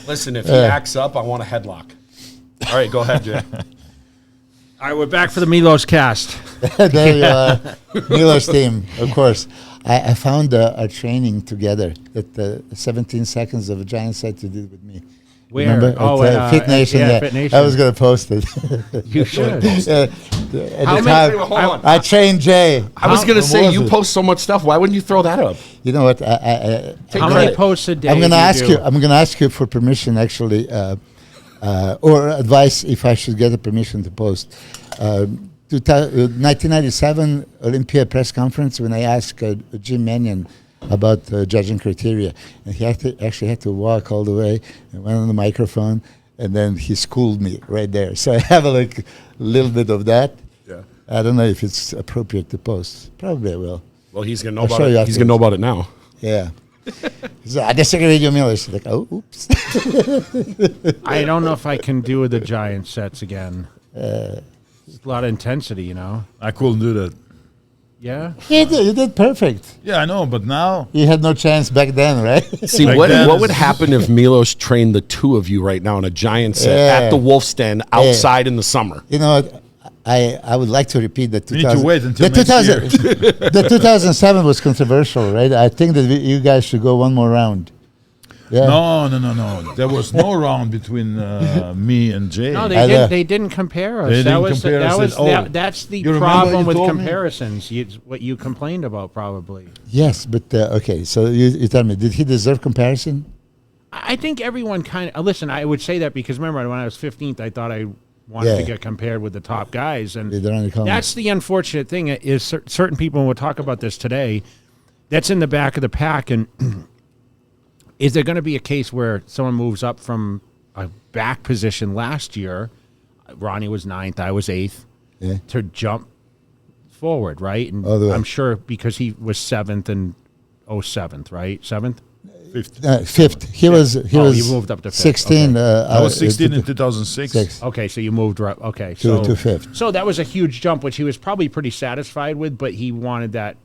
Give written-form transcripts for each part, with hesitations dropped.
Listen, if he acts up, I want a headlock. All right, go ahead, Jay. All right, we're back for the Milos cast. There you are. Milos team, of course. I found a training together that 17 seconds of a giant set you did with me. Where? Remember? At Fit Nation. yeah, Yeah, Fit Nation. I was going to post it. You should. At How the many- time, Hold on. I trained Jay. I was going to say, was you it? post so much stuff. Why wouldn't you throw that up? You know what? Take How credit. many posts a day? I'm going to do ask do? you. I'm going to ask you for permission, actually, or advice if I should get a permission to post. 1997 Olympia press conference when I asked Jim Mannion about judging criteria, and he actually had to walk all the way and went on the microphone, and then he schooled me right there. So I have a little bit of that. Yeah. I don't know if it's appropriate to post. Probably I will. Well, he's going to know I'll about show you it. He's going to know about it now. Yeah. So I disagree with you, Milos. Like, oh, oops. I don't know if I can do the giant sets again. It's a lot of intensity, you know. I couldn't do that. Yeah. You did perfect. Yeah, I know, but now You had no chance back then, right? See, Like what that would is- happen if Milos trained the two of you right now in a giant set Yeah. at the Wolf's Den outside in the summer? You know what? I would like to repeat that. we need to wait until the next year. The 2007 was controversial, right? I think that you guys should go one more round. Yeah. No. There was no round between me and Jay. No, I they didn't compare us. They that didn't was compare that us was at all. that's the You remember problem you with told me? comparisons. It's what you complained about, probably. Yes, but okay. So you tell me, did he deserve comparison? I think everyone kind of listen. I would say that because remember when I was 15th, I thought I wanted to Yeah. get compared with the top guys, and They're on the comments. that's the unfortunate thing. Is certain people, and we'll talk about this today, that's in the back of the pack, and is there going to be a case where someone moves up from a back position last year? Ronnie was 9th, I was 8th, Yeah. to jump forward, right? And All the way. I'm sure because he was 7th and 7th, right? 7th? Fifth. He was. Oh, you moved up to fifth. 16. I was 16 in 2006. Six. Okay, so you moved right. Okay, To fifth. So that was a huge jump, which he was probably pretty satisfied with, but he wanted that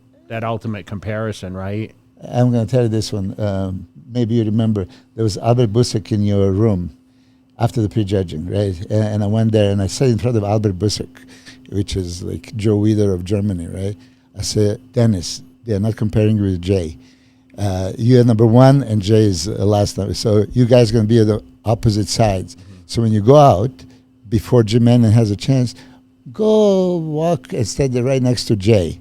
ultimate comparison, right? I'm going to tell you this one. Maybe you remember there was Albert Busek in your room after the prejudging, right? And I went there and I sat in front of Albert Busek, which is like Joe Weider of Germany, right? I said, Dennis, they're not comparing you with Jay. You're number 1 and Jay is last number. So you guys are going to be at the opposite sides. Mm-hmm. So when you go out, before Jim Mannion has a chance, go walk and stand there right next to Jay.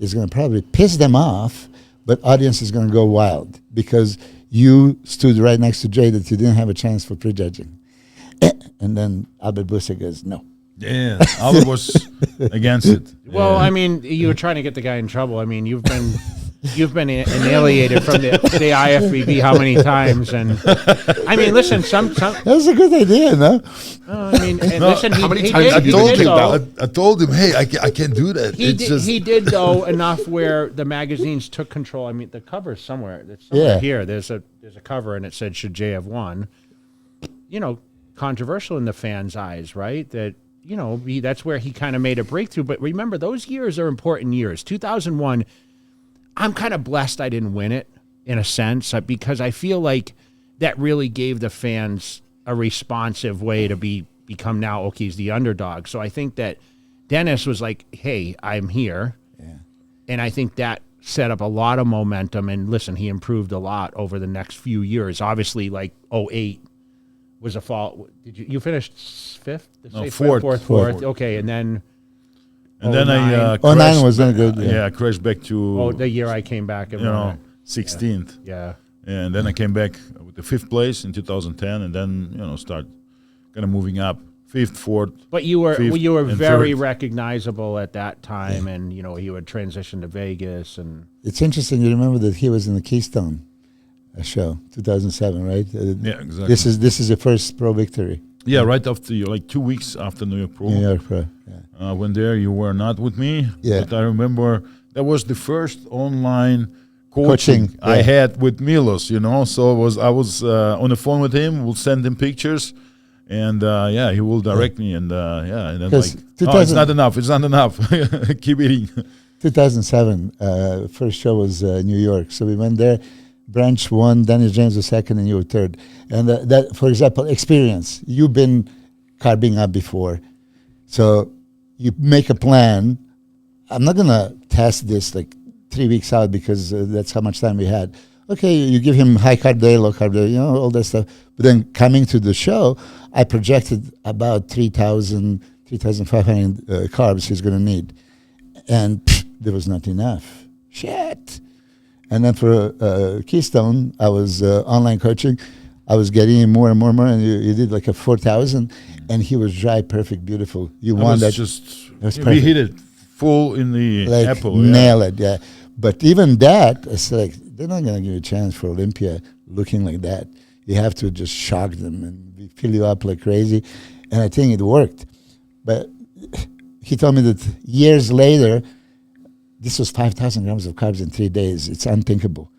It's going to probably piss them off, but audience is going to go wild because you stood right next to Jay that you didn't have a chance for prejudging. And then Albert Busek goes, no. Yeah, Albert was against it. Well, Yeah. I mean, you were trying to get the guy in trouble. I mean, you've been annihilated from the IFBB how many times? And I mean, listen, some That's a good idea, no? I mean, and listen, how many he times did, have he you told did, been though. kicked out? I told him, hey, I can't do that. He It's did, just, he did though enough where the magazines took control. I mean, the cover's somewhere. It's somewhere Yeah. here. There's a cover and it said, "Should Jay have won?" You know, controversial in the fans' eyes, right? That you know, that's where he kind of made a breakthrough. But remember, those years are important years. 2001. I'm kind of blessed I didn't win it in a sense because I feel like that really gave the fans a responsive way to become now, okay, he's the underdog. So I think that Dennis was like, hey, I'm here. Yeah. And I think that set up a lot of momentum. And listen, he improved a lot over the next few years. Obviously, like 08 was a fall. Did you finished 5th? No, fourth. Fourth. Okay, and then... and then I 09 crashed. was not good. Yeah, I crashed back to the year I came back. And 16th. Yeah. And then I came back with the 5th place in 2010, and then start kind of moving up 5th, 4th. But you were and very 3rd. recognizable at that time, and you had transitioned to Vegas, and It's interesting. You remember that he was in the Keystone show, 2007, right? Yeah, exactly. This is the first pro victory. Yeah, right after like 2 weeks after New York Pro. New York Pro. Yeah. When there you were not with me. Yeah. But I remember that was the first online Coaching, coaching I yeah. had with Milos, So I was on the phone with him. We'll send him pictures, and he will direct me. And and then 'Cause like, it's 2000 not enough. It's not enough. Keep eating. 2007, first show was New York. So we went there. Branch won, Dennis James was second, and you were third. And that, for example, experience. You've been carbing up before, so you make a plan. I'm not gonna test this like 3 weeks out because that's how much time we had. Okay, you give him high carb day, low carb day, all that stuff. But then coming to the show, I projected about 3,000, 3,500 carbs he's going to need. And there was not enough. Shit. And then for Keystone, I was online coaching. I was getting him more and more and more. And you did like a 4,000. And he was dry, perfect, beautiful. You won that. We hit it full in the like, apple. Nail it, yeah. But even that, it's like, they're not going to give you a chance for Olympia looking like that. You have to just shock them and fill you up like crazy. And I think it worked. But he told me that years later, this was 5,000 grams of carbs in 3 days. It's unthinkable.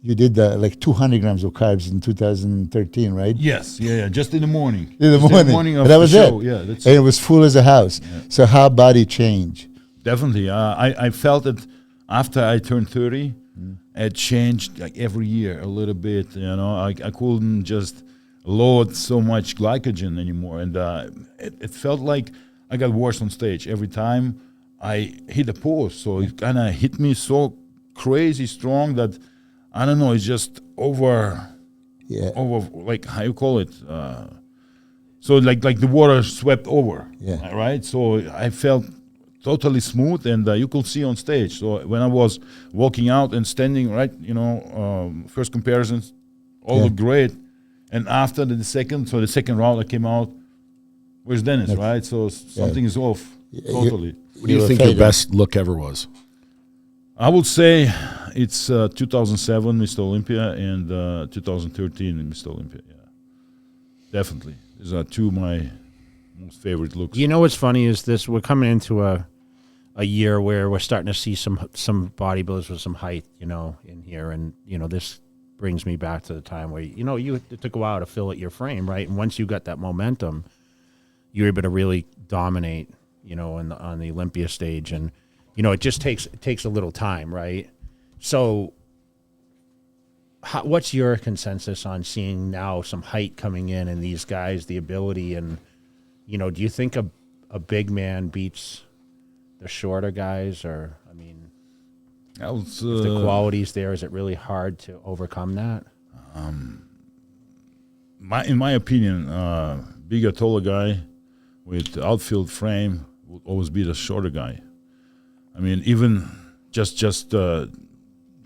You did like 200 grams of carbs in 2013, right? Yes, yeah, just in the morning. In the morning. Of that was the show. it. Yeah, that's and it was full as a house. Yeah. So how body change? Definitely. I felt it after I turned 30. It changed like every year a little bit. I couldn't just load so much glycogen anymore, and it felt like I got worse on stage every time I hit a pause. So it kind of hit me so crazy strong that I don't know. It's just over like how you call it. So like the water swept over. Yeah. Right. So I felt totally smooth, and you could see on stage. So when I was walking out and standing, right, first comparisons, all looked great. And after the second round I came out, where's Dennis, right? So something is off, totally. What do you think your best look ever was? I would say it's 2007 Mr. Olympia and 2013 Mr. Olympia, yeah. Definitely. These are two of my most favorite looks. You know what's funny is this, we're coming into a year where we're starting to see some bodybuilders with some height, in here. And, this brings me back to the time where, it took a while to fill out your frame, right? And once you got that momentum, you're able to really dominate, on the Olympia stage. And, it just takes a little time, right? So what's your consensus on seeing now some height coming in and these guys, the ability, and, do you think a big man beats the shorter guys? Or, if the quality's there, is it really hard to overcome that? In my opinion, bigger, taller guy with outfield frame will always be the shorter guy. Even just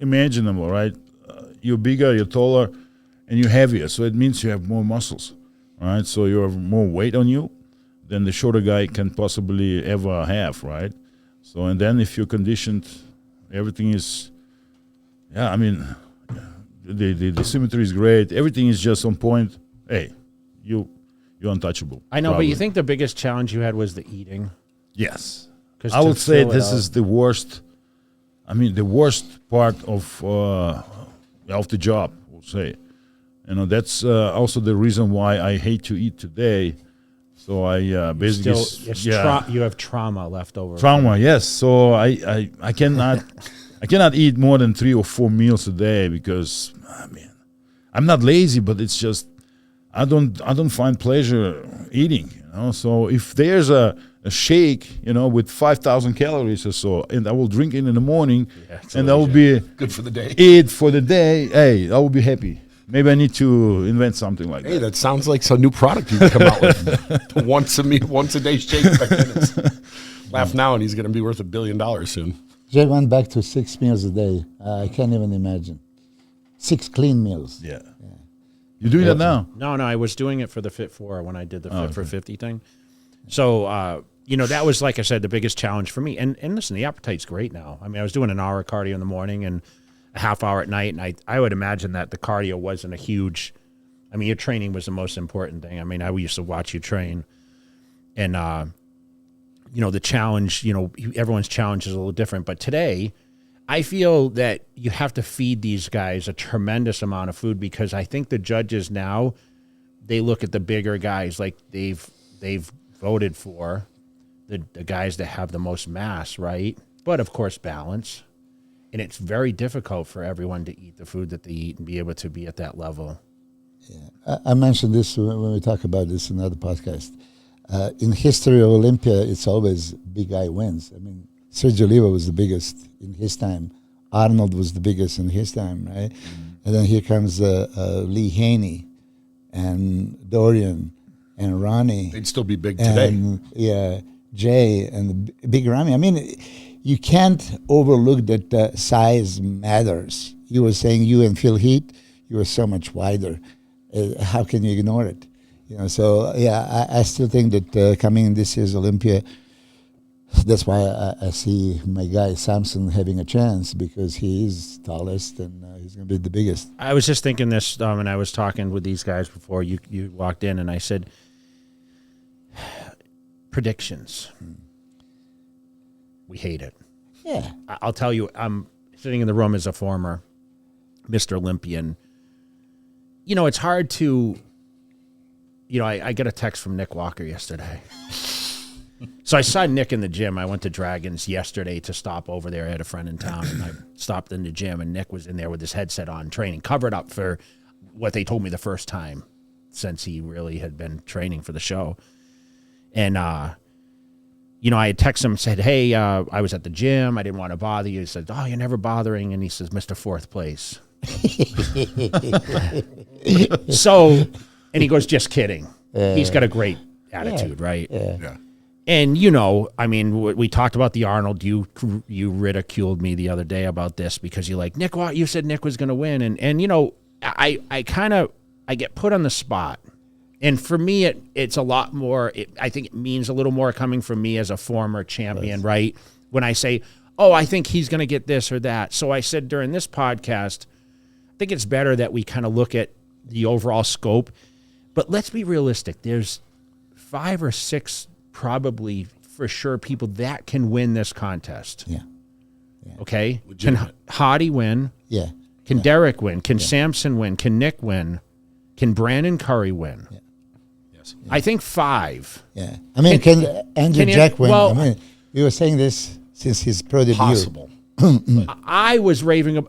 imaginable, right? You're bigger, you're taller, and you're heavier, so it means you have more muscles, right? So you have more weight on you than the shorter guy can possibly ever have, right? So, and then if you're conditioned, everything is, the symmetry is great. Everything is just on point. Hey, you're untouchable. I know, probably. But you think the biggest challenge you had was the eating? Yes. I would say this is the worst. The worst part of the job, I would say. That's also the reason why I hate to eat today. So I basically you have trauma left over. Trauma, yes. So I cannot eat more than 3 or 4 meals a day because I'm not lazy, but it's just I don't find pleasure eating. So if there's a shake, with 5,000 calories or so, and I will drink it in the morning, and that will be good for the day. Eat for the day. Hey, I will be happy. Maybe I need to invent something like that. Hey, that sounds like some new product you can come out with. once a day shake back minutes. Laugh now, and he's going to be worth $1 billion soon. Jay went back to 6 meals a day. I can't even imagine. 6 clean meals. Yeah. You're doing that now? No, I was doing it for the Fit 4 when I did the Fit for 50 thing. So, that was, like I said, the biggest challenge for me. And listen, the appetite's great now. I was doing an hour of cardio in the morning and a half hour at night, and I would imagine that the cardio wasn't a huge. Your training was the most important thing. I used to watch you train, and the challenge. Everyone's challenge is a little different. But today, I feel that you have to feed these guys a tremendous amount of food because I think the judges now they look at the bigger guys like they've voted for the guys that have the most mass, right? But of course, balance. And it's very difficult for everyone to eat the food that they eat and be able to be at that level. I mentioned this when we talk about this in another podcast. In history of Olympia, it's always big guy wins. I mean, Sergio Oliva was the biggest in his time. Arnold was the biggest in his time, right? And then here comes Lee Haney and Dorian and Ronnie. They'd still be big today. And, yeah, Jay and the Big Ramy. I mean, you can't overlook that size matters. You were saying you and Phil Heath, you were so much wider. How can you ignore it? You know, so yeah, I still think that coming in this year's Olympia, that's why I see my guy Samson having a chance, because he is tallest and he's going to be the biggest. I was just thinking this, and I was talking with these guys before you walked in, and I said, predictions. We hate it. Yeah. I'll tell you, I'm sitting in the room as a former Mr. Olympian. You know, it's hard to, you know, I got a text from Nick Walker yesterday. So I saw Nick in the gym. I went to Dragons yesterday to stop over there. I had a friend in town, and I stopped in the gym, and Nick was in there with his headset on, training, covered up for what they told me the first time since he really had been training for the show. And, you know, I had texted him, said, hey, I was at the gym. I didn't want to bother you. He said, oh, you're never bothering. And he says, Mr. Fourth Place. So, and he goes, just kidding. He's got a great attitude, right? Yeah. And, you know, I mean, we talked about the Arnold. You ridiculed me the other day about this because you're like, Nick, you said Nick was going to win. And you know, I get put on the spot. And for me, it's a lot more, I think it means a little more coming from me as a former champion, right? When I say, oh, I think he's going to get this or that. So I said during this podcast, I think it's better that we kind of look at the overall scope. But let's be realistic. There's 5 or 6 probably for sure people that can win this contest. Yeah. Okay? Legitimate. Can Hadi win? Yeah. Can Derek win? Can Samson win? Can Nick win? Can Brandon Curry win? Yeah. Yes. I think 5. Yeah. I mean, can Andrew Jack win? well- I mean, we were saying this since his pro debut. Possible. I was raving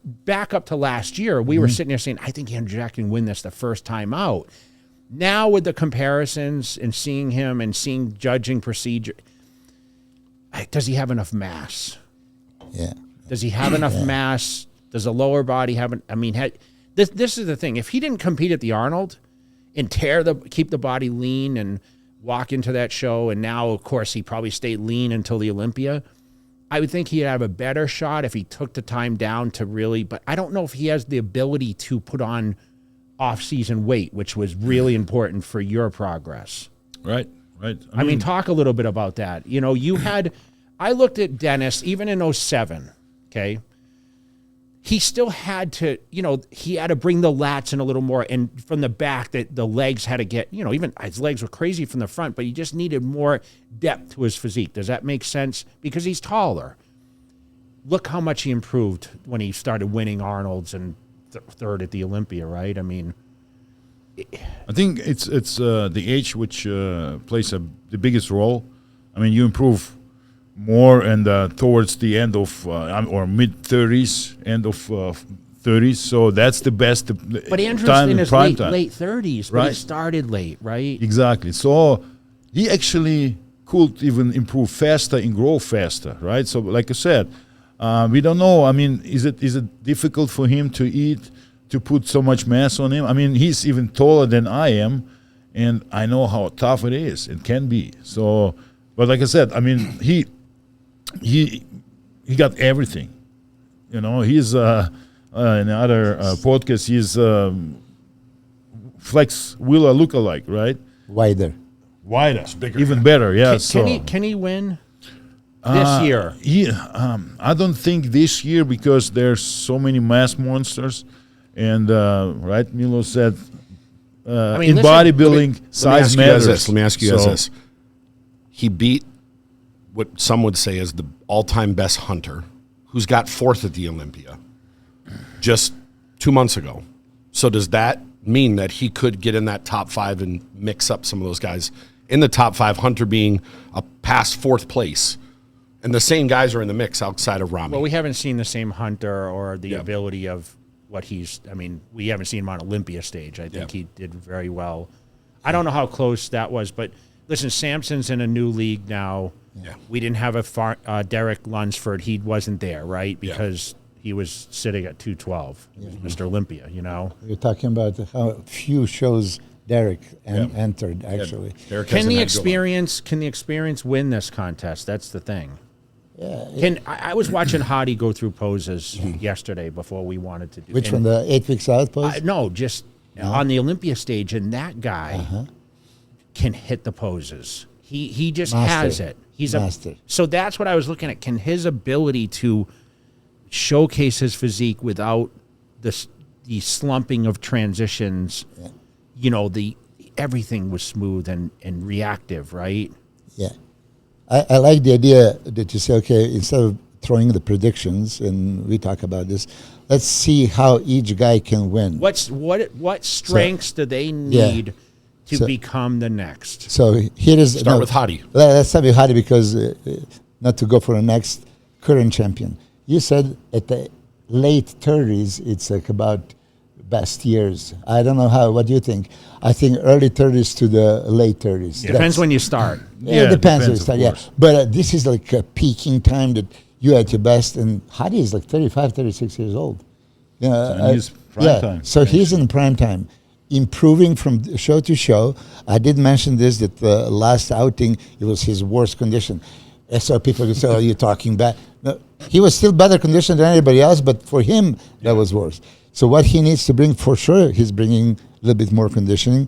back up to last year. We were sitting there saying, I think Andrew Jack can win this the first time out. Now with the comparisons and seeing him and seeing judging procedure, does he have enough mass? Yeah. Does he have enough mass? Does the lower body have this is the thing. If he didn't compete at the Arnold and keep the body lean and walk into that show, and now, of course, he probably stayed lean until the Olympia, I would think he'd have a better shot if he took the time down to really, but I don't know if he has the ability to put on off-season weight, which was really important for your progress. Right. I mean, talk a little bit about that. You know, I looked at Dennis, even in 07, okay? He still had to, you know, he had to bring the lats in a little more, and from the back, that the legs had to get, you know, even his legs were crazy from the front, but he just needed more depth to his physique. Does that make sense? Because he's taller. Look how much he improved when he started winning Arnold's and third at the Olympia, right? I mean, I think it's the age which plays the biggest role. I mean, you improve more and towards the end of or mid-30s, end of 30s. So that's the best but Andrew's time in his prime late time. 30s, but he Right. started late, right? Exactly. So he actually could even improve faster and grow faster, right? So like I said, we don't know. I mean, is it difficult for him to eat, to put so much mass on him? I mean, he's even taller than I am, and I know how tough it is. It can be. So, but like I said, I mean, he got everything. You know, he's in other podcast. He's Flex Wheeler lookalike, right? Wider. Wider, bigger, even yeah. better. Yeah. Can he win this year? I don't think this year, because there's so many mass monsters, and right, Milos said, in listen, bodybuilding, size matters. Let me ask you guys So- this. He beat what some would say is the all-time best hunter, who's got 4th at the Olympia just 2 months ago. So does that mean that he could get in that top 5 and mix up some of those guys in the top 5, Hunter being a past 4th place, And the same guys are in the mix outside of Rami. Well, we haven't seen the same Hunter or the Yeah. ability of what he's. I mean, we haven't seen him on Olympia stage. I think he did very well. I don't know how close that was, but listen, Samson's in a new league now. Yeah. We didn't have a Derek Lunsford. He wasn't there, right? Because he was sitting at 212, Mr. Olympia, you know. You're talking about how few shows Derek entered, actually. Derek Can hasn't the had good luck. experience win this contest? That's the thing. Yeah. I was watching Hadi go through poses yesterday before we wanted to do. Which and one, the 8 weeks out pose? No, just on the Olympia stage, and that guy can hit the poses. He just has it. He's Master. So that's what I was looking at. Can his ability to showcase his physique without the slumping of transitions, you know, everything was smooth and reactive, right? Yeah. I like the idea that you say, okay, instead of throwing the predictions, and we talk about this, let's see how each guy can win. What strengths do they need to become the next? So here is... Start with Hadi. Let's start with Hadi because, not to go for the next current champion. You said at the late 30s, it's like about best years. I don't know what do you think? I think early 30s to the late 30s. Depends when you start. Yeah, it depends when you of start, course. But this is like a peaking time that you're at your best. And Hadi is like 35, 36 years old. And he's prime time. So he's in prime time. Improving from show to show. I did mention this, that the last outing, it was his worst condition. And so people could say, oh, you're talking bad. No, he was still better conditioned than anybody else, but for him, that was worse. So what he needs to bring, for sure, he's bringing a little bit more conditioning.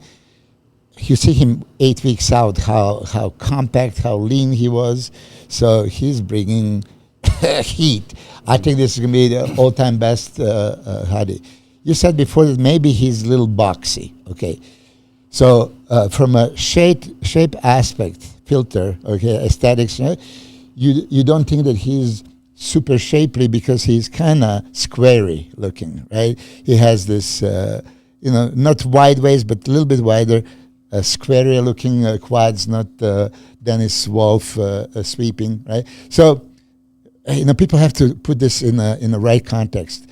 You see him 8 weeks out, how compact, how lean he was. So he's bringing heat. I think this is going to be the all-time best Hadi. You said before that maybe he's a little boxy. Okay. So from a shape aspect, filter, okay, aesthetics, you don't think that he's super shapely because he's kind of squarey looking, right? He has this, not wide waist, but a little bit wider, squarey looking quads, not Dennis Wolf sweeping, right? So, people have to put this in the right context.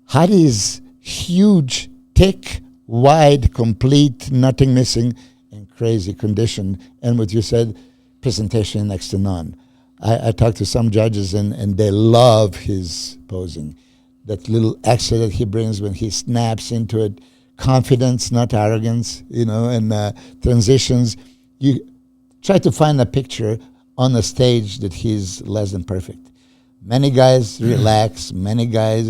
Hadi is huge, thick, wide, complete, nothing missing, and crazy condition. And what you said, presentation next to none. I talked to some judges, and they love his posing. That little extra that he brings when he snaps into it. Confidence, not arrogance, and transitions. You try to find a picture on the stage that he's less than perfect. Many guys relax. Many guys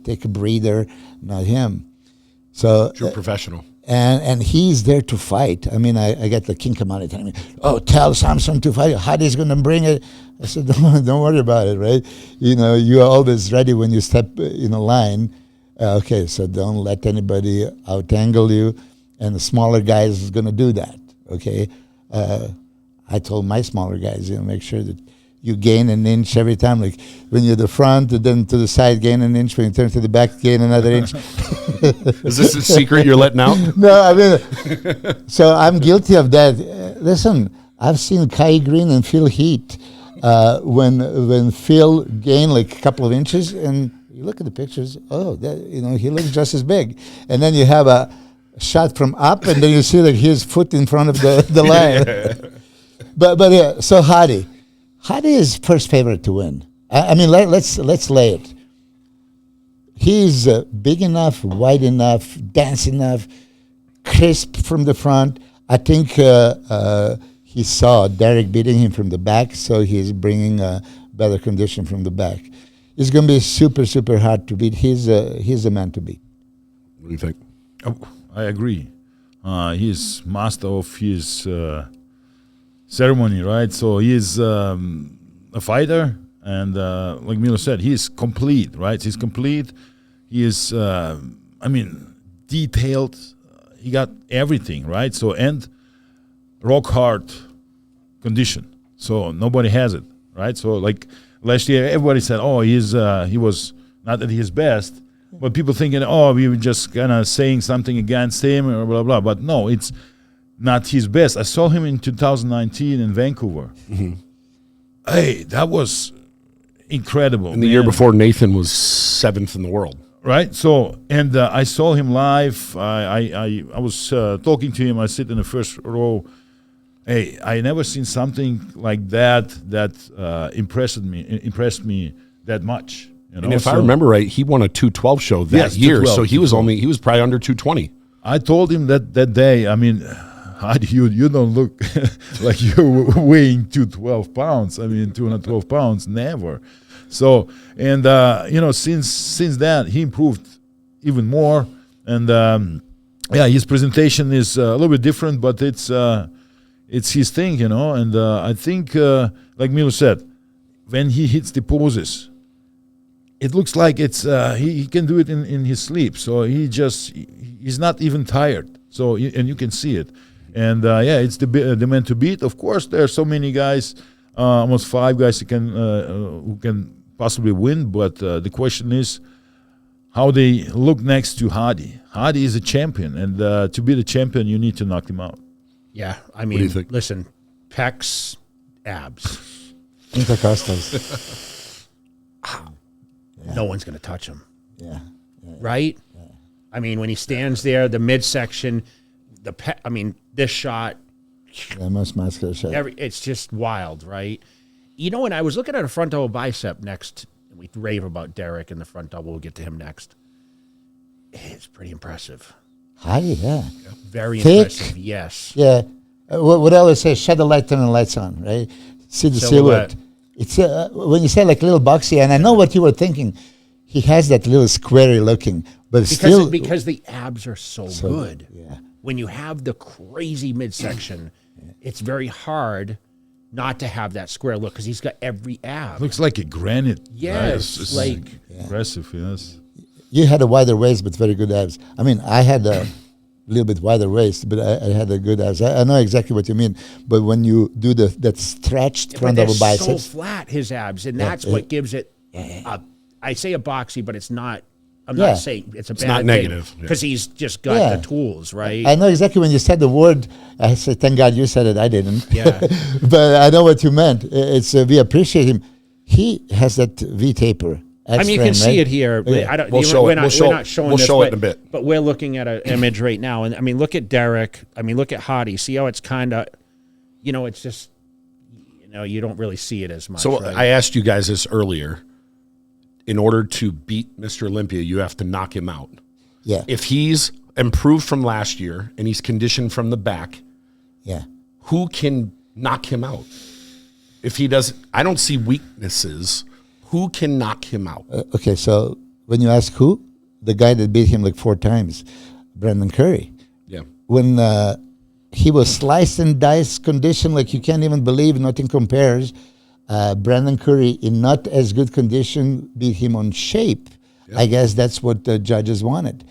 take a breather. Not him. So True professional. And he's there to fight. I mean, I get the king come out and tell me, "Oh, tell Samson to fight. Hadi's going to bring it." I said, "Don't worry about it, right? You are always ready when you step in a line. Okay, so don't let anybody out-angle you, and the smaller guys is going to do that. Okay, I told my smaller guys, make sure that you gain an inch every time. Like when you're the front, and then to the side, gain an inch. When you turn to the back, gain another inch." Is this a secret you're letting out? No, I mean, so I'm guilty of that. Listen, I've seen Kai Green and Phil Heath when Phil gained like a couple of inches, and you look at the pictures. Oh, he looks just as big. And then you have a shot from up, and then you see like his foot in front of the line. But yeah, so Hadi is first favorite to win. I mean, let's lay it. He's big enough, wide enough, dense enough, crisp from the front. I think he saw Derek beating him from the back, so he's bringing better condition from the back. It's going to be super, super hard to beat. He's a man to beat. What do you think? Oh, I agree. He's master of his ceremony, right? So he's a fighter. And like Milos said, he's complete, right? He's complete. He is, detailed. He got everything, right? So, and rock hard condition. So nobody has it, right? So like last year, everybody said, oh, he was not at his best. But people thinking, oh, we were just kind of saying something against him or blah, blah. But no, it's not his best. I saw him in 2019 in Vancouver. Mm-hmm. hey, that was incredible. And the year before, Nathan was 7th in the world. Right. So, and I saw him live. I was talking to him. I sit in the first row. Hey, I never seen something like that impressed me that much. You know? And if I remember right, he won a 212 show that year, 212, so he was probably under 220. I told him that day. I mean, Hadi, you don't look like you're weighing 212 pounds. I mean, 212 pounds, never. So, and since that he improved even more. And his presentation is a little bit different, but it's his thing, you know. And I think, like Milos said, when he hits the poses, it looks like it's he can do it in his sleep. So he's not even tired. So and you can see it. And it's the man to beat. Of course, there are so many guys, almost 5 guys who can possibly win. But the question is how they look next to Hadi. Hadi is a champion, and to be the champion, you need to knock him out. Yeah, I do you mean, think? listen, pecs, abs. Intercostals. No one's going to touch him. Yeah. Right? Yeah. I mean, when he stands there, the midsection, this shot. Yeah, most muscular shot. It's just wild, right? You know, and I was looking at a front double bicep next. We rave about Derek and the front double. We'll get to him next. It's pretty impressive. Hadi, yeah. Very Thick. impressive, yes. Yeah. What I always say, shut the light, turn the lights on, right? See the silhouette. It's when you say like little boxy, and I know what you were thinking. He has that little squarey looking, but because the abs are so good. Yeah. When you have the crazy midsection, it's very hard not to have that square look because he's got every ab. Looks like a granite. Yes, It's like impressive. Yes. You had a wider waist, but very good abs. I mean, I had a little bit wider waist, but I had a good abs. I know exactly what you mean. But when you do that stretched front double biceps, so flat his abs, and that's what gives it. I say a boxy, but it's not. I'm not saying it's a bad not thing negative because he's just got the tools, right? I know exactly when you said the word. I said, "Thank God you said it. I didn't." Yeah, but I know what you meant. It's we appreciate him. He has that V taper. I mean, you can see it here. Yeah. I don't, We'll show we're it. not, We'll show- we're not showing we'll this, show it but, in a bit. But we're looking at an image right now, and I mean, look at Derek. I mean, look at Hadi. See how it's kind of, it's just, you don't really see it as much. So right? I asked you guys this earlier. In order to beat Mr. Olympia, you have to knock him out. Yeah. If he's improved from last year and he's conditioned from the back, Yeah. who can knock him out? If he does, I don't see weaknesses. Who can knock him out? Okay, so when you ask who, the guy that beat him like 4 times, Brandon Curry. Yeah. When he was sliced and diced condition like you can't even believe, nothing compares. Brandon Curry, in not as good condition, beat him on shape. Yeah. I guess that's what the judges wanted.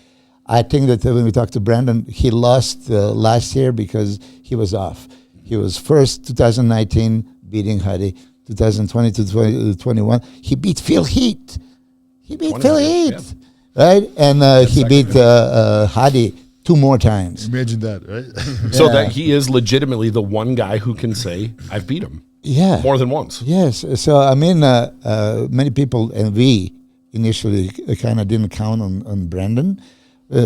I think that when we talked to Brandon, he lost last year because he was off. He was first 2019 beating Hadi, 2020 to 2021. He beat Phil Heath. Yeah. Right? And he beat Hadi 2 more times. Imagine that, right? So that he is legitimately the one guy who can say, I've beat him. Yeah. More than once. Yes. So, I mean, many people, and we initially kind of didn't count on Brandon.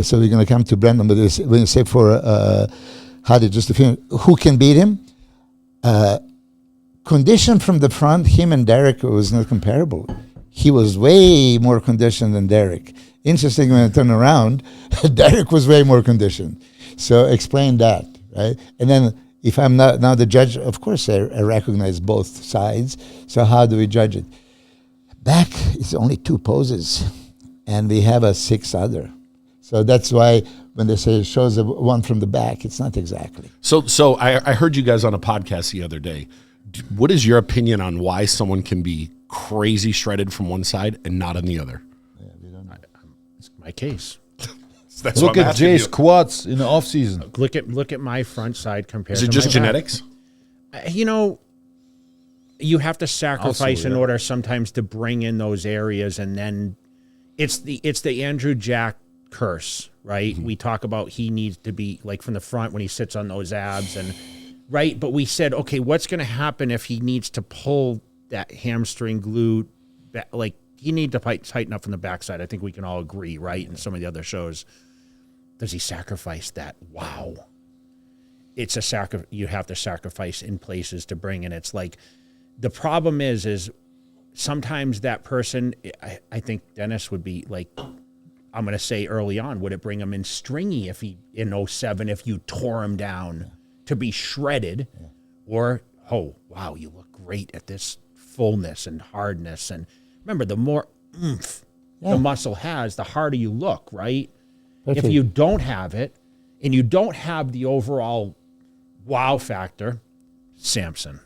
So we're going to come to Brandon. But when you say for Hadi, just to finish, who can beat him? Condition from the front, him and Derek was not comparable. He was way more conditioned than Derek. Interesting, when I turn around, Derek was way more conditioned. So explain that, right? And then if I'm not now the judge, of course I recognize both sides. So how do we judge it? Back is only 2 poses, and we have a 6 other. So that's why when they say it shows one from the back, it's not exactly. So I heard you guys on a podcast the other day. What is your opinion on why someone can be crazy shredded from one side and not on the other? Yeah, we don't know. It's my case. That's Look what I'm at asking Jay's you. squats in the off season. Look at my front side compared Is it to just my genetics? back. You have to sacrifice Also, in yeah. order sometimes to bring in those areas, and then it's the Andrew Jack curse, right? We talk about he needs to be like from the front when he sits on those abs, and right. But we said, okay, what's going to happen if he needs to pull that hamstring, glute, like he need to tighten up from the backside. I think we can all agree, right? And some of the other shows, does he sacrifice that? Wow. It's a you have to sacrifice in places to bring, and it's like the problem is sometimes that person, I think Dennis would be like, I'm going to say early on, would it bring him in stringy if he, in 07, if you tore him down to be shredded, or, oh, wow, you look great at this fullness and hardness. And remember, the more oomph the muscle has, the harder you look, right? Perfect. If you don't have it, and you don't have the overall wow factor, Samson,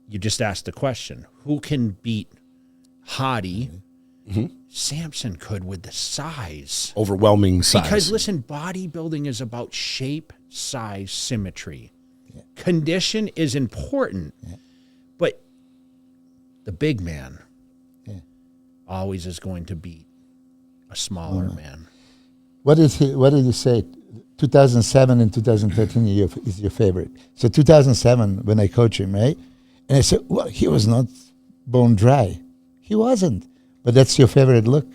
you just asked the question, who can beat Hadi? Samson could with the size. Overwhelming size. Because listen, bodybuilding is about shape, size, symmetry. Condition is important, but the big man always is going to beat a smaller man. What did you say? 2007 and 2013 is your favorite. So 2007, when I coached him, right? And I said, well, he was not bone dry. He wasn't. But that's your favorite look.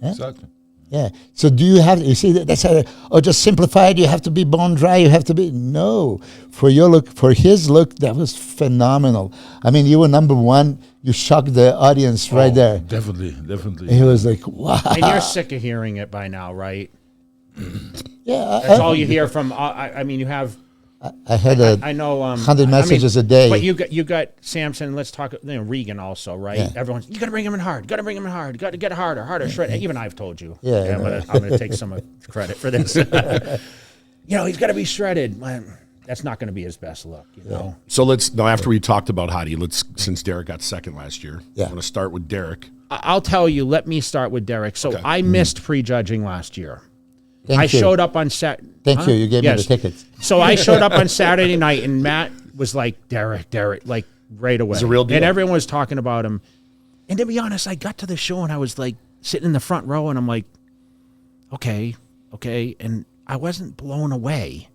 Yeah? Exactly. Yeah. So do you have, you see, that's how, just simplified, you have to be bone dry, you have to be, no. For your look, for his look, that was phenomenal. I mean, you were number one, you shocked the audience right there. Definitely, definitely. And he was like, wow. And you're sick of hearing it by now, right? Yeah. That's all you hear from, I mean, you have... I had I know 100 messages a day. But you got Samson. Let's talk. Regan also, right? Yeah. Everyone's you got to bring him in hard. Got to bring him in hard. Got to get harder, shred. Even I've told you. Yeah. I'm gonna take some credit for this. He's got to be shredded. That's not going to be his best look. You know. So after we talked about Hadi, since Derek got second last year, I'm going to start with Derek. I'll tell you. Let me start with Derek. So I missed prejudging last year. I showed up on set. Thank you. You gave me the tickets. So I showed up on Saturday night, and Matt was like, Derek, like right away. It's a real deal. And everyone was talking about him. And to be honest, I got to the show, and I was like sitting in the front row, and I'm like, okay. And I wasn't blown away.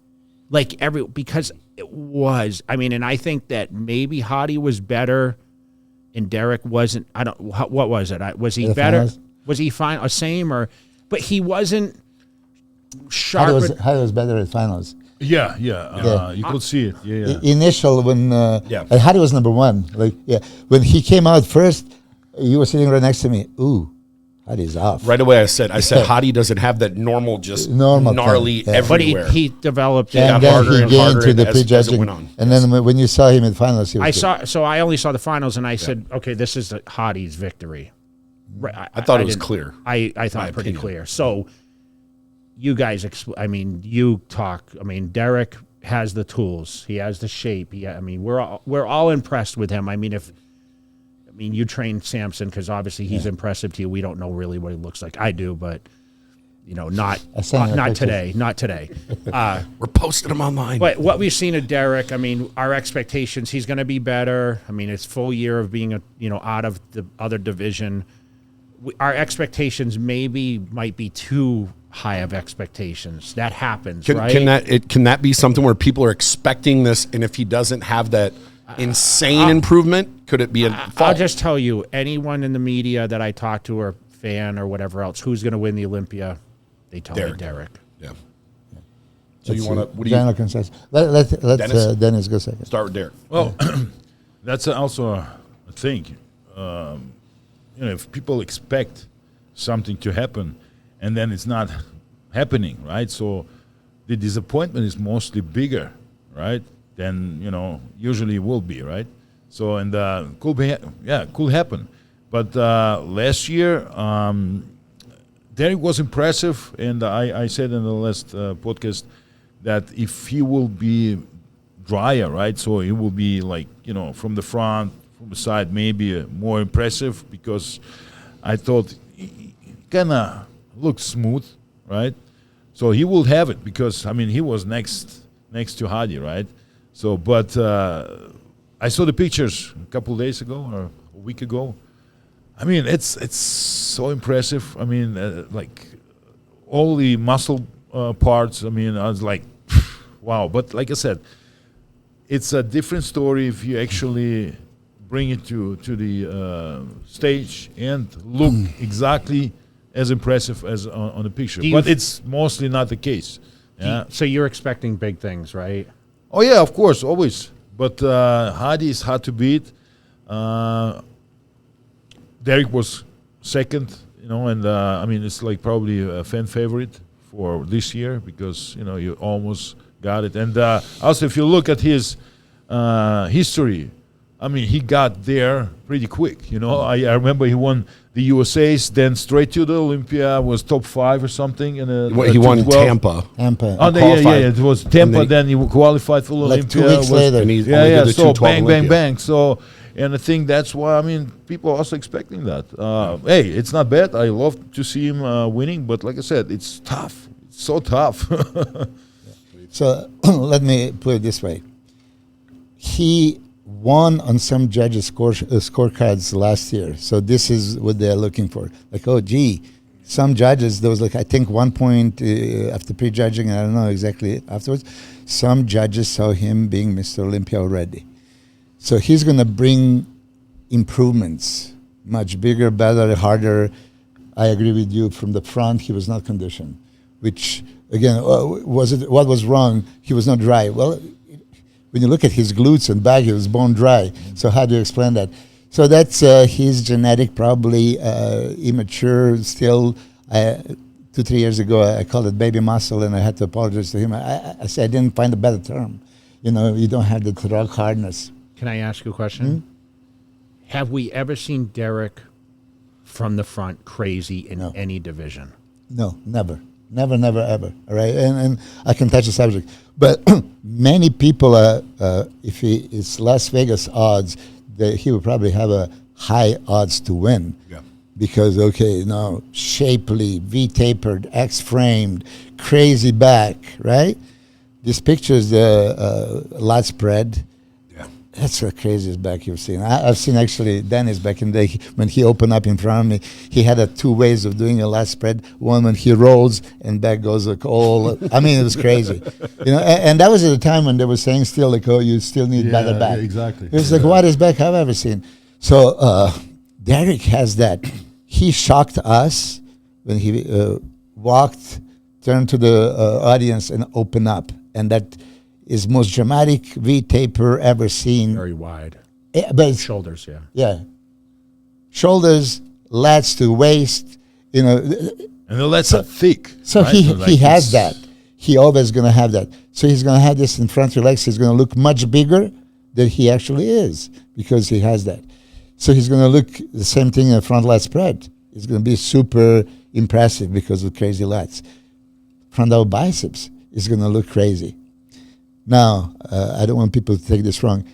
Because it was. I mean, and I think that maybe Hadi was better, and Derek wasn't. What was it? Was he better? Finals? Was he fine? Same? But he wasn't sharp. Hadi was better at finals. Yeah. You could see it. Yeah. Initial when Hadi was number one. When he came out first, you were sitting right next to me. Ooh, Hadi's off. Right away, I said Hadi doesn't have that normal gnarly everywhere. But he developed it. And then he gained to the as it prejudging. went on. And then when you saw him in finals, he was I only saw the finals, and I said, okay, this is Hadi's victory. I thought it was clear. I thought pretty clear. So. You guys, you talk. Derek has the tools. He has the shape. We're all impressed with him. You trained Samson because obviously he's impressive to you. We don't know really what he looks like. I do, but not today. Not today. We're posting him online. But what we've seen of Derek, our expectations, he's going to be better. It's full year of being out of the other division. Our expectations might be too high of expectations. That happens, right? Can that be something where people are expecting this, and if he doesn't have that insane improvement, could it be a fault? I'll just tell you, anyone in the media that I talk to or fan or whatever else, who's going to win the Olympia, they tell me Derek. Yeah. So you want to? What do general consensus? Let's Dennis go second. Start with Derek. Well, that's also a thing. If people expect something to happen and then it's not happening, right? So the disappointment is mostly bigger, right? Than, usually will be, right? So, and could happen. But last year, Derek was impressive, and I said in the last podcast that if he will be drier, right? So he will be from the front, from the side, maybe more impressive, because I thought he kind of looked smooth, right? So he will have it because he was next to Hadi, right? So, but I saw the pictures a couple of days ago or a week ago. It's so impressive. All the muscle parts. I was like, wow. But like I said, it's a different story if you actually bring it to the stage and look exactly as impressive as on the picture. But it's mostly not the case. Yeah. So you're expecting big things, right? Oh yeah, of course, always. But Hadi is hard to beat. Derek was second, and I mean it's like probably a fan favorite for this year because you almost got it. And also, if you look at his history, I mean he got there pretty quick. I remember he won the USA's, then straight to the Olympia, was top 5 or something. He won Tampa. Oh, yeah, it was Tampa. Then he qualified for like Olympia. 2 weeks later. And he only did the So 212 bang. Olympia. So, and I think that's why people are also expecting that. Hey, it's not bad. I love to see him winning, but like I said, it's tough. It's so tough. So let me put it this way. He won on some judges' scorecards last year. So this is what they're looking for. Like, oh, gee, some judges, there was like, I think 1 point after prejudging, I don't know exactly afterwards, some judges saw him being Mr. Olympia already. So he's going to bring improvements, much bigger, better, harder. I agree with you. From the front, he was not conditioned, which, again, what was wrong? He was not dry. Well, when you look at his glutes and back, he was bone dry. So how do you explain that? So that's his genetic, probably immature still. 2-3 years ago, I called it baby muscle, and I had to apologize to him. I said I didn't find a better term. You don't have the rock hardness. Can I ask you a question? Have we ever seen Derek from the front crazy in any division? No, never. Never, never, ever. All right, and I can touch the subject. But many people, if it's Las Vegas odds, he would probably have a high odds to win. Yeah. Because, shapely, V-tapered, X-framed, crazy back, right? This picture is the lat spread. Yeah. That's the craziest back you've seen. I've seen actually Dennis back in the day when he opened up in front of me. He had 2 ways of doing a lat spread. One when he rolls and back goes like all. I mean, it was crazy, And that was at a time when they were saying still like, oh, you still need better back. Yeah, exactly. It was like widest back I've ever seen. So Derek has that. He shocked us when he walked, turned to the audience and opened up, and that is most dramatic V-taper ever seen. Very wide. But it's, Shoulders, yeah. yeah, shoulders, lats to waist, And the lats are thick. So right? he has that. He always going to have that. So he's going to have this in front of your legs. He's going to look much bigger than he actually is because he has that. So he's going to look the same thing in a front lat spread. It's going to be super impressive because of crazy lats. Front out biceps is going to look crazy. Now, I don't want people to take this wrong.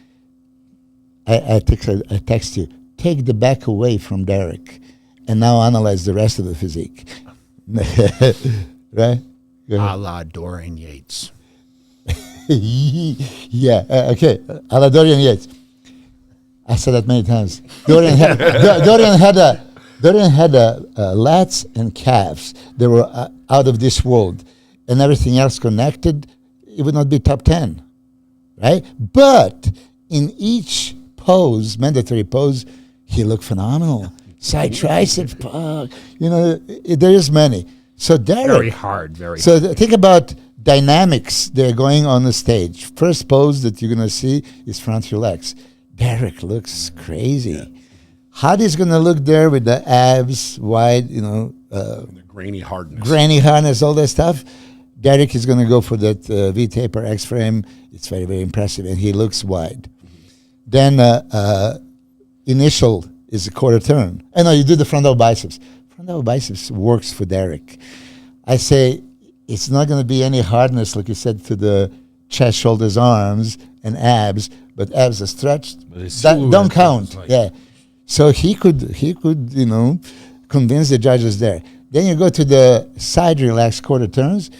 I text you, take the back away from Derek and now analyze the rest of the physique. Right? A la Dorian Yates. Yeah, okay. A la Dorian Yates. I said that many times. Dorian had lats and calves. They were out of this world, and everything else connected. It would not be top 10, right? But in each pose, mandatory pose, he looked phenomenal. Side triceps, there is many. So Derek, Very hard, very so hard. think about dynamics. They're going on the stage. First pose that you're going to see is front relax. Derek looks crazy. Yeah. Hadi's going to look there with the abs wide, And the grainy hardness. all that stuff. Derek is going to go for that V-taper X-frame. It's very, very impressive, and he looks wide. Then initial is a quarter turn. I know you do the frontal biceps. Frontal biceps works for Derek. I say it's not going to be any hardness, like you said, to the chest, shoulders, arms, and abs, but abs are stretched. Don't count. Yeah. So he could, convince the judges there. Then you go to the side relaxed quarter turns.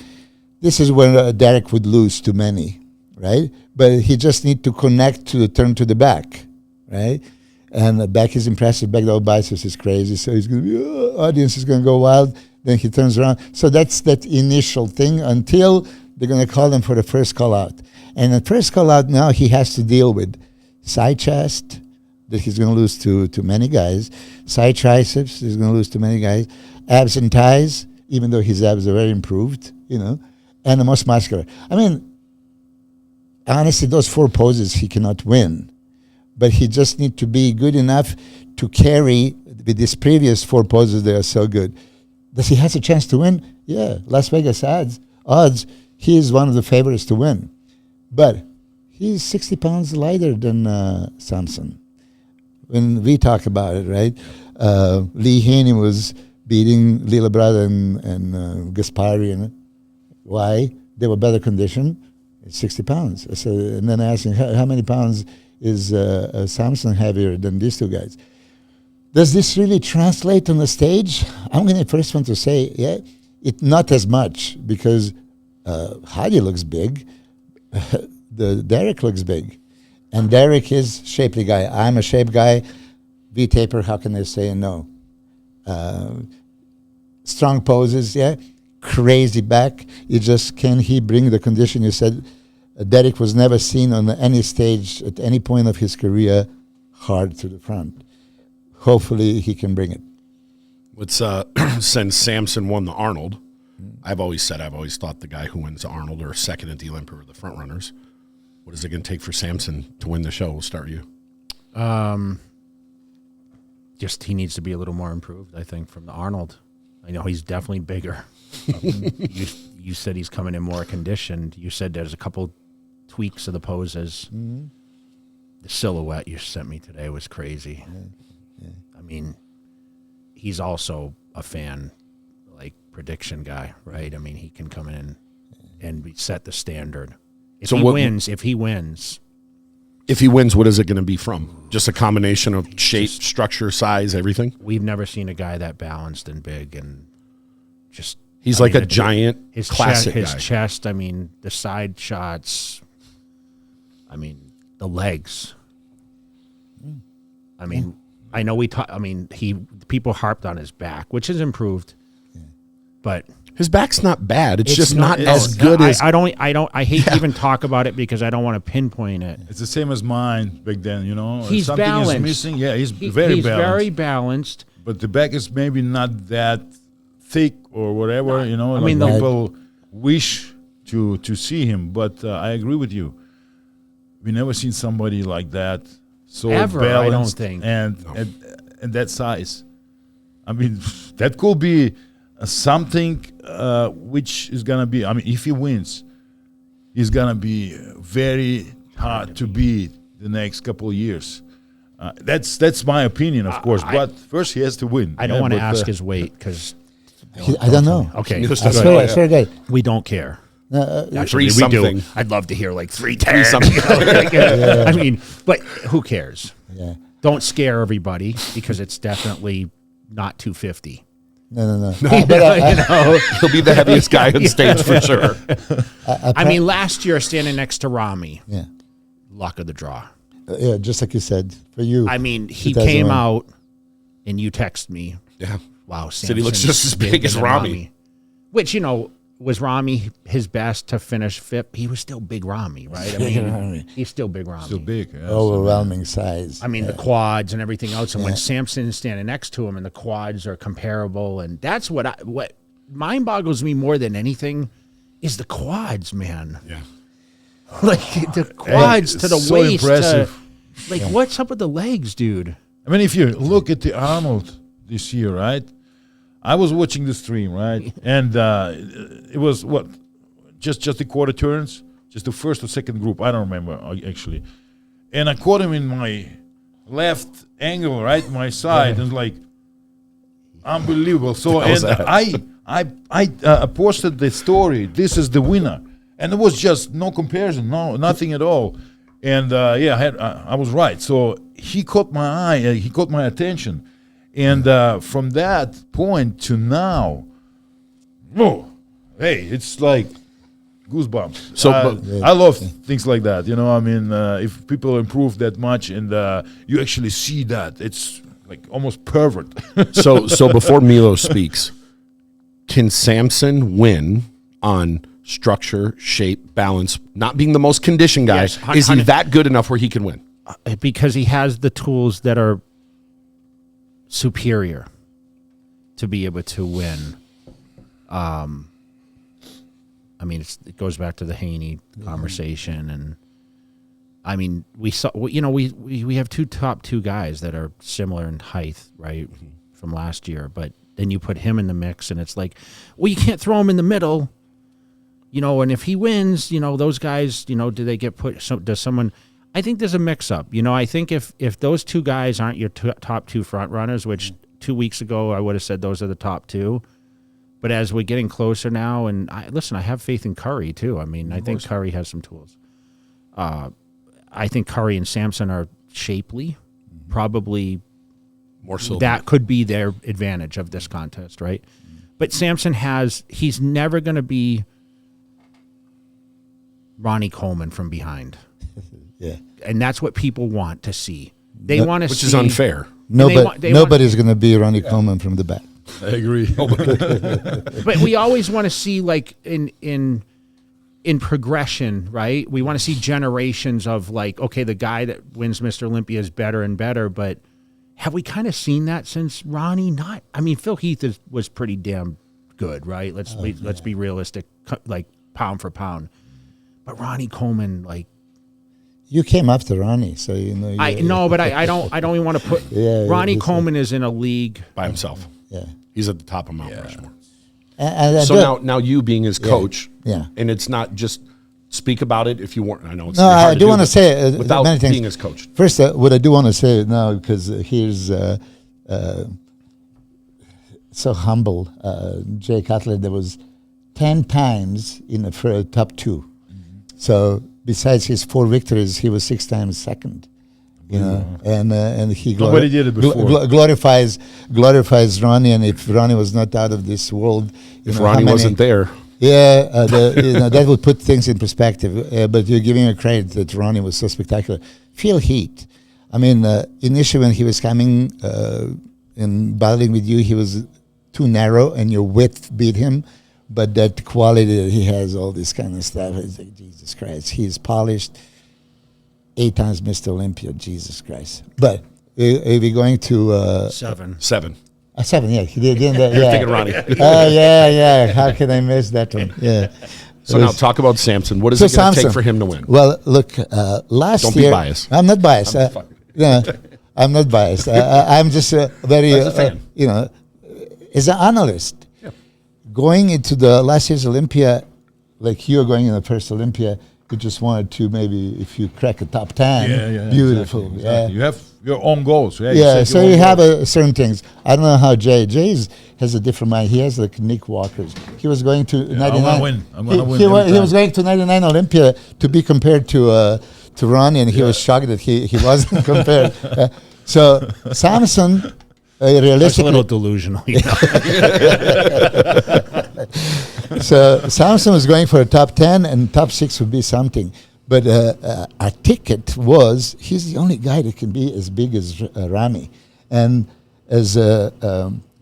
This is where Derek would lose to many, right? But he just need to connect to the turn to the back, right? And the back is impressive. Back double biceps is crazy. So he's going to be, audience is going to go wild. Then he turns around. So that's that initial thing until they're going to call him for the first call out. And the first call out now he has to deal with side chest, that he's going to lose to many guys. Side triceps, he's going to lose to many guys. Abs and thighs, even though his abs are very improved, and the most muscular. I mean, honestly, those 4 poses he cannot win, but he just need to be good enough to carry with these previous 4 poses. They are so good. Does he have a chance to win? Yeah, Las Vegas odds. He is one of the favorites to win, but he's 60 pounds lighter than Samson. When we talk about it, right? Lee Haney was beating Lila Brada and Gaspari. And why? They were better conditioned. 60 pounds. So, and then I asked him, how many pounds is Samson heavier than these 2 guys? Does this really translate on the stage? I'm going to be the first one to say, yeah, it not as much, because Hadi looks big. Derek looks big. And Derek is shapely guy. I'm a shape guy. V-taper, how can they say no? Strong poses, yeah. Crazy back. Can he bring the condition? You said Derek was never seen on any stage at any point of his career hard to the front. Hopefully he can bring it. Since Samson won the Arnold, I've always thought the guy who wins the Arnold or second at the Olympia are the front runners. What is it going to take for Samson to win the show? We'll start with you. Just he needs to be a little more improved, I think, from the Arnold. I know he's definitely bigger. You said he's coming in more conditioned. You said there's a couple tweaks of the poses. Mm-hmm. The silhouette you sent me today was crazy. Yeah. I mean, he's also a fan, prediction guy, right? I mean, he can come in and set the standard. If he wins, what is it going to be from? Just a combination of shape, structure, size, everything? We've never seen a guy that balanced and big and just... He's a giant classic guy. His chest, I mean, the side shots, I mean, the legs. I mean, I know people harped on his back, which has improved, but... His back's not bad. It's just not as good as... I hate to even talk about it because I don't want to pinpoint it. It's the same as mine back then, He's something balanced. is missing. Yeah, he's very balanced. But the back is maybe not that thick or whatever, people wish to see him. But I agree with you. We never seen somebody like that, so ever, balanced, I don't think. And that size. I mean, that could be something which is gonna be. I mean, if he wins, he's gonna be very hard to beat the next couple of years. That's my opinion, of course. But first, he has to win. I don't want to ask his weight because I don't know. Okay, I swear, we don't care. Actually, we something. do. I'd love to hear 310 something. I mean, but who cares? Yeah. Don't scare everybody because it's definitely not 250. No. He'll be the heaviest guy on stage for sure. I mean, last year standing next to Rami, yeah, luck of the draw. Yeah, just like you said, for you. I mean, he came out and you text me. Yeah. Wow, said he looks just as big as Rami. Which, was Rami his best to finish fifth? He was still big Rami, right? I mean, he's still big Rami. Still big. Yeah, overwhelming size. I mean, the quads and everything else. And when Samson's standing next to him and the quads are comparable, and that's what mind boggles me more than anything is the quads, man. Yeah. The quads to the so waist. Impressive. What's up with the legs, dude? I mean, if you look at the Arnold this year, right? I was watching the stream, right? And it was just the quarter turns, just the first or second group. I don't remember actually. And I caught him in my left angle, right, my side, and unbelievable. So I posted the story. This is the winner, and there was just no comparison, nothing at all. And I was right. So he caught my eye. He caught my attention. And from that point to now, it's like goosebumps. So I love things like that. I mean, if people improve that much and you actually see that, it's like almost perfect. So before Milos speaks, can Samson win on structure, shape, balance, not being the most conditioned guy? Yes, is he that good enough where he can win? because he has the tools that are superior to be able to win. I mean, it goes back to the Haney conversation, and I mean, we saw, we have top two guys that are similar in height, right, from last year, but then you put him in the mix, and it's like, well, you can't throw him in the middle, and if he wins, those guys, do they get put? So does someone? I think there's a mix-up. I think if those two guys aren't your top two front runners, which 2 weeks ago I would have said those are the top two, but as we're getting closer now, and I have faith in Curry too. I mean, I think Curry has some tools. I think Curry and Sampson are shapely, probably more so. That could be their advantage of this contest, right? But Sampson he's never going to be Ronnie Coleman from behind. Yeah. And that's what people want to see. They want to see. Which is unfair. Nobody's going to be Ronnie Coleman from the back. I agree. But we always want to see, like, in progression, right? We want to see generations of, like, okay, the guy that wins Mr. Olympia is better and better, but have we kind of seen that since Ronnie? Not. I mean, Phil Heath was pretty damn good, right? Let's be realistic, like pound for pound. But Ronnie Coleman, like, you came after Ronnie, so I know, but I don't even want to put. Ronnie Coleman is in a league by himself. Yeah, he's at the top of Mount Rushmore. So now you being his coach, and it's not just speak about it if you want. I know it's hard I do want to say without many things. being his coach. First, what I do want to say now, because here's so humble, Jay Cutler. There was 10 times in the top two, so. Besides his 4 victories, he was 6 times second, and he nobody did it before. Glorifies Ronnie, and if Ronnie was not out of this world, if Ronnie wasn't there, that would put things in perspective. But you're giving him credit that Ronnie was so spectacular. Phil Heath, I mean, initially when he was coming and battling with you, he was too narrow, and your width beat him. But that quality that he has, all this kind of stuff, it's like, Jesus Christ. He's polished 8 times Mr. Olympia, Jesus Christ. But are we going to... 7. 7. 7, yeah. He did. You're thinking Ronnie. Yeah. How can I miss that one? Yeah. So now talk about Sampson. What is it going to take for him to win? Well, look, last year... Don't be biased. I'm not biased. I'm not biased. I'm just very... As a fan. As an analyst. Going into the last year's Olympia, like you're going in the first Olympia, you just wanted to maybe, if you crack a top 10, beautiful. Exactly. Yeah. You have your own goals. So you have certain things. I don't know how Jay has a different mind. He has like Nick Walker's. He was going to 99. I'm going to win. He was going to 99 Olympia to be compared to Ronnie, and he was shocked that he wasn't compared. So Samson... realistically, that's a little delusional. So Samson was going for a top 10, and top 6 would be something. But our ticket was, he's the only guy that can be as big as Rami. And as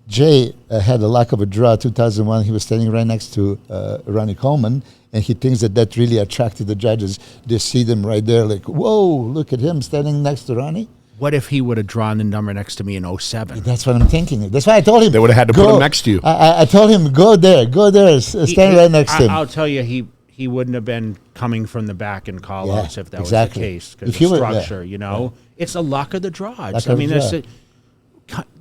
Jay had a lack of a draw 2001, he was standing right next to Ronnie Coleman, and he thinks that really attracted the judges. They see them right there like, whoa, look at him standing next to Ronnie. What if he would have drawn the number next to me in 07? That's what I'm thinking. That's why I told him. They would have had to put him next to you. I told him, go there, stand right next to him. I'll tell you, he wouldn't have been coming from the back in call-outs if that was the case. Because the structure, it's the luck of the draw.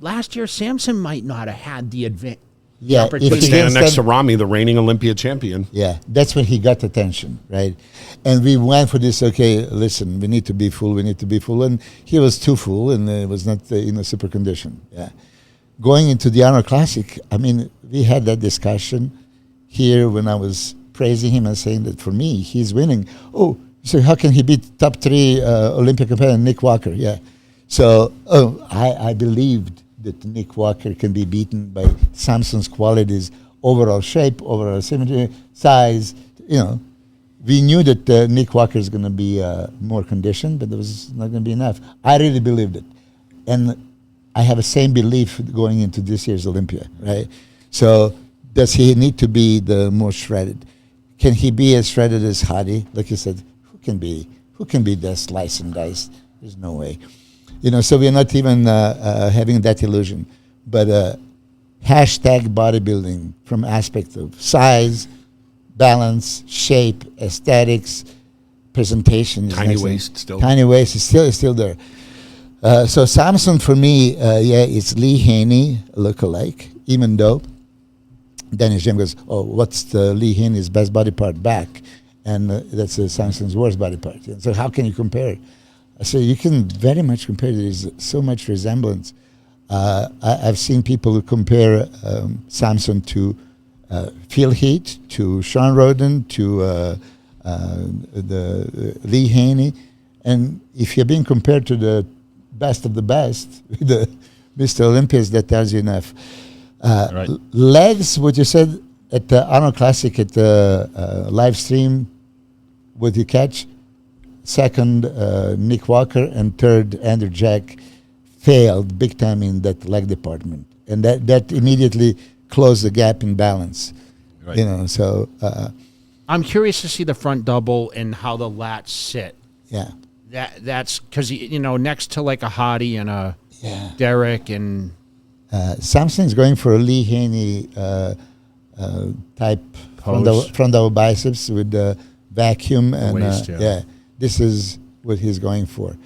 Last year, Sampson might not have had the advantage. Yeah, but standing next to Rami, the reigning Olympia champion. Yeah, that's when he got attention, right? And we went for this, okay, listen, we need to be full. And he was too full, and it was not in a super condition. Yeah. Going into the Arnold Classic, I mean, we had that discussion here when I was praising him and saying that for me, he's winning. Oh, so how can he beat top 3 Olympia competitor Nick Walker? Yeah. So, I believed that Nick Walker can be beaten by Samson's qualities, overall shape, overall symmetry, size. We knew that Nick Walker is going to be more conditioned, but it was not going to be enough. I really believed it. And I have the same belief going into this year's Olympia, right? So does he need to be the most shredded? Can he be as shredded as Hadi? Like you said, who can be the slice and dice? There's no way. So we're not even having that illusion. But hashtag bodybuilding from aspect of size, balance, shape, aesthetics, presentation. Tiny waist still. Tiny waist is still there. So Samson for me, it's Lee Haney lookalike, even though Dennis Jim goes, oh, what's the Lee Haney's best body part? Back. And that's Samson's worst body part. And so how can you compare it? So you can very much compare. There's so much resemblance. I've seen people who compare Samson to Phil Heath, to Sean Roden, to the Lee Haney. And if you're being compared to the best of the best, the Mr. Olympias, that tells you enough. Right. Legs, what you said at the Arnold Classic at the live stream, what you catch? Second, Nick Walker, and third, Andrew Jack, failed big time in that leg department. And that immediately closed the gap in balance. Right. So... I'm curious to see the front double and how the lats sit. yeah. That's because, next to like a Hadi and a Yeah. Derek and... Samson's going for a Lee Haney type Pose. front double biceps with the vacuum. And waist, yeah. This is what he's going for.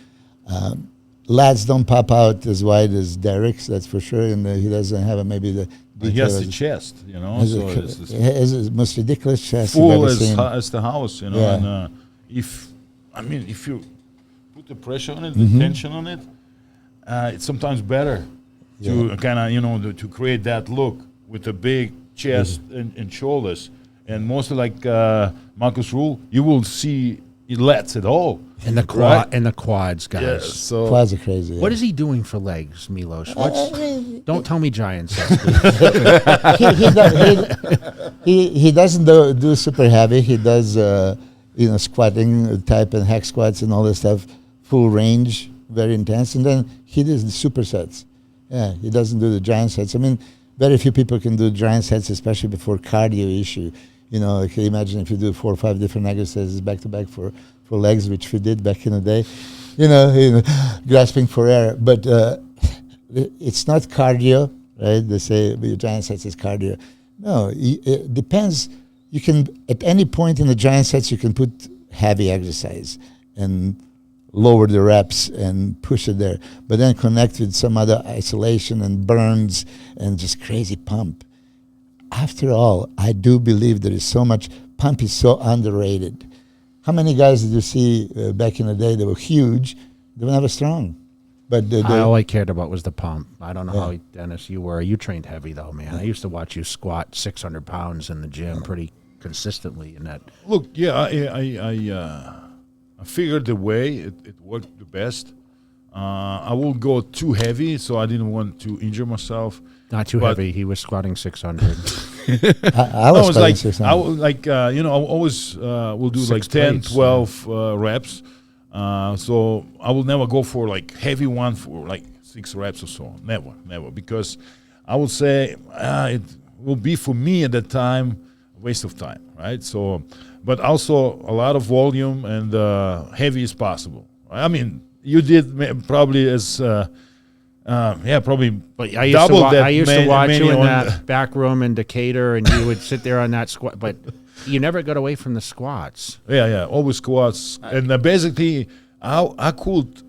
Lats don't pop out as wide as Derek's, that's for sure, and he doesn't have maybe the He detail has the as- chest, has so a- it's he has the most ridiculous chest you've full ever seen. as the house, Yeah. And if you put the pressure on it, the tension on it, it's sometimes better to kind of to create that look with a big chest and shoulders. And mostly like Marcus Rule, you will see it lets at all. And the Right. and the quads, guys. Yeah, so Quads are crazy. What is he doing for legs, Milos? Don't tell me giants. he doesn't do super heavy. He does squatting type and hack squats and all this stuff, full range, very intense. And then he does the supersets. Yeah, he doesn't do the giant sets. I mean, very few people can do giant sets, especially before cardio issue. Like imagine if you do 4 or 5 different exercises back to back for legs, which we did back in the day. Grasping for air. But it's not cardio, right? They say the giant sets is cardio. No, it depends. You can, at any point in the giant sets, you can put heavy exercise and lower the reps and push it there. But then connect with some other isolation and burns and just crazy pump. After all, I do believe there is so much, pump is so underrated. How many guys did you see back in the day that were huge? They were never strong. But all I cared about was the pump. I don't know Yeah. how, Dennis, you were. You trained heavy, though, man. I used to watch you squat 600 pounds in the gym pretty consistently in that. look, I figured the way it worked the best. I won't go too heavy, so I didn't want to injure myself. Not too But- heavy. He was squatting 600. I was was fighting like, 600. I will, like I always will do like Six 10, plates, 12 reps. So I will never go for like heavy one for like 6 reps or so. Never, because I would say it will be for me at that time a waste of time, right? So, but also a lot of volume and heavy as possible. I mean, you did probably as. Probably. But I used double to, that I used to many- watch many you in on that back room in Decatur, and you would sit there on that squat. But you never got away from the squats. Always squats. And basically, I could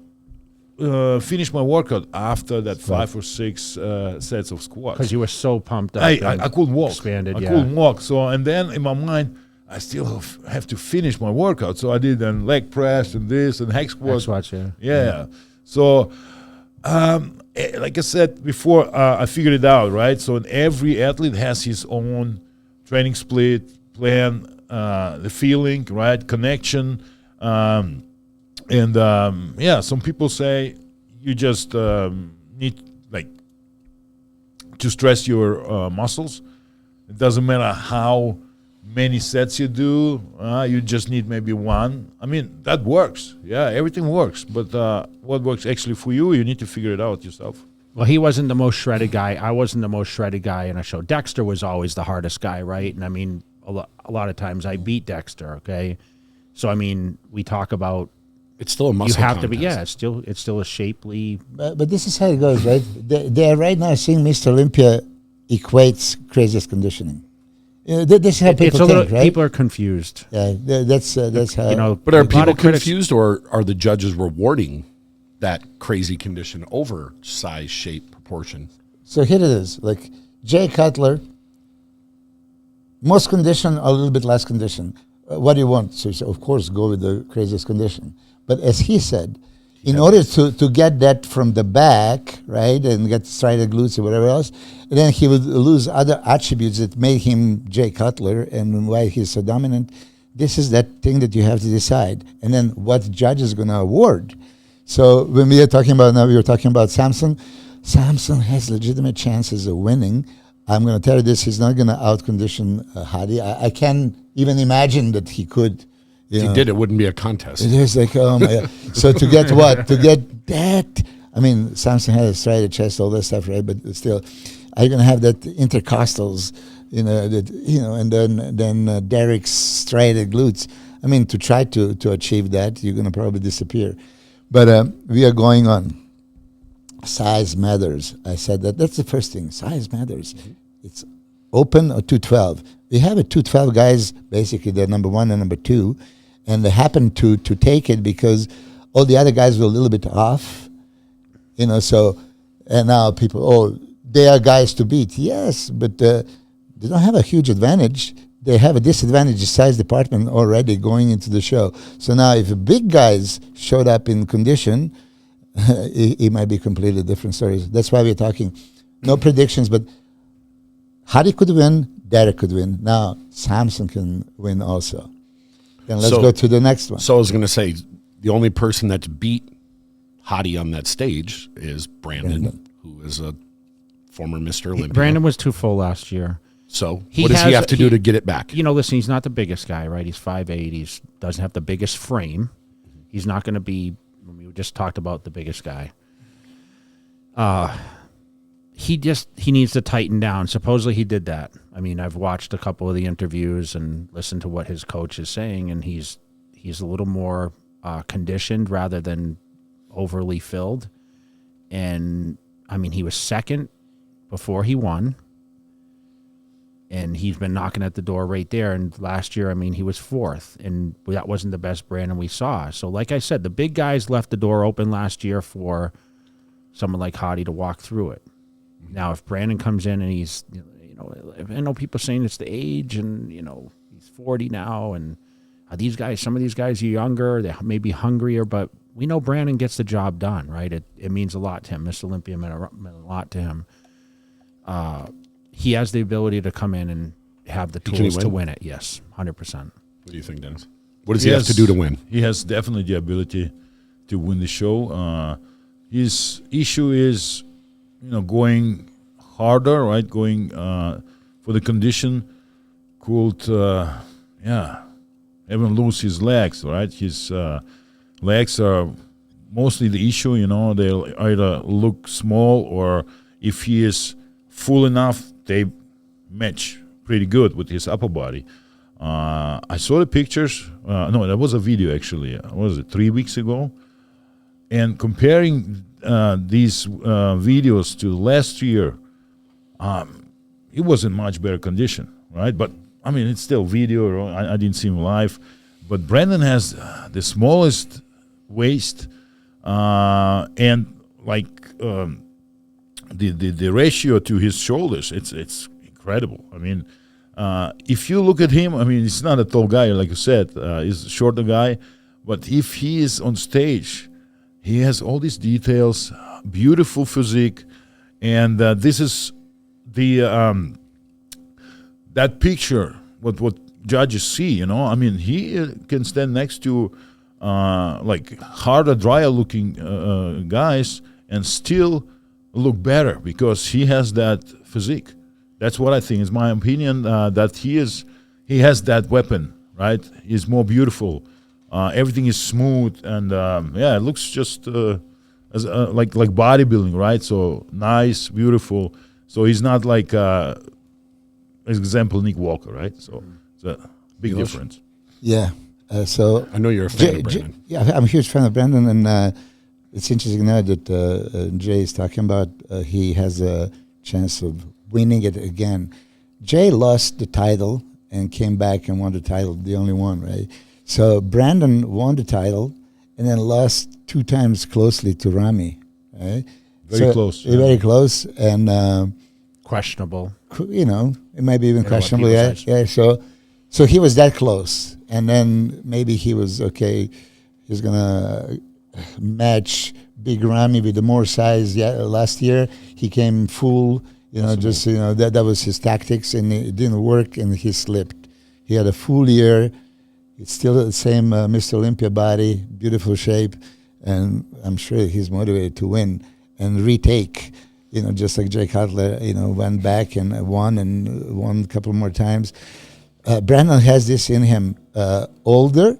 finish my workout after that 5 or 6 sets of squats. Because you were so pumped up. I and couldn't walk. Expanded, I yeah. couldn't walk. So, and then in my mind, I still have to finish my workout. So I did then leg press and this and hack squats. Squats, yeah. Yeah. So, like I said before, I figured it out, right? So every athlete has his own training split, plan, the feeling, right? Connection. Some people say you just need like to stress your muscles. It doesn't matter how many sets you do. You just need maybe one. I mean, that works. Yeah, everything works. But what works actually for you, you need to figure it out yourself. Well, he wasn't the most shredded guy. I wasn't the most shredded guy in a show. Dexter was always the hardest guy, right? And I mean, a lot of times I beat Dexter, okay? So, I mean, we talk about It's still a muscle You have to be, contest. it's still a shapely. But this is how it goes, right? They are right now seeing Mr. Olympia equates craziest conditioning. This is how It's people a little. think, right? People are confused. Yeah, that's how. You know, But are a lot people of critics- confused, or are the judges rewarding that crazy condition over size, shape, proportion? So here it is. Like Jay Cutler, most condition, a little bit less condition. What do you want? So you say, of course, go with the craziest condition. But as he said, in order to get that from the back, right, and get striated glutes or whatever else, and then he would lose other attributes that made him Jay Cutler and why he's so dominant. This is that thing that you have to decide. And then what judge is going to award. So when we are talking about, now we were talking about Samson. Samson has legitimate chances of winning. I'm going to tell you this, he's not going to out-condition Hadi. I can't even imagine that he could. If he did, it wouldn't be a contest. It is like, oh my God. So to get what? To get that? I mean, Samson had a striated chest, all that stuff, right? But still, are you going to have that intercostals, and then Derek's striated glutes? I mean, to try to achieve that, you're going to probably disappear. But we are going on. Size matters. I said that. That's the first thing. Size matters. Mm-hmm. It's open or 212. We have a 212 guys, basically they're number one and number two, and they happen to take it because all the other guys were a little bit off, so, and now people, they are guys to beat. Yes, but they don't have a huge advantage. They have a disadvantage size department already going into the show. So now if the big guys showed up in condition, it might be completely different stories. That's why we're talking. No predictions, but Hadi could win, Derek could win. Now Samson can win also. Then let's go to the next one. So I was going to say, the only person that's beat Hadi on that stage is Brandon, who is a former Mr. Olympia. Brandon was too full last year. So what does he have to do to get it back? Listen, he's not the biggest guy, right? He's 5'8". He doesn't have the biggest frame. He's not going to be, we just talked about the biggest guy. He needs to tighten down. Supposedly he did that. I mean, I've watched a couple of the interviews and listened to what his coach is saying, and he's a little more conditioned rather than overly filled. And, I mean, he was second before he won, and he's been knocking at the door right there. And last year, I mean, he was fourth, and that wasn't the best Brandon we saw. So, like I said, the big guys left the door open last year for someone like Hadi to walk through it. Now, if Brandon comes in and he's, I know people saying it's the age, and he's 40 now, and some of these guys are younger, they may be hungrier, but we know Brandon gets the job done, right? It means a lot to him. Mr. Olympia meant a lot to him. He has the ability to come in and have the tools to win it. Yes, 100%. What do you think, Dennis? What does he have to do to win? He has definitely the ability to win the show. His issue is, going harder, right? Going for the condition could, even lose his legs, right? His legs are mostly the issue, they'll either look small, or if he is full enough, they match pretty good with his upper body. I saw the pictures. No, that was a video actually. What was it, 3 weeks ago? And comparing these videos to last year, it was in much better condition, right? But I mean, it's still video. I didn't see him live, but Brandon has the smallest waist, and like the ratio to his shoulders, it's incredible. I mean, if you look at him, I mean, he's not a tall guy, like you said. He's a shorter guy, but if he is on stage, he has all these details, beautiful physique, and this is the that picture. What judges see, I mean, he can stand next to like harder, drier looking guys and still look better because he has that physique. That's what I think is my opinion. That he has that weapon, right? He's more beautiful. Everything is smooth, and it looks just as like bodybuilding, right? So nice, beautiful. So he's not like, example, Nick Walker, right? So it's a big difference. Yeah, So I know you're a fan of Brandon. yeah, I'm a huge fan of Brandon, and it's interesting now that Jay is talking about he has a chance of winning it again. Jay lost the title and came back and won the title, the only one, right? So Brandon won the title and then lost 2 times closely to Rami, right? Very close. Yeah. Very close, and Questionable. you know, it might be even what questionable. people Yeah, say. yeah. So he was that close, and then maybe he was okay. He's gonna match Big Rami with the more size. Yeah, last year he came full. You know, just that was his tactics, and it didn't work, and he slipped. He had a full year. It's still the same Mr. Olympia body, beautiful shape, and I'm sure he's motivated to win and retake. You know, just like Jay Cutler, went back and won a couple more times. Brandon has this in him, older,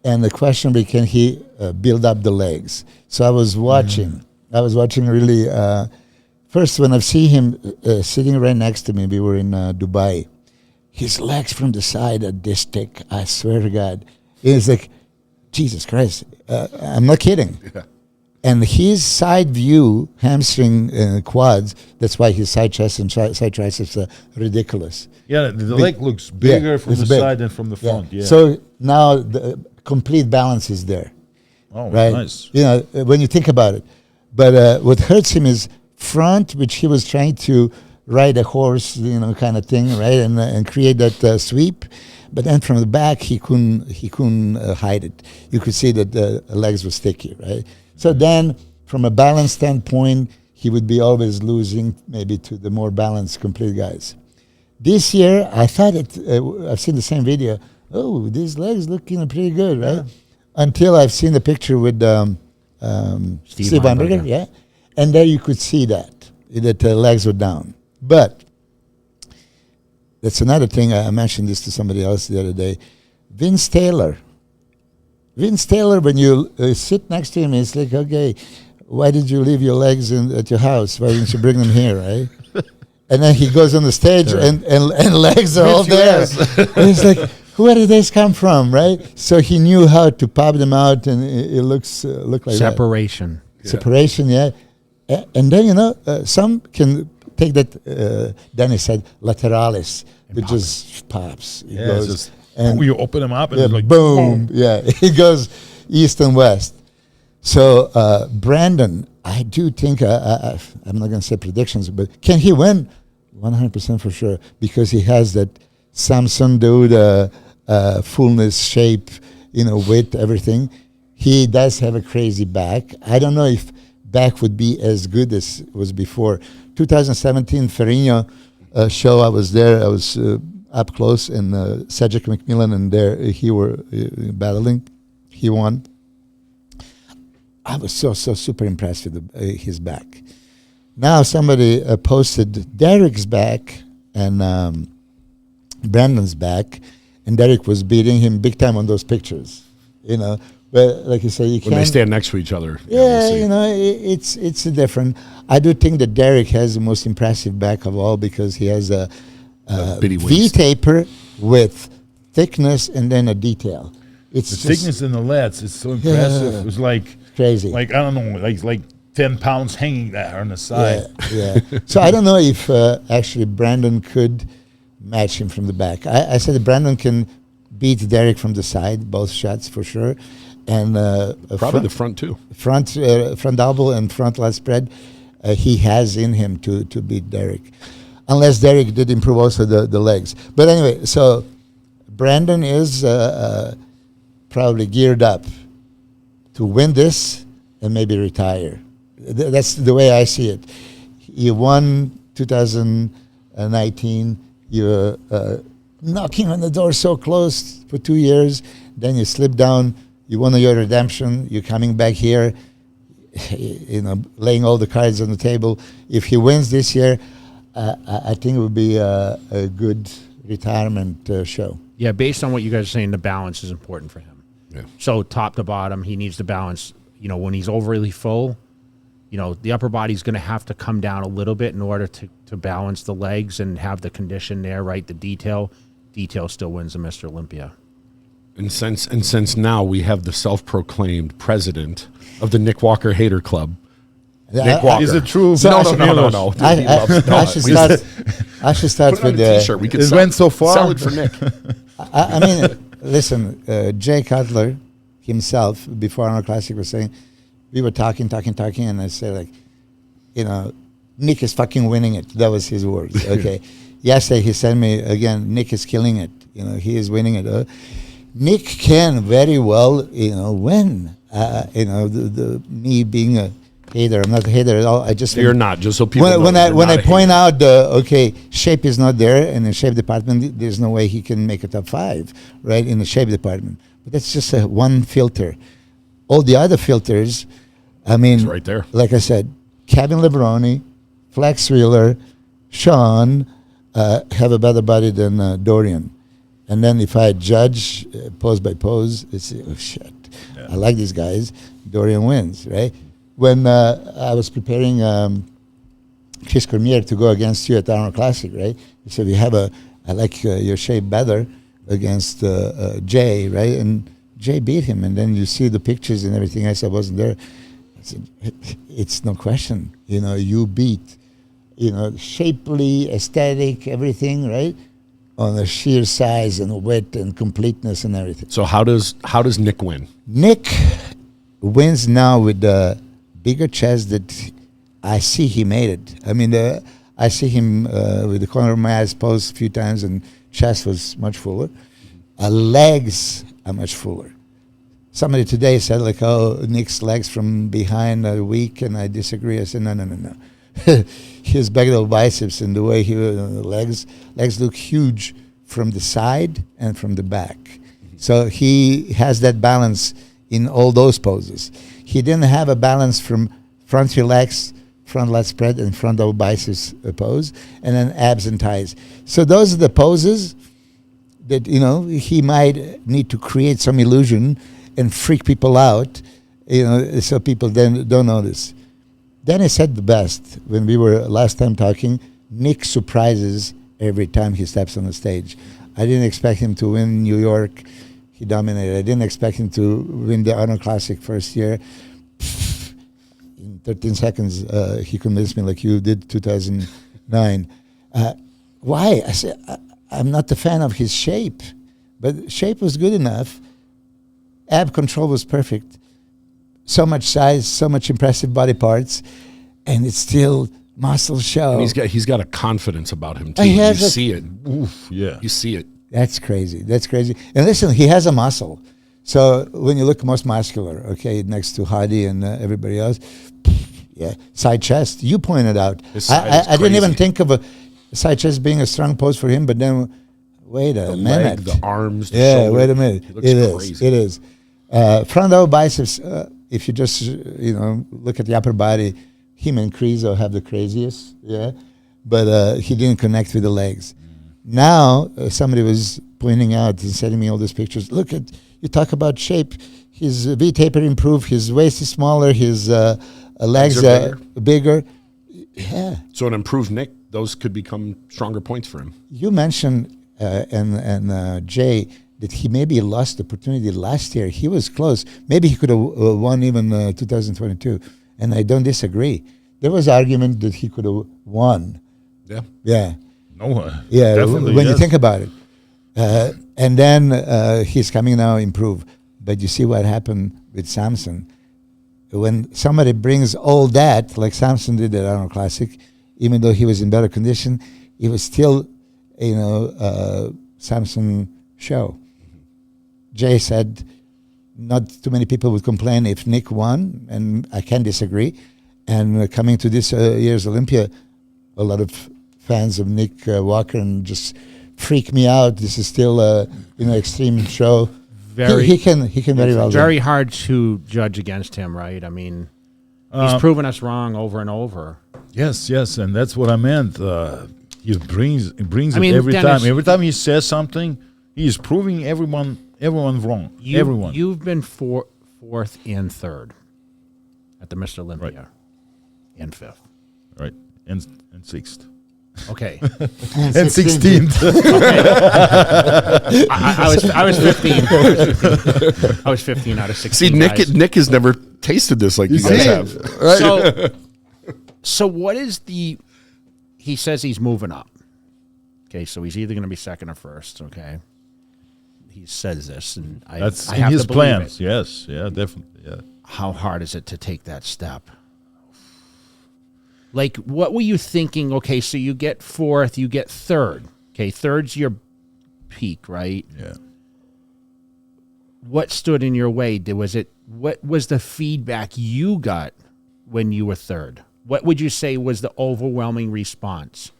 and the question be, can he build up the legs? So I was watching. I was watching really. First, when I see him sitting right next to me, we were in Dubai. His legs from the side are this thick. I swear to God, it's like, Jesus Christ! I'm not kidding. Yeah. And his side view, hamstring, quads. That's why his side chest and side triceps are ridiculous. Yeah, the leg looks bigger from the side than from the front. Yeah. So now the complete balance is there. Oh, right? Nice. You know, when you think about it. But what hurts him is front, which he was trying to ride a horse, kind of thing, right, and create that sweep. But then from the back, he couldn't hide it. You could see that the legs were sticky, right? So then, from a balance standpoint, he would be always losing maybe to the more balanced, complete guys. This year, I thought I've seen the same video. Oh, these legs looking pretty good, right? Yeah. Until I've seen the picture with Steve Weinberger, yeah. And there you could see that the legs were down. But that's another thing. I mentioned this to somebody else the other day. Vince Taylor, when you sit next to him, it's like, okay, why did you leave your legs at your house? Why didn't you bring them here, right? And then he goes on the stage and legs are all there. And it's like, where did this come from, right? So he knew how to pop them out, and it looked like separation. Separation, yeah. And then, some can take that, Dennis said, lateralis, which just pops. It goes, and you open them up and it's like boom. Yeah, it goes east and west. So Brandon, I do think, I'm not going to say predictions, but can he win? 100% for sure, because he has that Samson dude, fullness, shape, width, everything. He does have a crazy back. I don't know if back would be as good as it was before. 2017 Ferrigno show, I was there. I was up close, and Cedric McMillan and there he were battling. He won. I was so super impressed with his back. Now somebody posted Derek's back and Brandon's back, and Derek was beating him big time on those pictures. But like you say, you can't. When they stand next to each other. Yeah, it's different. I do think that Derek has the most impressive back of all, because he has a V-taper with thickness and then a detail. It's the thickness in the lats is so impressive. It was like crazy. Like, I don't know, like 10 pounds hanging there on the side. Yeah. So I don't know if actually Brandon could match him from the back. I said that Brandon can beat Derek from the side, both shots for sure. And probably the front too. Front elbow and front lat spread, he has in him to beat Derek, unless Derek did improve also the legs. But anyway, so Brandon is probably geared up to win this and maybe retire. That's the way I see it. You won 2019. You're knocking on the door so close for 2 years. Then you slip down. You won your redemption. You're coming back here, laying all the cards on the table. If he wins this year, I think it would be a good retirement show. Yeah, based on what you guys are saying, the balance is important for him. Yeah. So top to bottom, he needs to balance. When he's overly full, the upper body's going to have to come down a little bit in order to balance the legs and have the condition there, right? The detail still wins the Mr. Olympia. And since now we have the self-proclaimed president of the Nick Walker Hater Club, Nick Walker. Is it true? So No. Dude, he loves dogs. I should start Put it on with a T-shirt. We could It went so far. Sell it for Nick. I mean, listen, Jay Cutler himself, before Arnold Classic, was saying, we were talking, and I said, like, you know, Nick is fucking winning it. That was his words. Okay. Yesterday he sent me, again, Nick is killing it. You know, he is winning it. Nick can very well, you know, win. You know, me being a hater, I'm not a hater at all. I just You're not, just so people know when you're not I a point hater. out shape is not there in the shape department, there's no way he can make a top 5, right, in the shape department. But that's just one filter. All the other filters, I mean, It's right there. like I said, Kevin Lebroni, Flex Wheeler, Sean have a better body than Dorian. And then if I judge pose by pose, it's, oh shit, I like these guys. Dorian wins, right? When I was preparing Chris Cormier to go against you at Arnold Classic, right? He said, I like your shape better against Jay, right? And Jay beat him. And then you see the pictures and everything else. I wasn't there. I said, it's no question. You know, you beat, you know, shapely, aesthetic, everything, right? On the sheer size and width and completeness and everything. So how does Nick win? Nick wins now with the bigger chest that I see he made it. I mean, I see him with the corner of my eyes posed a few times, and chest was much fuller. Legs are much fuller. Somebody today said, like, oh, Nick's legs from behind are weak, and I disagree. I said, no. His back biceps and the way legs look huge from the side and from the back. So he has that balance in all those poses. He didn't have a balance from front relax, front lat spread, and front double biceps pose, and then abs and thighs. So those are the poses that, you know, he might need to create some illusion and freak people out, you know, so people then don't notice. Then I said the best when we were last time talking. Nick surprises every time he steps on the stage. I didn't expect him to win New York. He dominated. I didn't expect him to win the Arnold Classic first year. In 13 seconds, he convinced me like you did 2009. Why? I said, I'm not a fan of his shape. But shape was good enough. Ab control was perfect. So much size, so much impressive body parts, and it's still muscle show. And he's got a confidence about him too. He You has see it. Oof, yeah. You see it. That's crazy. That's crazy. And listen, he has a muscle. So when you look most muscular, okay, next to Hadi and everybody else, yeah, side chest. You pointed out. His side is I didn't even crazy. think of a side chest being a strong pose for him, but then wait a The minute. leg, the arms, the Yeah, shoulder. wait a minute. He looks It is. crazy. It is. Front double biceps. If you just look at the upper body, him and Krizo have the craziest. Yeah, but he didn't connect with the legs. Now somebody was pointing out and sending me all these pictures. Look at, you talk about shape. His V taper improved. His waist is smaller. His legs are are bigger. Yeah. So an improved Nick, those could become stronger points for him. You mentioned and Jay that he maybe lost the opportunity last year. He was close. Maybe he could have won even 2022, and I don't disagree. There was argument that he could have won. Yeah. Yeah, No, yeah. definitely, When you yes. think about it, and then he's coming now improve. But you see what happened with Samson. When somebody brings all that, like Samson did at Arnold Classic, even though he was in better condition, it was still, Samson show. Jay said not too many people would complain if Nick won, and I can disagree. And coming to this year's Olympia, a lot of fans of Nick Walker and just freak me out. This is still a extreme show. He can very well. Very hard to judge against him, right? I mean, he's proven us wrong over and over. Yes, and that's what I meant. He brings I mean, it every Dennis, time. Every time he says something, he's proving everyone wrong. Everyone. You've been fourth and third at the Mr. Olympia, Right. and fifth. Right. And sixth. Okay. And And 16th. I was 15. I was 15 out of 16. See, Nick has never tasted this like you guys have. So what is he says he's moving up. Okay, so he's either going to be second or first, okay? He says this, and That's I in have his to believe plans. it. Yes, yeah, definitely. Yeah. How hard is it to take that step? Like, what were you thinking? Okay, so you get fourth, you get third. Okay, third's your peak, right? Yeah. What stood in your way? What was the feedback you got when you were third? What would you say was the overwhelming response?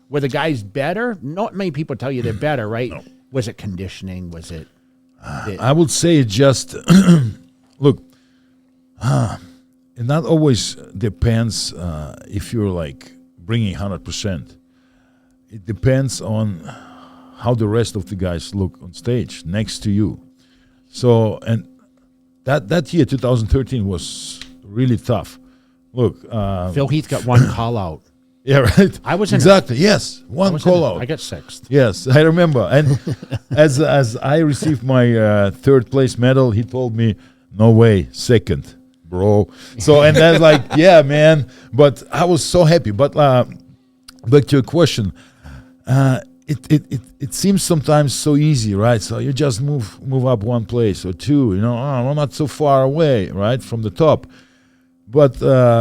Were the guys better? Not many people tell you they're better, right? No. Was it conditioning? Was it? I would say it just look. It not always depends if you're like bringing 100%. It depends on how the rest of the guys look on stage next to you. So, and that year, 2013, was really tough. Look, Phil Heath got one call out. yeah, right. I was in exactly yes, one call out. I got sixth. Yes, I remember. And as I received my third place medal, he told me, "No way, second, bro." So and that's like, yeah, man. But I was so happy. But back to your question, it seems sometimes so easy, right? So you just move up one place or two. You know, I'm not so far away, right, from the top. But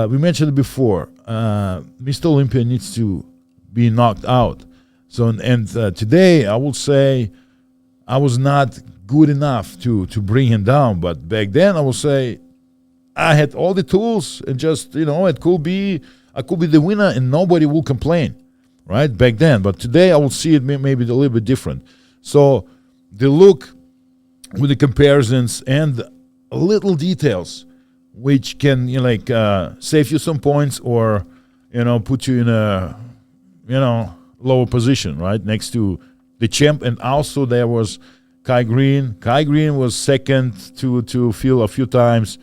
we mentioned it before. Mr. Olympia needs to be knocked out. So and today I will say I was not good enough to bring him down. But back then I will say I had all the tools and just I could be the winner and nobody will complain, right? Back then. But today I will see it maybe a little bit different. So the look with the comparisons and little details, which can save you some points or put you in a lower position, right, next to the champ. And also there was Kai Green. Kai Green was second to Phil a few times,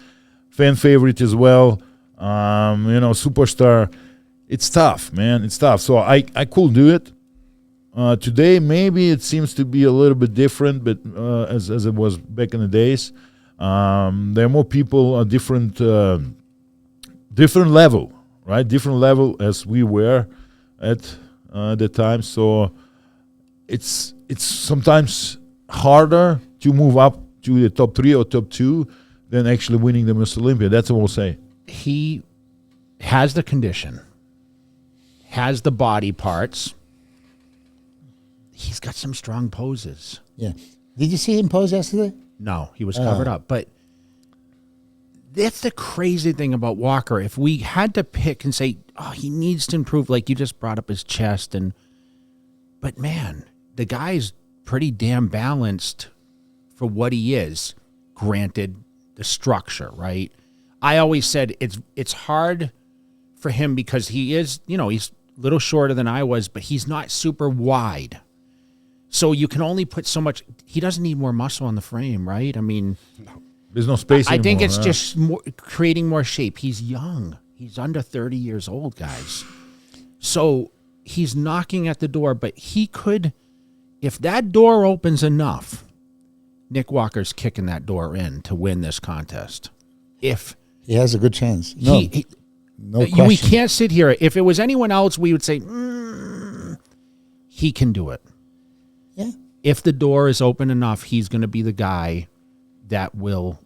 fan favorite as well. Superstar. It's tough, man. It's tough. So I could do it. Today maybe it seems to be a little bit different, but as it was back in the days. There are more people on different level, right? Different level as we were at the time. So it's sometimes harder to move up to the top 3 or top 2 than actually winning the Mr. Olympia. That's what we'll say. He has the condition, has the body parts. He's got some strong poses. Yeah. Did you see him pose yesterday? No, he was covered up. But that's the crazy thing about Walker. If we had to pick and say, oh, he needs to improve, like you just brought up his chest. But man, the guy's pretty damn balanced for what he is. Granted, the structure, right? I always said it's hard for him because he is, he's a little shorter than I was, but he's not super wide. So you can only put so much. He doesn't need more muscle on the frame, right? I mean, there's no space I anymore, think it's huh? just creating more shape. He's young. He's under 30 years old, guys. So he's knocking at the door, but he could, if that door opens enough, Nick Walker's kicking that door in to win this contest. If he has a good chance. No, no question. We can't sit here. If it was anyone else, we would say, he can do it. Yeah. If the door is open enough, he's going to be the guy that will.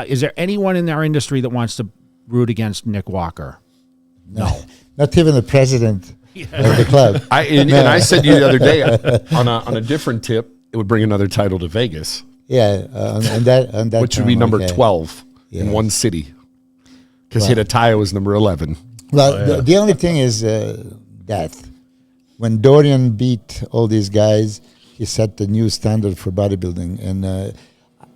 Is there anyone in our industry that wants to root against Nick Walker? No. Not even the president of the club. And I said to you the other day on a different tip, it would bring another title to Vegas. Yeah, on that. Which would be number 12 in one city. Because Hidetaya was number 11. Well, the only thing is that when Dorian beat all these guys, he set the new standard for bodybuilding. And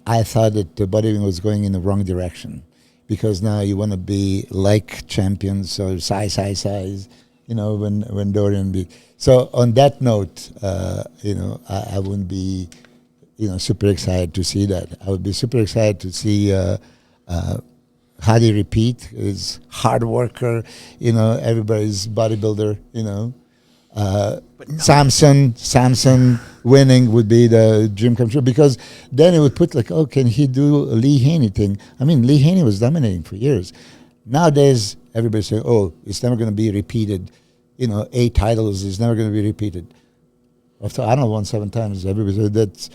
I thought that the bodybuilding was going in the wrong direction. Because now you want to be like champions, so size, when Dorian beat. So on that note, I wouldn't be, super excited to see that. I would be super excited to see Hadi repeat. Is hard worker, everybody's bodybuilder, Samson winning would be the dream come true, because then it would put like, oh, can he do a Lee Haney thing? I mean, Lee Haney was dominating for years. Nowadays, everybody's saying, oh, it's never going to be repeated. 8 titles is never going to be repeated. After Arnold won 7 times, everybody said that's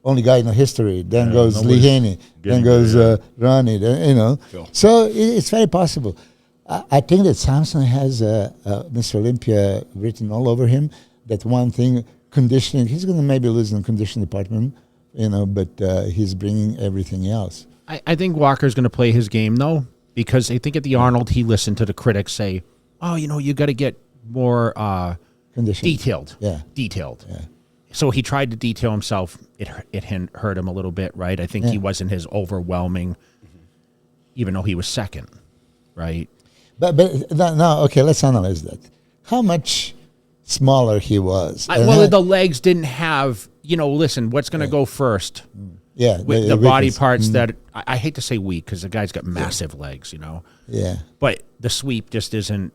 only guy in the history. Then goes Lee Haney. Then goes Ronnie. So it's very possible. I think that Samson has Mr. Olympia written all over him. That one thing, conditioning, he's going to maybe lose in the conditioning department, but he's bringing everything else. I think Walker's going to play his game, though, because I think at the Arnold, he listened to the critics say, oh, you got to get more detailed. Yeah. Detailed. Yeah. So he tried to detail himself. It hurt him a little bit, right? I think he wasn't his overwhelming, even though he was second, right? But no, okay, let's analyze that. How much smaller he was. The legs didn't have, listen, what's going to go first? Yeah. With the body parts that, I hate to say weak, because the guy's got massive legs, Yeah. But the sweep just isn't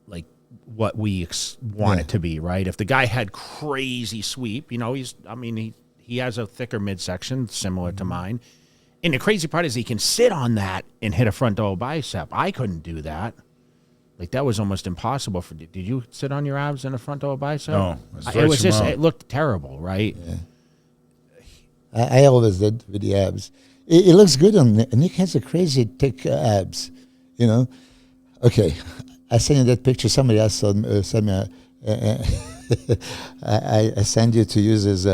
like what we want it to be, right? If the guy had crazy sweep, he has a thicker midsection similar to mine. And the crazy part is he can sit on that and hit a front double bicep. I couldn't do that. Like, that was almost impossible. Did you sit on your abs in a front double bicep? No. It looked terrible, right? Yeah. I always did with the abs. It looks good on Nick. Nick has a crazy thick abs, Okay, I sent you that picture. Somebody else sent me I send you to use as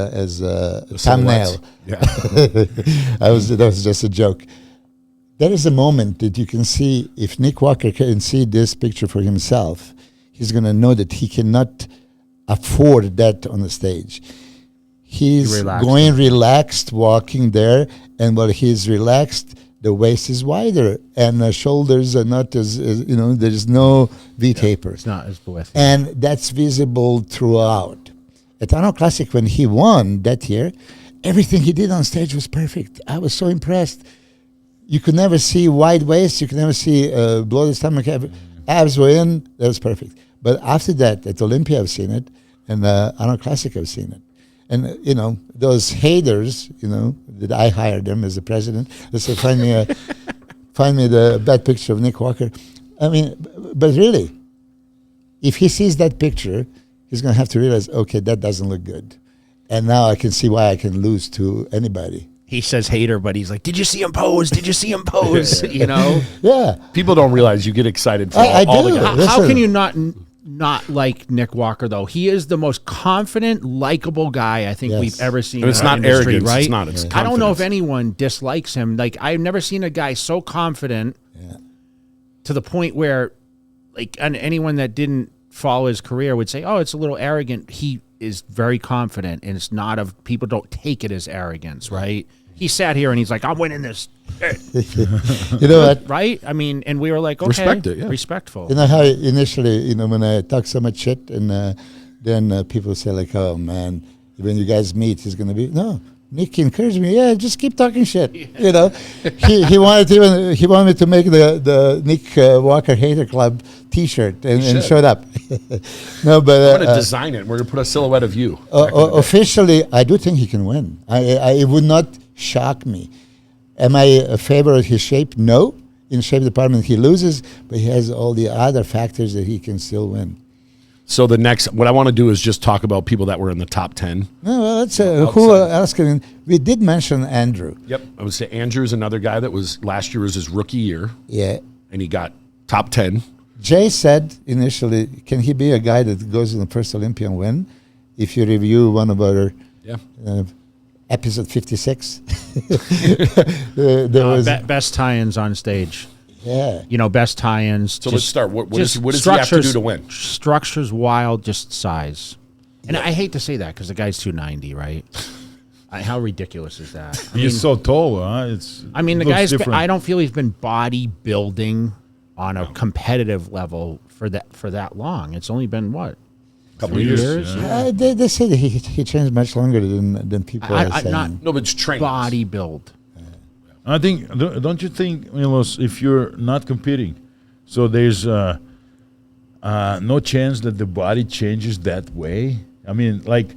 a thumbnail. Yeah. That was just a joke. There is a moment that you can see, if Nick Walker can see this picture for himself, he's going to know that he cannot afford that on the stage. He's going relaxed, walking there, and while he's relaxed, the waist is wider, and the shoulders are not as there's no V-taper. It's not as width. And that's visible throughout. At Arnold Classic, when he won that year, everything he did on stage was perfect. I was so impressed. You could never see wide waist. You could never see below the stomach. Abs were in. That was perfect. But after that, at Olympia, I've seen it. And Arnold Classic, I've seen it. And, those haters, that I hired them as the president. They said, find me the bad picture of Nick Walker. I mean, but really, if he sees that picture, he's going to have to realize, okay, that doesn't look good. And now I can see why I can lose to anybody. He says hater, but he's like, did you see him pose? Did you see him pose? Yeah. People don't realize you get excited for I all do. the guys. How can you not like Nick Walker, though? He is the most confident, likable guy I think we've ever seen. And it's in our not industry, arrogance. right? It's not. It's I don't know if confidence. anyone dislikes him. Like, I've never seen a guy so confident to the point where, like, anyone that didn't follow his career would say, oh, it's a little arrogant. He is very confident, and it's not people don't take it as arrogance, right? He sat here and he's like, I'm winning this. You know what? Right? I mean, and we were like, okay. Respect it, yeah. Respectful. You know how initially, when I talk so much shit, and then people say like, oh man, when you guys meet, he's going to be, no, Nick encouraged me, yeah, just keep talking shit. He wanted me to make the Nick Walker Hater Club T-shirt and showed up. No, but I'm going to design it. We're going to put a silhouette of you. Officially, I do think he can win. It would not shock me. Am I a favor of his shape? No. In shape department, he loses, but he has all the other factors that he can still win. So what I want to do is just talk about people that were in the top 10. No, well, let's who else can win? We did mention Andrew. Yep. I would say Andrew is another guy that last year was his rookie year. Yeah. And he got top 10. Jay said initially, can he be a guy that goes in the first Olympian win? If you review one of our episode 56, there was best tie-ins on stage. Yeah. Best tie-ins. So let's start. What does he have to do to win? Structure's wild, just size. And I hate to say that because the guy's 290, right? How ridiculous is that? He's so tall, huh? The guy's I don't feel he's been bodybuilding on a competitive level for that long. It's only been what? Couple of years. Yeah. They say that he trains much longer than people are saying. No, but it's training. Body build. I think, don't you think, Milos, if you're not competing, so there's, I no chance that the body changes that way. I mean, like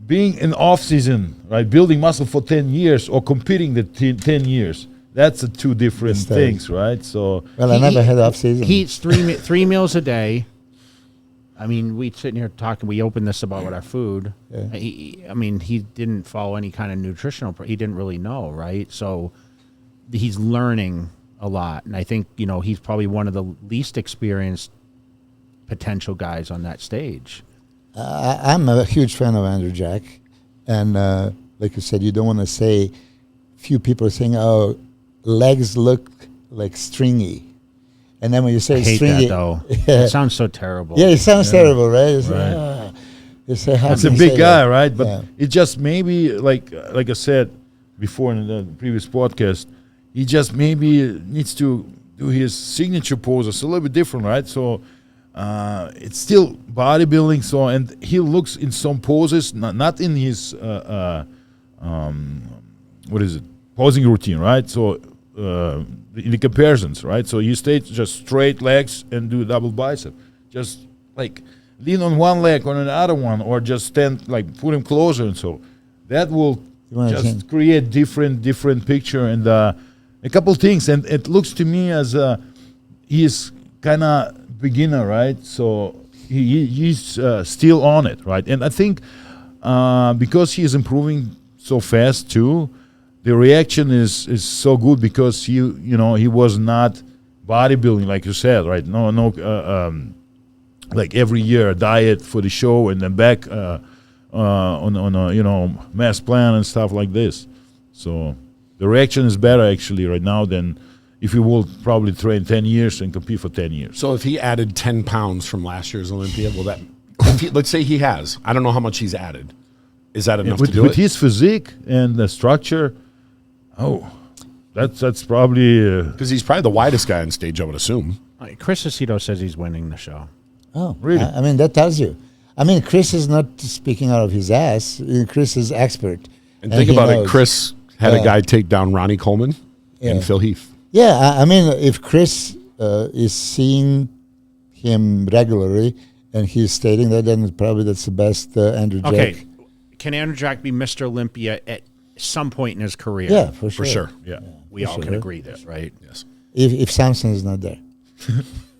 being in off season, right? Building muscle for 10 years or competing the 10 years. That's two different things, right? So, well, I never had off season. He eats three meals a day. I mean, we sitting here talking. We opened this about our food. Yeah. He didn't follow any kind of nutritional. He didn't really know, right? So he's learning a lot, and I think he's probably one of the least experienced potential guys on that stage. I'm a huge fan of Andrew Jack, and like you said, you don't want to say. Few people are saying, "Oh, legs look like stringy," and then when you say I hate stringy, that though. Yeah. It sounds so terrible. Yeah, it sounds terrible, right? It's Right. Like, you say, how that's can a you big say guy, that? right? But Yeah. it just maybe like I said before in the previous podcast, he just maybe needs to do his signature poses a little bit different, right? So it's still bodybuilding. So and he looks in some poses, not in his what is it, posing routine, right? So in the comparisons, right? So you stay just straight legs and do double bicep, just like lean on one leg on another one, or just stand like put him closer, and so that will just create different picture and a couple things. And it looks to me as he is kind of beginner, right? So he's still on it, right? And I think because he is improving so fast too, the reaction is so good because he was not bodybuilding like you said, right? No, like every year a diet for the show and then back on a mass plan and stuff like this. So the reaction is better actually right now than if he will probably train 10 years and compete for 10 years. So if he added 10 pounds from last year's Olympia, will that? Let's say he has. I don't know how much he's added. Is that enough to do with it? his physique and the structure? Oh, that's probably Because he's probably the widest guy on stage, I would assume. Chris Aceto says he's winning the show. Oh, Really? I mean, that tells you. I mean, Chris is not speaking out of his ass. Chris is expert. And think he about knows. it. Chris had a guy take down Ronnie Coleman and Phil Heath. Yeah, I mean, if Chris is seeing him regularly and he's stating that, then probably that's the best Andrew Jack. Okay, can Andrew Jack be Mr. Olympia at some point in his career? Yeah, for For sure. sure. Yeah. We all can agree this, right? Yes. If Samson is not there.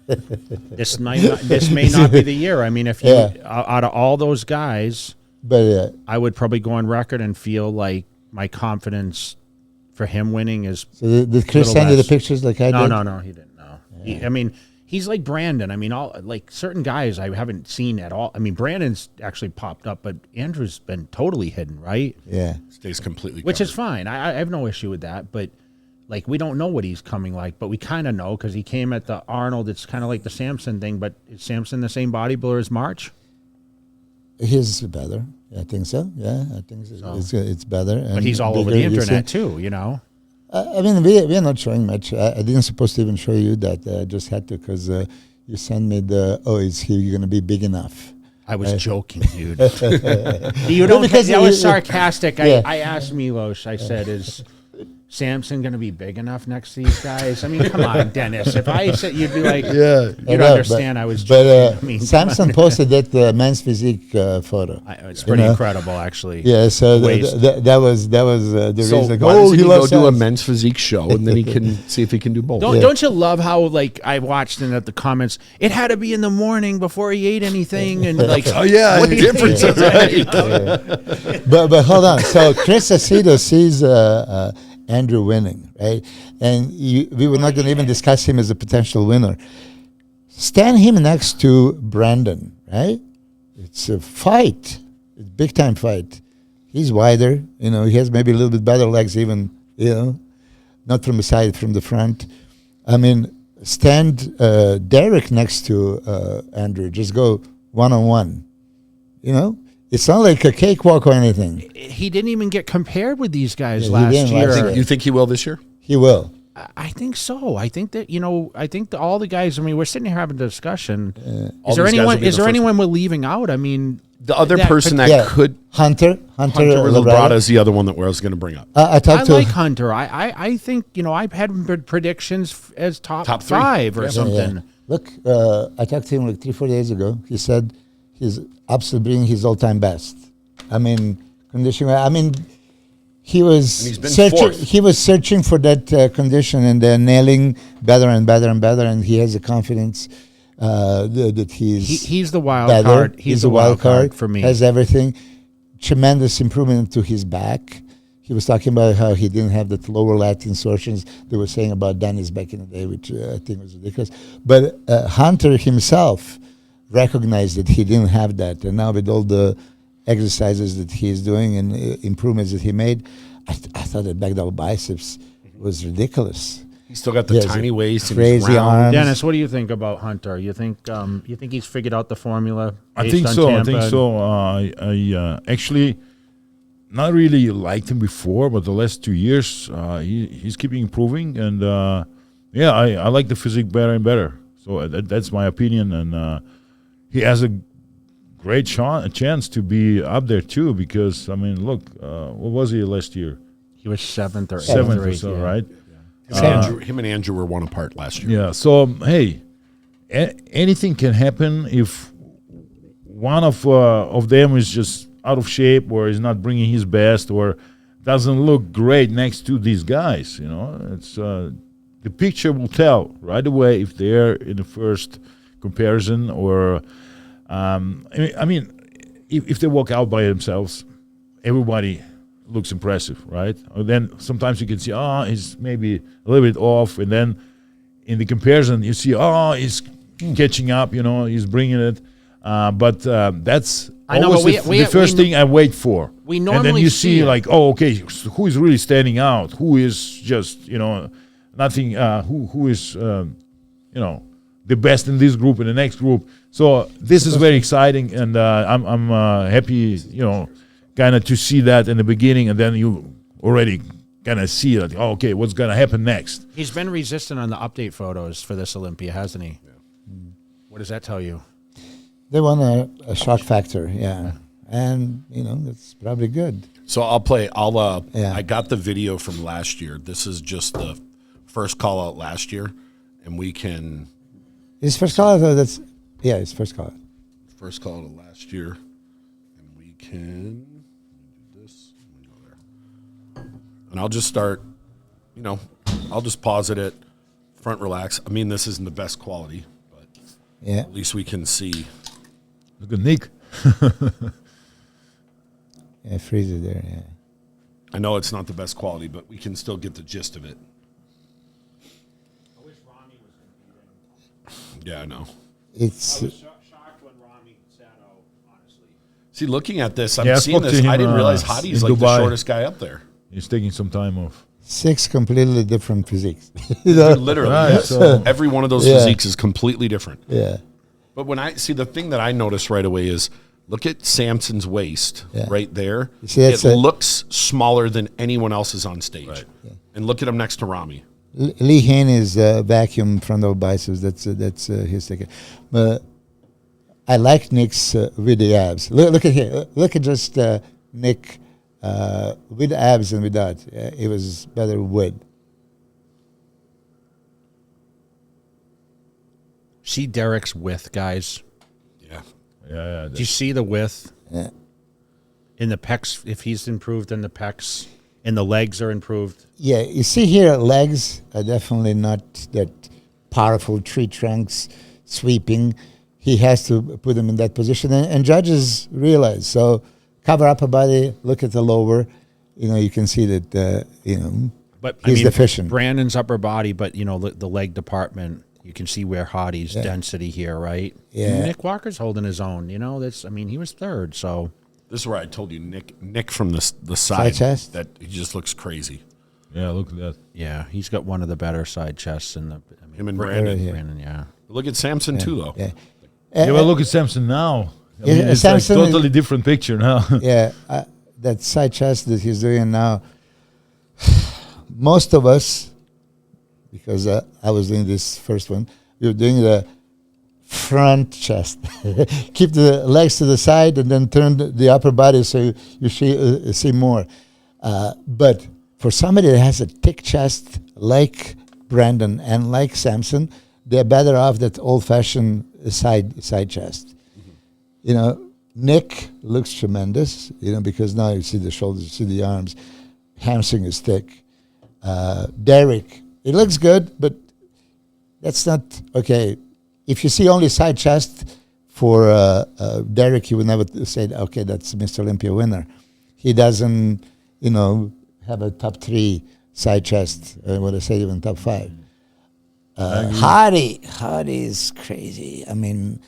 This may not be the year. I mean, if you out of all those guys, But I would probably go on record and feel like my confidence for him winning is. so did Chris little send you the less. pictures like I did? No, he didn't. No, I mean, he's like Brandon. I mean, all like certain guys I haven't seen at all. I mean, Brandon's actually popped up, but Andrew's been totally hidden, right? Yeah. Stays completely Which covered. is fine. I have no issue with that, but. Like, we don't know what he's coming like, but we kind of know because he came at the Arnold. It's kind of like the Samson thing, but is Samson the same bodybuilder as March? He's better. I think so. Yeah, I think it's better. But he's all over the internet, too, you know? I mean, we are not showing much. I didn't supposed to even show you that. I just had to because you sent me is he going to be big enough? I was joking, dude. You don't because that was sarcastic. Yeah. I asked Milos, I said, is Samson going to be big enough next to these guys? I mean, come on, Dennis. If I said, you'd be like, you'd understand I was joking. I mean, Samson posted that men's physique photo. it's pretty incredible, actually. Yeah, so Waste. that was the reason. Why doesn't he go loves do a Samson. men's physique show and then he can see if he can do both? Don't you love how, like, I watched in the comments, it had to be in the morning before he ate anything, and like, oh yeah, what difference is that? But hold on. So Chris Aceto sees Andrew winning, right? And we were not going to even discuss him as a potential winner. Stand him next to Brandon, right? It's a fight, a big time fight. He's wider, he has maybe a little bit better legs, even, not from the side, from the front. I mean, stand Derek next to Andrew. Just go one-on-one, It's not like a cakewalk or anything. He didn't even get compared with these guys Yeah, he last didn't year. last year. You think he will this year? He will. I think so. I think that all the guys. I mean, we're sitting here having a discussion. All Is there these guys will anyone? be Is the there first- anyone we're leaving out? I mean, The other that person that Yeah. could Hunter Labrada is the other one that I was going to bring up. I I talked to like Hunter. I think I've had predictions as top Top three. five or Yeah. something. Look, I talked to him like 3-4 days ago. He said he's absolutely bringing his all-time best. I mean, condition. I mean, he was And he's been searching. fourth. He was searching for that condition and nailing better and better and better. And he has the confidence that He's the wild better. card. He's the wild card for me. Has everything. Tremendous improvement to his back. He was talking about how he didn't have that lower lat insertions they were saying about Danny's back in the day, which I think was ridiculous. But Hunter himself recognized that he didn't have that. And now with all the exercises that he's doing and improvements that he made, I thought that back double biceps was ridiculous. He's still got the Yes, tiny waist and crazy he's round. arms. Dennis, what do you think about Hunter? You think he's figured out the formula? I based think on so. Tampa? I think so. I actually not really liked him before, but the last 2 years he's keeping improving, and I like the physique better and better. So that's my opinion, and he has a great chance to be up there too. Because I mean, look, what was he last year? He was seventh or Seventh or eighth, so, yeah. right? Him and Andrew were 1 apart last year. Yeah. So hey, anything can happen if one of them is just out of shape or is not bringing his best or doesn't look great next to these guys. You know, it's the picture will tell right away if they're in the first comparison or I mean, if they walk out by themselves, everybody looks impressive, right? Or then sometimes you can see, he's maybe a little bit off, and then in the comparison you see, he's catching up, you know, he's bringing it. But that's I know, always but the first thing I wait for. We and then normally you see see it. like, okay, who is really standing out? Who is just, nothing? Who is, the best in this group and the next group? So this is very exciting, and I'm happy, kind of to see that in the beginning, and then you already kind of see like, okay, what's gonna happen next? He's been resistant on the update photos for this Olympia, hasn't he? Yeah. What does that tell you? They want a shock factor, yeah. And, that's probably good. So I'll play. Yeah. I got the video from last year. This is just the first call out last year, and we can His first call out, his first call out. first call out of last year, and we can do this. Let me go there, and I'll just start. I'll just pause it at front relax. I mean, this isn't the best quality, but Yeah. at least we can see. Look at Nick. Yeah, freeze it there, yeah. I know it's not the best quality, but we can still get the gist of it. I wish Rami was Yeah, I know. It's shocked when Rami sat out, honestly. See, looking at this, I'm Yeah, I seeing spoke to this. him, I didn't realize in Hadi's like the Dubai. shortest guy up there. He's taking some time off. 6 completely different physiques. Literally, Right, yes. so- Every one of those Yeah. physiques is completely different. Yeah. But when I see the thing that I notice right away is look at Samson's waist Yeah. right there. You see, that's it a- looks smaller than anyone else's on stage. And look at him next to Rami. Lee Hain is vacuum frontal biceps. That's his ticket. But I like Nick's with the abs. Look at here. Look at just Nick with abs and without. It was better with. See Derek's width, guys. Yeah. Yeah. Do you see the width Yeah. in the pecs? If he's improved in the pecs, and the legs are improved. Yeah, you see here, legs are definitely not that powerful tree trunks sweeping. He has to put them in that position, and judges realize. So cover upper body, look at the lower. You can see that, But he's deficient. Brandon's upper body, but the leg department. You can see where Hadi's density here, right? Yeah. Nick Walker's holding his own. He was third, so. This is where I told you Nick from the side chest? that he just looks crazy. Yeah, look at that. Yeah, he's got one of the better side chests in the. Him and Brandon. Yeah. Brandon, yeah. Look at Samson too, though. Yeah. Yeah, but look at Samson now. I Yeah, mean, it's Samson like is- totally different picture now. Yeah, that side chest that he's doing now, most of us, because I was doing this first one, we were doing the front chest. Keep the legs to the side and then turn the upper body so you see more. But for somebody that has a thick chest like Brandon and like Samson, they're better off that old-fashioned side chest. You know, Nick looks tremendous, you know, because now you see the shoulders, you see the arms, hamstring is thick. Derek, it looks good, but that's not okay. If you see only side chest for Derek, you would never say, okay, that's Mr. Olympia winner. He doesn't, you know, have a top 3 side chest. What I say, even top 5. Hadi is crazy. I mean,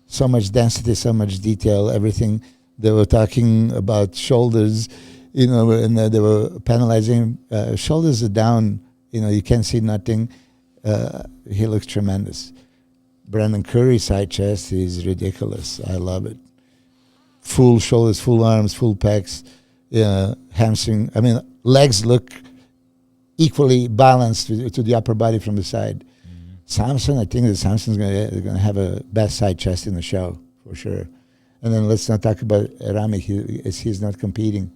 so much density, so much detail, everything. They were talking about shoulders, you know, and they were penalizing. Shoulders are down, you know, you can't see nothing. He looks tremendous. Brandon Curry side chest is ridiculous. I love it. Full shoulders, full arms, full pecs, hamstring. I mean, legs look equally balanced to the upper body from the side. Samson, I think that Samson's going to have a best side chest in the show for sure. And then let's not talk about Rami. He's not competing.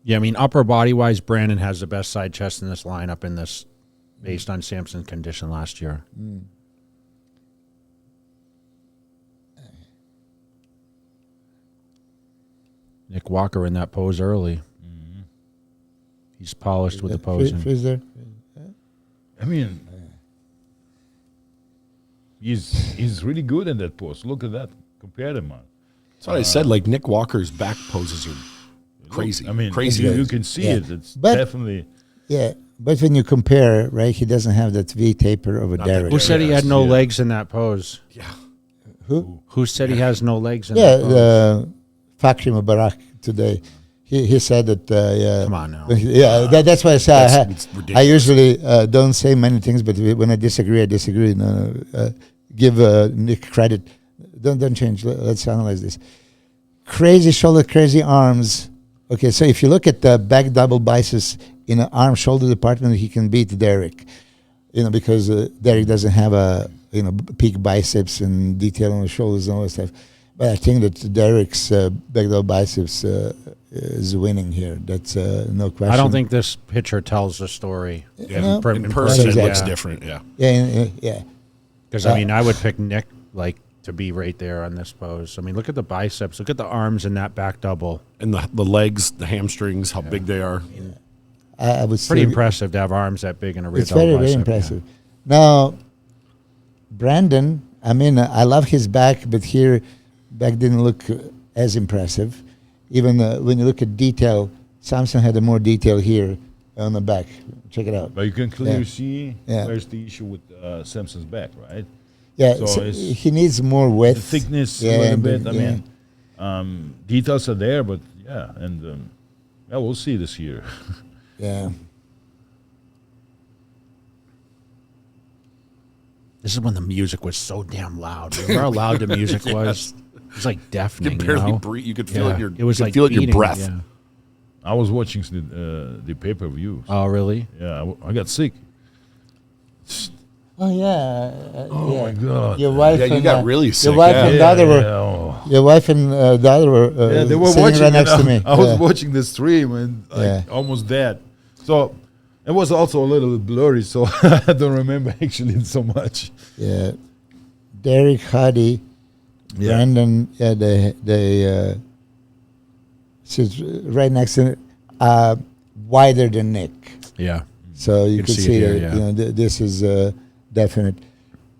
Yeah, I mean, upper body wise, Brandon has the best side chest in this lineup in this, based on Samson's condition last year. Nick Walker in that pose early. He's polished with the posing. Freeze there. I mean, he's really good in that pose. Look at that. Compare them, man. That's what I said. Like Nick Walker's back poses are crazy. I mean, crazy. you can see it. It's definitely. Yeah, but when you compare, right, he doesn't have that V taper of a Derek. Who said he had no legs in that pose? Yeah. Who said he has no legs in that pose? Yeah, Fakri Mubarak today. He said that. Yeah. Come on now. Yeah, that's why I say It's ridiculous. I usually don't say many things, but when I disagree, I disagree. No, give Nick credit. Don't change. Let's analyze this. Crazy shoulder, crazy arms. Okay, so if you look at the back double biceps in an arm shoulder department, he can beat Derek. You know, because Derek doesn't have a peak biceps and detail on the shoulders and all that stuff. But I think that Derek's back double biceps is winning here. That's no question. I don't think this picture tells the story. Yeah, No. in person, it Exactly. looks different. Yeah. Yeah. Because, I mean, I would pick Nick, like, to be right there on this pose. I mean, look at the biceps. Look at the arms in that back double. And the legs, the hamstrings, how big they are. I would Pretty say impressive to have arms that big in a rear it's double very, very bicep, impressive. Now, Brandon, I mean, I love his back, but here, back didn't look as impressive. Even when you look at detail, Samson had a more detail here on the back. Check it out. But you can clearly Yeah. see Yeah. where's the issue with Samson's back, right? Yeah, So so it's he needs more width. The thickness Yeah, a little and bit. the- I mean, details are there, but yeah, and yeah, we'll see this year. Yeah. This is when the music was so damn loud. Remember how loud the music was? It was like You deafening. could barely you know? breathe. You could feel it in your. It was you could like feel it in your beating, breath. yeah. I was watching the pay-per-view. Oh, really? Yeah, I got sick. Oh yeah. Oh yeah. my God. Your wife. Yeah, you and, got really sick. Your wife Yeah. and daughter were. oh. Your wife and daughter were. Yeah, they were sitting watching right next it. to me. I was Yeah. watching the stream and Yeah. almost dead. So it was also a little blurry, so I don't remember actually so much. Yeah. Derek, Hadi, Yeah. Brandon, yeah, they sit right next to wider than Nick. Yeah. So you can could see see it here, that, yeah. you know, this is definite.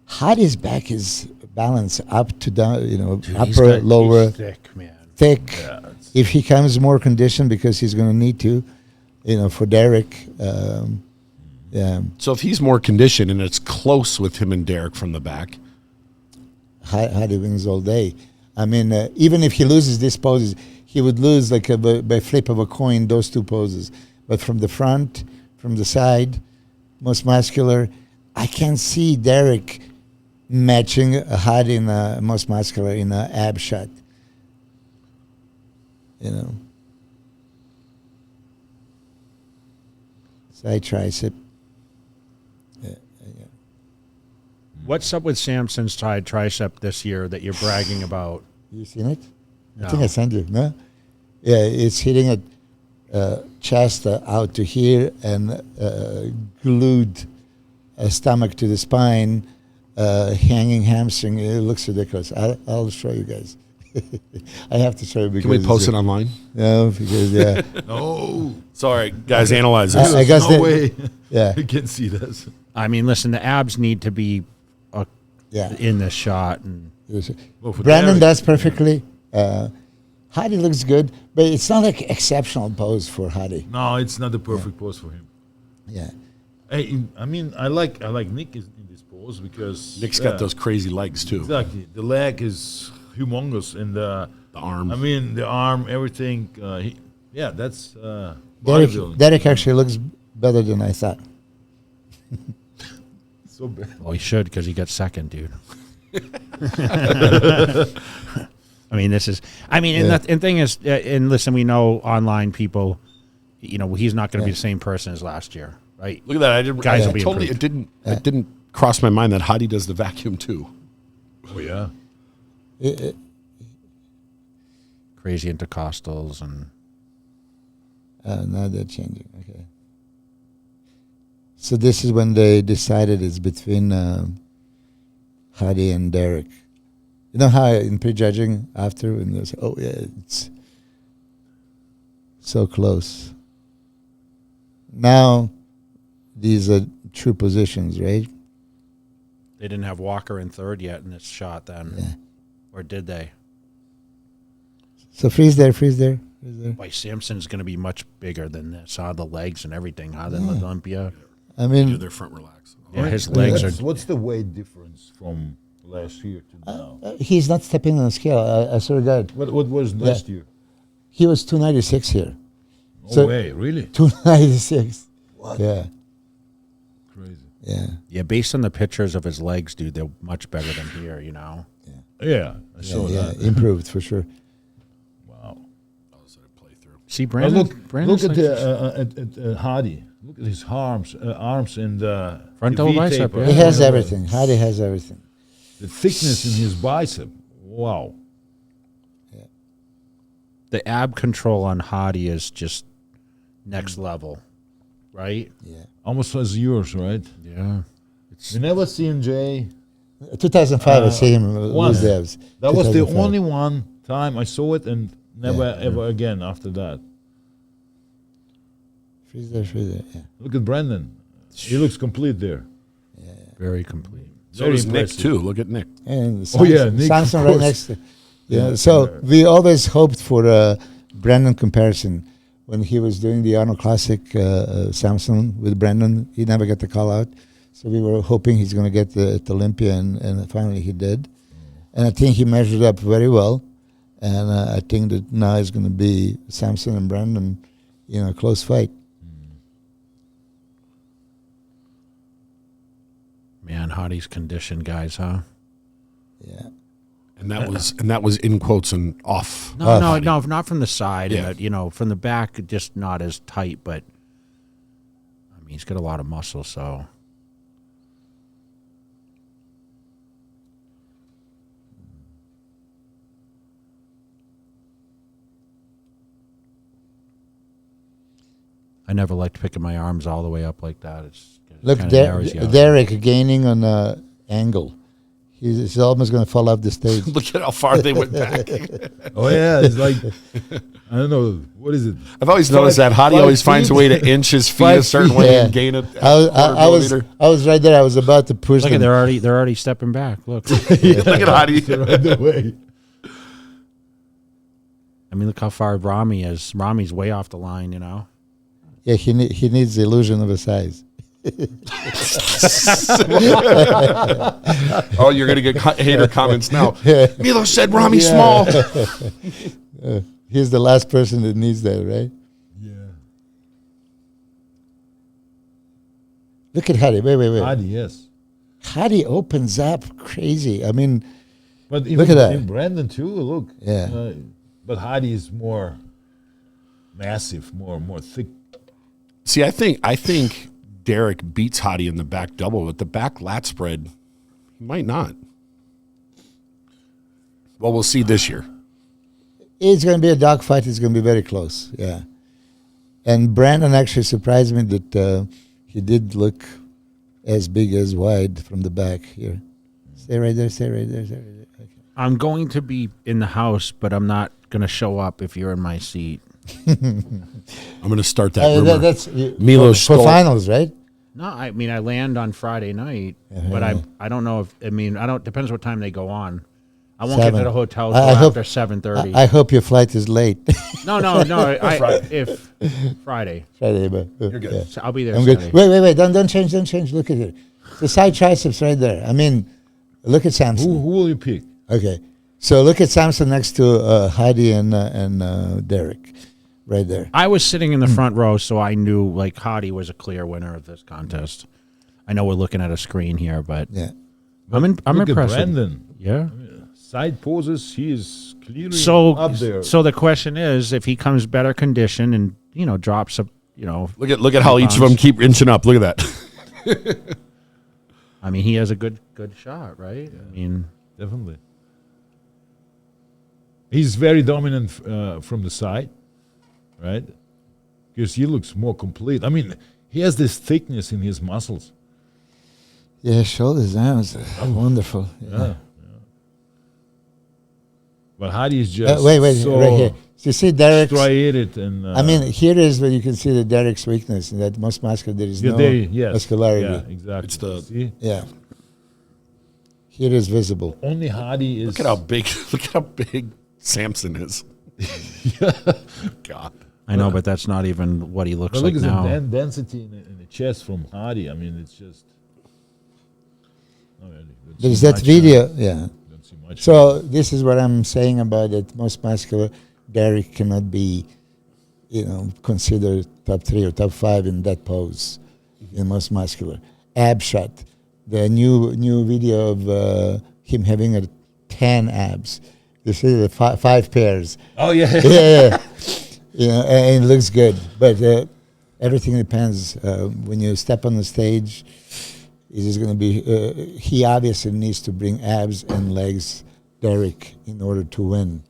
Hadi's back is balanced up to down, you know, Dude, upper, lower, he's thick, man. thick. Yeah, it's- If he comes more conditioned, because he's going to need to, you know, for Derek, yeah, So if he's more conditioned and it's close with him and Derek from the back, Hadi wins all day. I mean, even if he loses these poses, he would lose like by flip of a coin those two poses. But from the front, from the side, most muscular, I can see Derek matching Hadi in the most muscular in an ab shot. You know, side tricep. What's up with Samson's side tricep this year that you're bragging about? You seen it? I No. think I sent you. No. Yeah, it's hitting a chest out to here and glued stomach to the spine. hanging hamstring. It looks ridiculous. I'll show you guys. I have to show you because Can we post it online? No, because yeah, No, Sorry, guys, analyze this. I guess no way. yeah, You can see this. I mean, listen, the abs need to be yeah. in the shot, and Well, for Brandon Derek, does perfectly. Hadi looks good, but it's not like exceptional pose for Hadi. No, it's not the perfect pose for him. Yeah, Hey, I mean, I like Nick in this pose because Nick's got those crazy legs too. exactly. The leg is humongous, and The arm. I mean, the arm, everything. That's Derek, bodybuilding. Derek actually looks better than I thought. So bad. well, he should because he got second, dude. I mean, this is. I mean, Yeah. and thing is, and listen, we know online people. You know, he's not going to be the same person as last year, right? Look at that. I didn't. Guys I will be totally. improved. It didn't cross my mind that Hadi does the vacuum too. Oh yeah. Crazy intercostals and Now they're changing. Okay. So this is when they decided it's between Hadi and Derek. You know how in prejudging after when they say, "Oh yeah, it's so close." Now these are true positions, right? they didn't have Walker in third yet in this shot then, Yeah. or did they? So freeze there, freeze there, freeze there. Boy, Samson's going to be much bigger than this. The legs and everything, than Olympia. I Do mean, their front relax. Yeah, his legs are. What's the weight difference from last year to now? he's not stepping on the scale. I swear to God. What was last year? He was 296 here. No So- way, really? 296. What? Yeah, Crazy. yeah. Yeah, based on the pictures of his legs, dude, they're much better than here. You know. Yeah, I saw Yeah, that. improved for sure. Wow. See, But Brandon. look Brandon's at like- at Hadi. Look at his arms and Front the double V-taper. bicep, yeah. He has everything. Hadi has everything. The thickness in his bicep. Wow. the ab control on Hadi is just next level, right? Yeah. Almost as yours, right? Yeah. You never seen Jay. 2005, I see him once. lose the abs. That was the 2005. only one time I saw it, and never Yeah. ever again after that. Freeze there, freeze there. Yeah. Look at Brandon. He looks complete there. Very complete. So Very does Nick impressive. too. Look at Nick. And Oh, yeah, Nick, Samson of right course. next to. Yeah. Yeah. So we always hoped for a Brandon comparison. When he was doing the Arnold Classic, Samson with Brandon, he never got the call out. So we were hoping he's going to get the Olympia, and finally he did. And I think he measured up very well. And I think that now it's going to be Samson and Brandon, close fight. Man, Hadi's condition, guys, huh? Yeah. And that was in quotes and off. No, not from the side. Yeah. And from the back, just not as tight. But I mean, he's got a lot of muscle, so. I never liked picking my arms all the way up like that. It Look, kinda narrows you out. Derek gaining on angle. He's almost going to fall off the stage. Look at how far they went back. Oh yeah, it's like I don't know what is it. I've always noticed that Hadi 5 always finds a feet? way to inch his feet 5 a certain feet. way Yeah. and gain it. I was right there. I was about to push Look at them. they're already stepping back. Look. Look at Hadi. Right away. I mean, look how far Rami is. Rami's way off the line, you know. Yeah, he needs the illusion of a size. Oh, you're gonna get hater comments now. Milos said Rami's small. He's the last person that needs that, right? Yeah. Look at Hadi. Wait. Hadi, yes. Hadi opens up crazy. I mean, But even Look at that. in Brandon too. Look. Yeah. But Hadi is more massive, more thick. See, I think Derek beats Hadi in the back double, but the back lat spread, he might not. Well, we'll see this year. it's going to be a dogfight. It's going to be very close. Yeah. And Brandon actually surprised me that he did look as big as wide from the back here. Stay right there. Stay right there. Stay right there. Okay. I'm going to be in the house, but I'm not going to show up if you're in my seat. I'm going to start that rumor. That's Milos for stole- finals, right? No, I mean I land on Friday night, but I don't know if I don't depends what time they go on. I won't get to the hotel till after 7:30. I hope your flight is late. No. If Friday, but You're good. so I'll be there. I'm Saturday. good. Wait. Don't change. Look at it. The side triceps right there. I mean, look at Samson. Who will you pick? Okay, so look at Samson next to Hadi and Derek, right there. I was sitting in the front row, so I knew like Hadi was a clear winner of this contest. I know we're looking at a screen here, but Yeah. I'm Look impressed. at Brandon. Yeah. Side poses, he is clearly So up there. So the question is, if he comes better condition and drops a Look at how each of them keep inching up. Look at that. I mean, he has a good shot, right? I mean, Definitely. He's very dominant from the side, right? Because he looks more complete. I mean, he has this thickness in his muscles. Yeah, shoulders, arms, wonderful. Yeah. But Hadi is just Wait, so right here. So you see Derek's. striated and I mean, here is where you can see the Derek's weakness. In that most muscular, there is no yes. muscularity. Yeah, exactly. It's the- See? Yeah. Here is visible. Only Hadi is. Look at how big Samson is. God. I know, but that's not even what he looks But like look at now. the density in the chest from Hadi. I mean, it's just. Not really. Don't There's see that much, video. Yeah. Don't see much. So this is what I'm saying about it. Most muscular, Derek cannot be, considered top 3 or top 5 in that pose. In most muscular, ab shot. The new video of him having 10 abs. You see the 5 pairs. Oh yeah. Yeah. And it looks good, but everything depends. When you step on the stage, it is going to be. He obviously needs to bring abs and legs, Derek, in order to win.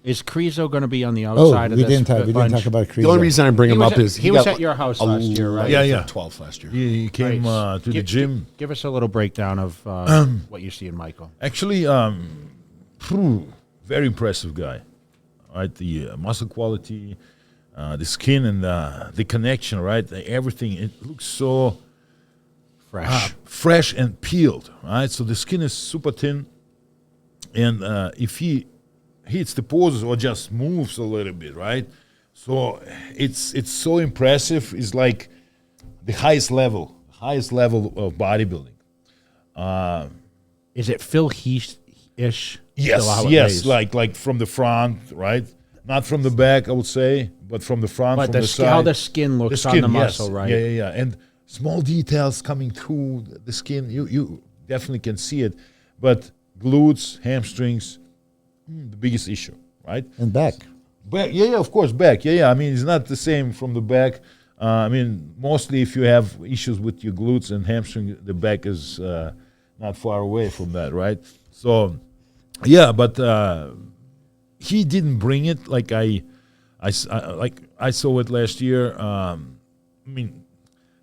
Is Krizo going to be on the outside of we this didn't talk. We didn't bunch? talk about Krizo. The only reason I bring him up is he was got at your house last year, right? Yeah. 12 last year. He came Right. to the gym. Give us a little breakdown of what you see in Michael. Actually, very impressive guy. Right, the muscle quality, the skin, and the connection. Right, everything. It looks so fresh and peeled. Right, so the skin is super thin, and if he hits the poses or just moves a little bit, right, so it's so impressive. It's like the highest level of bodybuilding. Is it Phil Heath-ish? Yes, like from the front, right? Not from the back, I would say, but from the front, But from the the skin, side. how the skin looks on the muscle, yes. right? Yeah. And small details coming through the skin, you definitely can see it. But glutes, hamstrings, the biggest issue, right? And back. Back, of course, back. I mean, it's not the same from the back. I mean, mostly if you have issues with your glutes and hamstring, the back is not far away from that, right? So, but he didn't bring it like I saw it last year. I mean,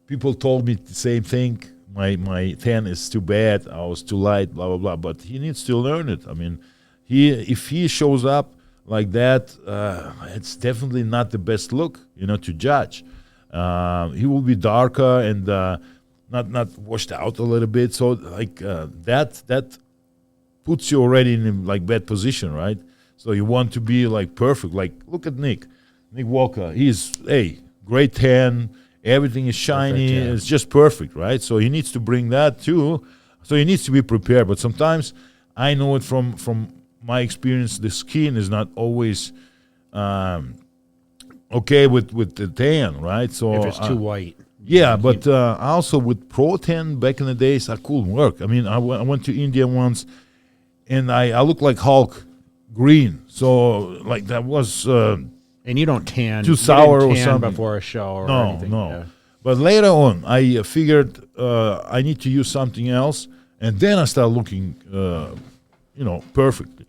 people told me the same thing. My 10 is too bad. I was too light. Blah blah blah. But he needs to learn it. I mean, if he shows up like that, it's definitely not the best look, to judge. He will be darker and not washed out a little bit. So that puts you already in bad position, right? So you want to be perfect. Look at Nick Walker. He's great tan. Everything is shiny. Perfect, yeah. It's just perfect, right? So he needs to bring that too. So he needs to be prepared. But sometimes I know it from my experience. The skin is not always okay with the tan, right? So If it's too white. yeah, but also with Pro 10 back in the days, I couldn't work. I mean, I went to India once, and I looked like Hulk green. So that was And you don't tan. Too you sour didn't or tan something. before a show or no. anything. Yeah. But later on, I figured I need to use something else, and then I started looking, perfectly.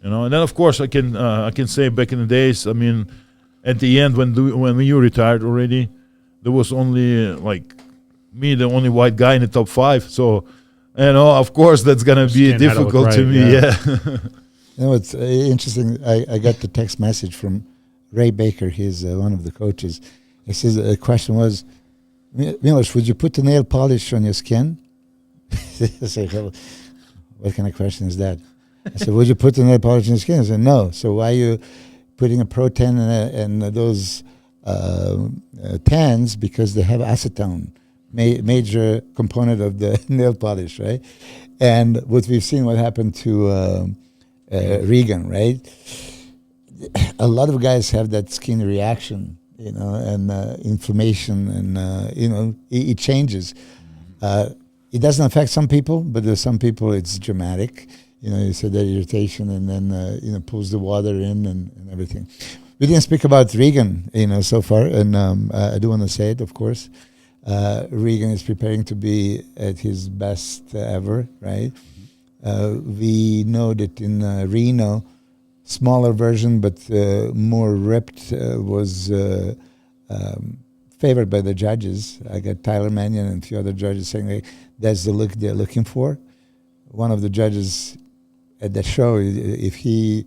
And then of course I can say back in the days. I mean, at the end when you retired already, there was only me, the only white guy in the top 5. So You know, of course, that's gonna be Skin had to look difficult to right, me. yeah. Yeah. You know, it's interesting. I got the text message from Ray Baker. He's one of the coaches. He says the question was, Milos, would you put the nail polish on your skin? I said, "Well, what kind of question is that? I said, would you put the nail polish on your skin? I said, no. So why are you putting a Pro-10 and those tans? Because they have acetone, major component of the nail polish, right? And what we've seen, what happened to Regan, right? A lot of guys have that skin reaction, you know, and inflammation, and you know, it changes. It doesn't affect some people, but there's some people it's dramatic. You know, you said that irritation, and then you know, pulls the water in and everything. We didn't speak about Regan, you know, so far, and I do want to say it, of course. Regan is preparing to be at his best ever, right? We know that in Reno, smaller version but more ripped, was favored by the judges. I got Tyler Mannion and a few other judges saying, hey, that's the look they're looking for. One of the judges at the show, if he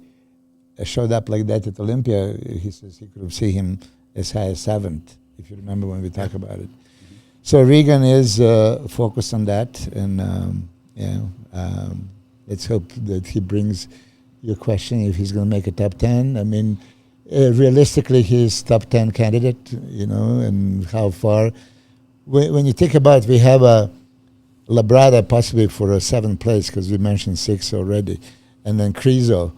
showed up like that at Olympia, he says he could have seen him as high as 7th, if you remember when we talk about it. So Regan is focused on that, and let's hope that he brings your question if he's going to make a top 10. I mean, realistically, he's top 10 candidate, you know, and how far. When you think about it, we have a Labrada possibly for a 7th place, because we mentioned 6 already, and then Criso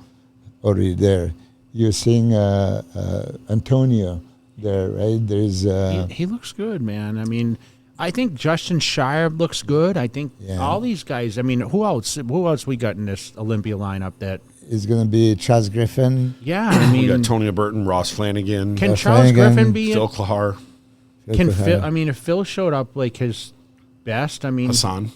already there. You're seeing Antonio there, right? There's he looks good, man. I mean, I think Justin Shire looks good. I think all these guys. I mean, who else we got in this Olympia lineup that is going to be Charles Griffin? Yeah, I mean, we got Tonya Burton, Ross Flanagan, can Charles Griffin be Phil Klahar? Can Phil? I mean, if Phil showed up like his best, I mean, Hassan.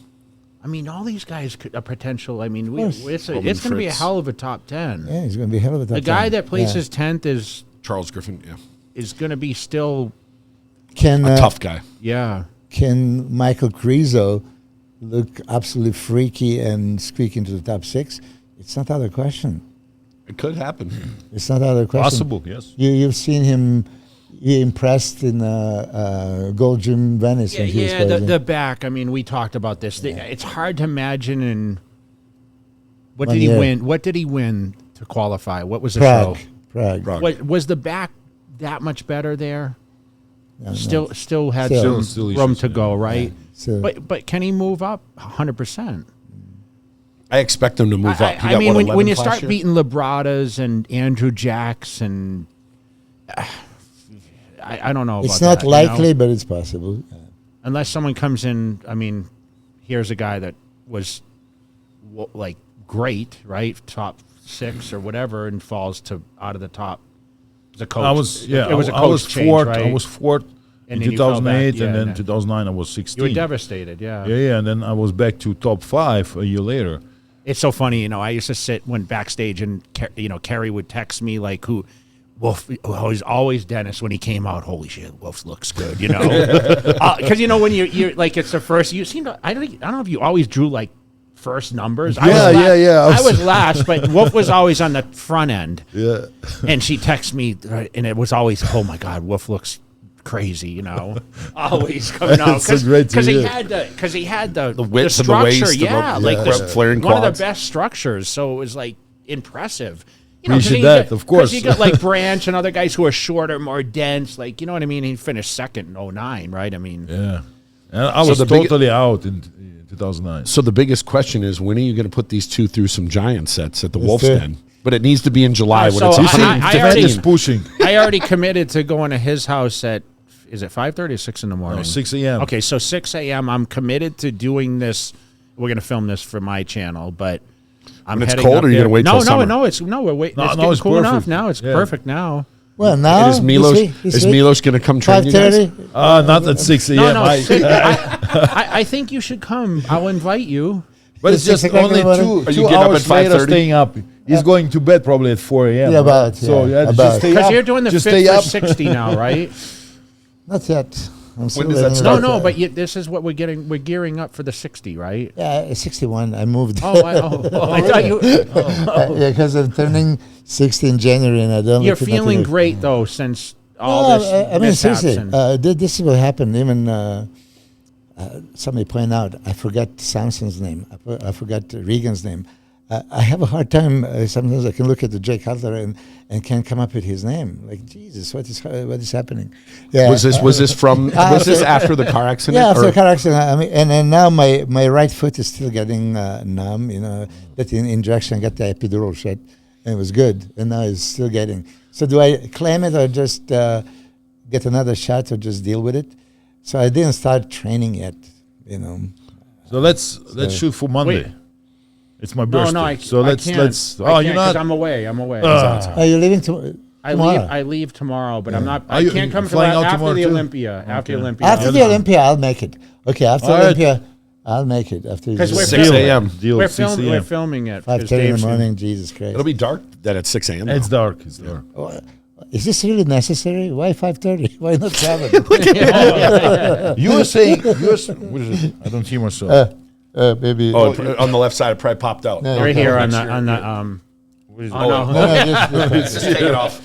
I mean, all these guys could a potential. I mean, it's going to be a Fritz. hell of a top 10. Yeah, he's going to be a hell of a top 10. The guy that places 10th is Charles Griffin. Yeah, is going to be still a tough guy. Yeah. Can Michael Criso look absolutely freaky and squeak into the top 6? It's not out of question. It could happen. It's not out of question. Possible, yes. You've seen him. He impressed in Gold Gym Venice. Yeah, when he was the back. I mean, we talked about this. It's hard to imagine. And what 1 did he year. win? What did he win to qualify? What was the Prague. show? Prague. What, was the back that much better there? No, Still had Still some issues, room to go, right? So But can he move up 100%? I expect him to move up. He I got, mean, what, when you 11th last start year? beating Labradas and Andrew Jacks and I don't know. it's about not that, likely, you know? but it's possible. Unless someone comes in. I mean, here's a guy that was like great, right? Top 6 or whatever, and falls to out of the top. The coach. I was It was a I was coach change, fourth. right? I was fourth And in then you fell back, 2008, yeah, and then and 2009 I was 16. You were devastated, yeah. Yeah, and then I was back to top 5 a year later. It's so funny, you know. I used to sit when backstage, and Kerry would text me like, "Who, Wolf? Oh, he's always Dennis when he came out. Holy shit, Wolf looks good, you know." Because when you're like, it's the first. You seem to. I don't know if you always drew like first numbers. Yeah. I was last, but Wolf was always on the front end. Yeah. And she texted me, and it was always, "Oh my God, Wolf looks crazy," you know, always coming out That's great to because he hear. had the width of the structure, waist, yeah, the like flaring one of quads. the best structures. So it was like impressive. Appreciate that, of course. You got like Branch and other guys who are shorter, more dense, like, you know what I mean. He finished second in 2009, right? I mean, Yeah, and I was the totally out in 2009. So the biggest question is, when are you going to put these two through some giant sets at the Wolf's it. Den? But it needs to be in July when So it's I- 15. I Demand already- is pushing. I already committed to going to his house at, is it 5:30 or 6 in the morning? 6 a.m. Okay, so 6 a.m. I'm committed to doing this. We're gonna film this for my channel, but I'm When it's heading cold, up or you there. gonna wait no, till no, summer? no. We're waiting. No, it's no, getting it's cool enough perfect. now. It's Yeah. perfect now. Well, now Is Milos going to come train you guys? 5:30. Not at 6 a.m. No, I think you should come. I'll invite you. But it's It's just 6 o'clock in only the morning. two Are you getting up hours at later 5:30? staying up. He's going to bed probably at 4 a.m. Yeah, about, So yeah, just about. stay Because up. you're doing the Just fit stay for up. 60 now, right? Not yet. I'm still When does that living start? No, like, but this is what we're getting. We're gearing up for the 60, right? Yeah, 61. I moved. Oh, I thought you. Yeah, because I'm turning 60 in January, and I don't. You're look at feeling nothing. great though since all No, this. I mean, mishaps seriously, and- this is what happened. Even somebody pointed out, I forgot Samson's name. I forgot Regan's name. I have a hard time. Sometimes I can look at the Jay Cutler and can't come up with his name. Like, Jesus, what is happening? Yeah, Was this from? Was this after the car accident? yeah, after or- a car accident. I mean, and now my right foot is still getting numb. You know, that injection got the epidural shot, and it was good. And now it's still getting. So do I claim it or just get another shot or just deal with it? So I didn't start training yet. You know. So let's shoot for Monday. Wait. It's my No, birthday. no, so I let's can't. let's. I Oh, can't you're 'cause not. I'm away. I'm away. Are you leaving tomorrow? I leave tomorrow, but I'm not. Are I you can't come for flying that out after tomorrow the too? Olympia. After the Okay. Olympia. After the Olympia, I'll make it. Okay, after All right. Olympia, I'll make it. After 'Cause we're 6 a.m. Deal. We're 6 we're a.m. filming it. 'cause 5:30 in the Dave's- morning. Jesus Christ! It'll be dark then at 6 a.m. It's dark. It's dark. Oh, is this really necessary? Why 5:30? Why not 7? You were saying. What is it? I don't hear myself. Maybe. Oh, on the left side, it probably popped out. No, Right okay. here on Make the sure on the you're- Oh no. No, no, this- Just take it off.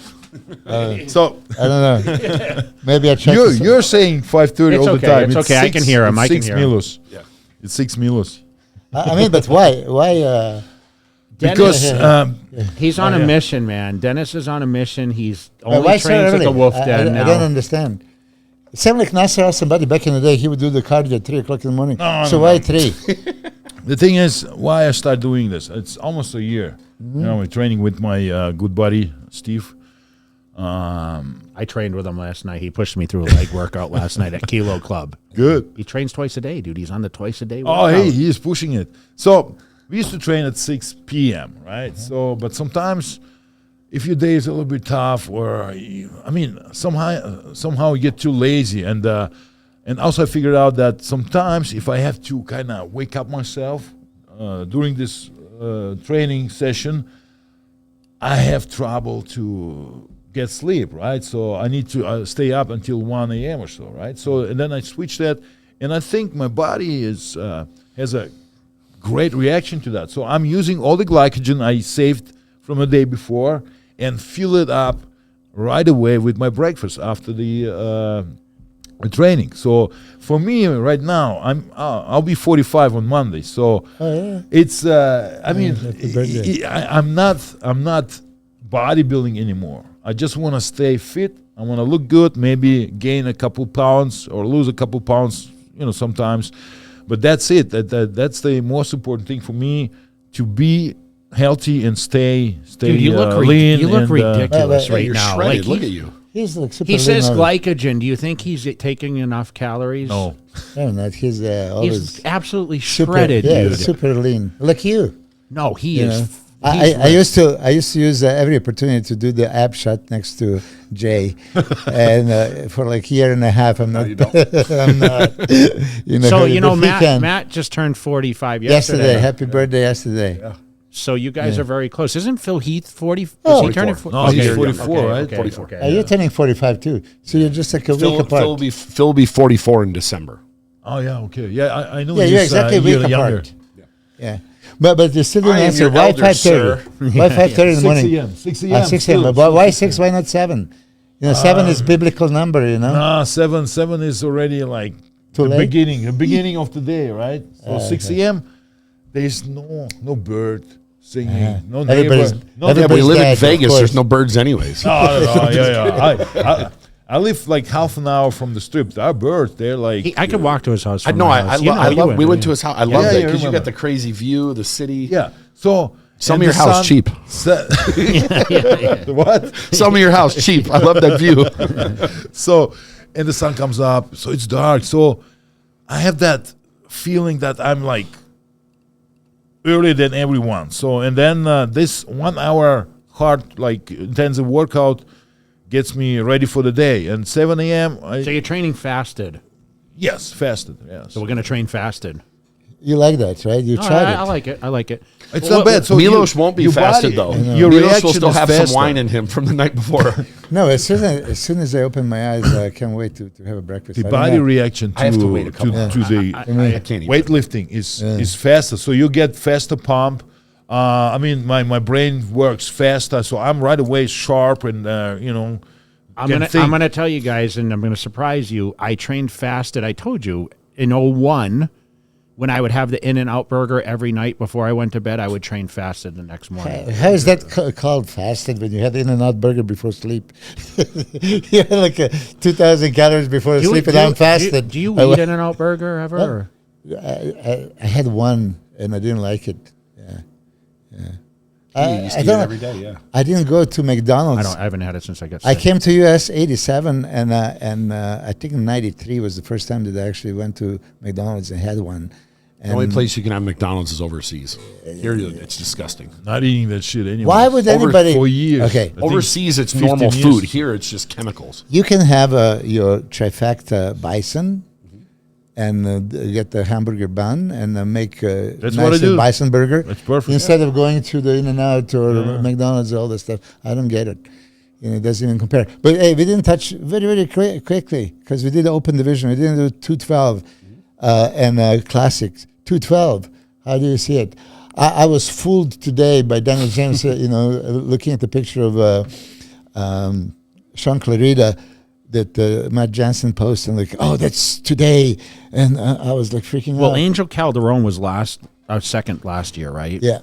So I don't know. Maybe I checked. this- you're saying 5:30 It's all okay, the time. it's okay, I can hear him, I It's can 6 hear him. Milos. Yeah. It's 6 Milos. I mean, but why? Why? Because He's on Oh, a yeah. mission, man. Dennis is on a mission. He's why only so trains like early? a wolf I den don't now. understand. It sounded like Nasser or somebody back in the day. He would do the cardio at 3:00 in the morning. No, So no, why no. 3? the thing is, why I start doing this? It's almost a year. Mm-hmm. You know, we're training with my good buddy Steve. I trained with him last night. He pushed me through a leg workout last night at Kilo Club. Good. He trains twice a day, dude. He's on the twice a day Oh, workout. hey, he is pushing it. So we used to train at 6 p.m., right? So, but sometimes if your day is a little bit tough, or somehow you get too lazy, and also I figured out that sometimes if I have to kind of wake up myself during this training session, I have trouble to get sleep, right? So I need to stay up until 1 a.m. or so, right? So and then I switch that, and I think my body is has a great reaction to that. So I'm using all the glycogen I saved from the day before and fill it up right away with my breakfast after the training. So for me right now, I'll be 45 on Monday. So it's happy birthday. I'm not bodybuilding anymore. I just want to stay fit. I want to look good, maybe gain a couple pounds or lose a couple pounds, sometimes. But that's it. That's the most important thing for me, to be healthy and stay Dude, you look lean. you look and, ridiculous Yeah, right You're now. shredded. Like Look at you. He's like super he says lean. glycogen. Do you think he's taking enough calories? No. No, not. He's always He's absolutely super, shredded, yeah, dude. super lean. Like you. No, he You is. know? he's I used to use every opportunity to do the ab shot next to Jay, and for like a year and a half, I'm not. you don't. I'm not. So but he Matt. can. Matt just turned 45 Yesterday, yesterday. happy birthday yesterday. Yeah. So you guys are very close. Isn't Phil Heath 40? Oh. Is he turning 44. No, he's okay, 44, okay, right? Okay, 44. okay. You're turning 45 too, so you're just like a week apart. Phil will be 44 in December. Oh yeah, okay, yeah. I know. Yeah, he's you're exactly a a year week younger. apart. Yeah, but you still didn't I am answer. your Why elder, 5:30? sir. Why 5:30 in the 6 morning? a.m. 6 a.m. 6 still. a.m. But why 6? Why not 7? 7 is biblical number. Nah, 7 is already like Too the late? beginning of the day, right? So 6 a.m. There's no bird singing, no neighbor. Everybody's- No, Yeah, but you live in dead, of Vegas. course. There's no birds anyways. yeah. I live like half an hour from the strip. There are birds. They're like I could walk to his house. I From know. my I house. You know, you love. went We there, went yeah. to his house. I love Yeah, that yeah, because you remember. got the crazy view of the city. yeah. So Some and of your the house sun cheap. What? Some of your house cheap. I love that view. So, and the sun comes up, so it's dark. So I have that feeling that I'm like earlier than everyone. So, and then this 1 hour hard, like intensive workout gets me ready for the day. And 7 a.m., So you're training fasted. yes, fasted, yes. So we're going to train fasted. You like that, right? You No, tried I it. like it. I like it. It's not bad. So Milos won't be your fasted body- though. Your Milos reaction will still is have faster. some wine in him from the night before. No, as soon as I open my eyes, I can't wait to have a breakfast. The I don't body know. reaction to, I have to wait a couple to the I can't eat. weightlifting is faster. So you get faster pump. I mean, my brain works faster, so I'm right away sharp and I'm can gonna think. I'm gonna tell you guys, and I'm gonna surprise you. I trained fasted. I told you in 01, when I would have the In-N-Out burger every night before I went to bed, I would train fasted the next morning. How is that called fasted when you had In-N-Out burger before sleep? You had like 2,000 calories before sleep, and I'm fasted. Do you I eat In-N-Out burger ever? or? I had one and I didn't like it. You used to I eat don't it every day, yeah. I didn't go to McDonald's. I haven't had it since I got I sick. came to US '87, and I think in '93 was the first time that I actually went to McDonald's and had one. The only place you can have McDonald's is overseas. Here, it's disgusting. not eating that shit anymore. Why would anybody? for years? Okay, I think Overseas, it's 15 normal years. food. Here, it's just chemicals. you can have your trifecta bison and get the hamburger bun and make a That's what I nice do. bison burger. That's perfect. Instead of going to the In-N-Out or McDonald's, all this stuff. I don't get it. It doesn't even compare. But hey, we didn't touch very, very quickly because we did open division. We didn't do 212 and classics. 212. How do you see it? I was fooled today by Daniel James, looking at the picture of Sean Clarida that Matt Jansen posted, and like, oh, that's today. And I was like freaking Well, out. Angel Calderon was second last year, right? Yeah.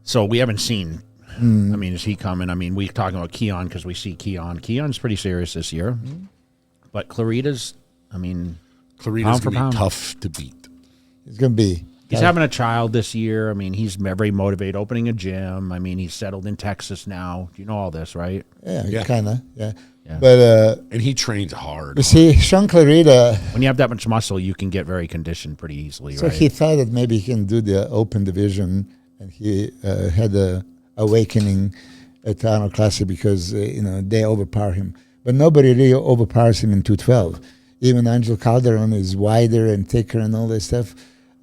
So we haven't seen. I mean, is he coming? I mean, we're talking about Keon because we see Keon. Keon's pretty serious this year. But Clarita's, I mean, Clarita's Pound for going to pound. be tough to beat. It's going to be. he's having a child this year. I mean, he's very motivated, opening a gym. I mean, he's settled in Texas now. You know all this, right? Yeah. Kind of. Yeah. Yeah. But And he trains hard. you see, Sean Clarita, When you have that much muscle, you can get very conditioned pretty easily, so right? he thought that maybe he can do the open division, and he had a awakening at Arnold Classic because they overpower him, but nobody really overpowers him in 212. Even Angel Calderon is wider and thicker and all this stuff.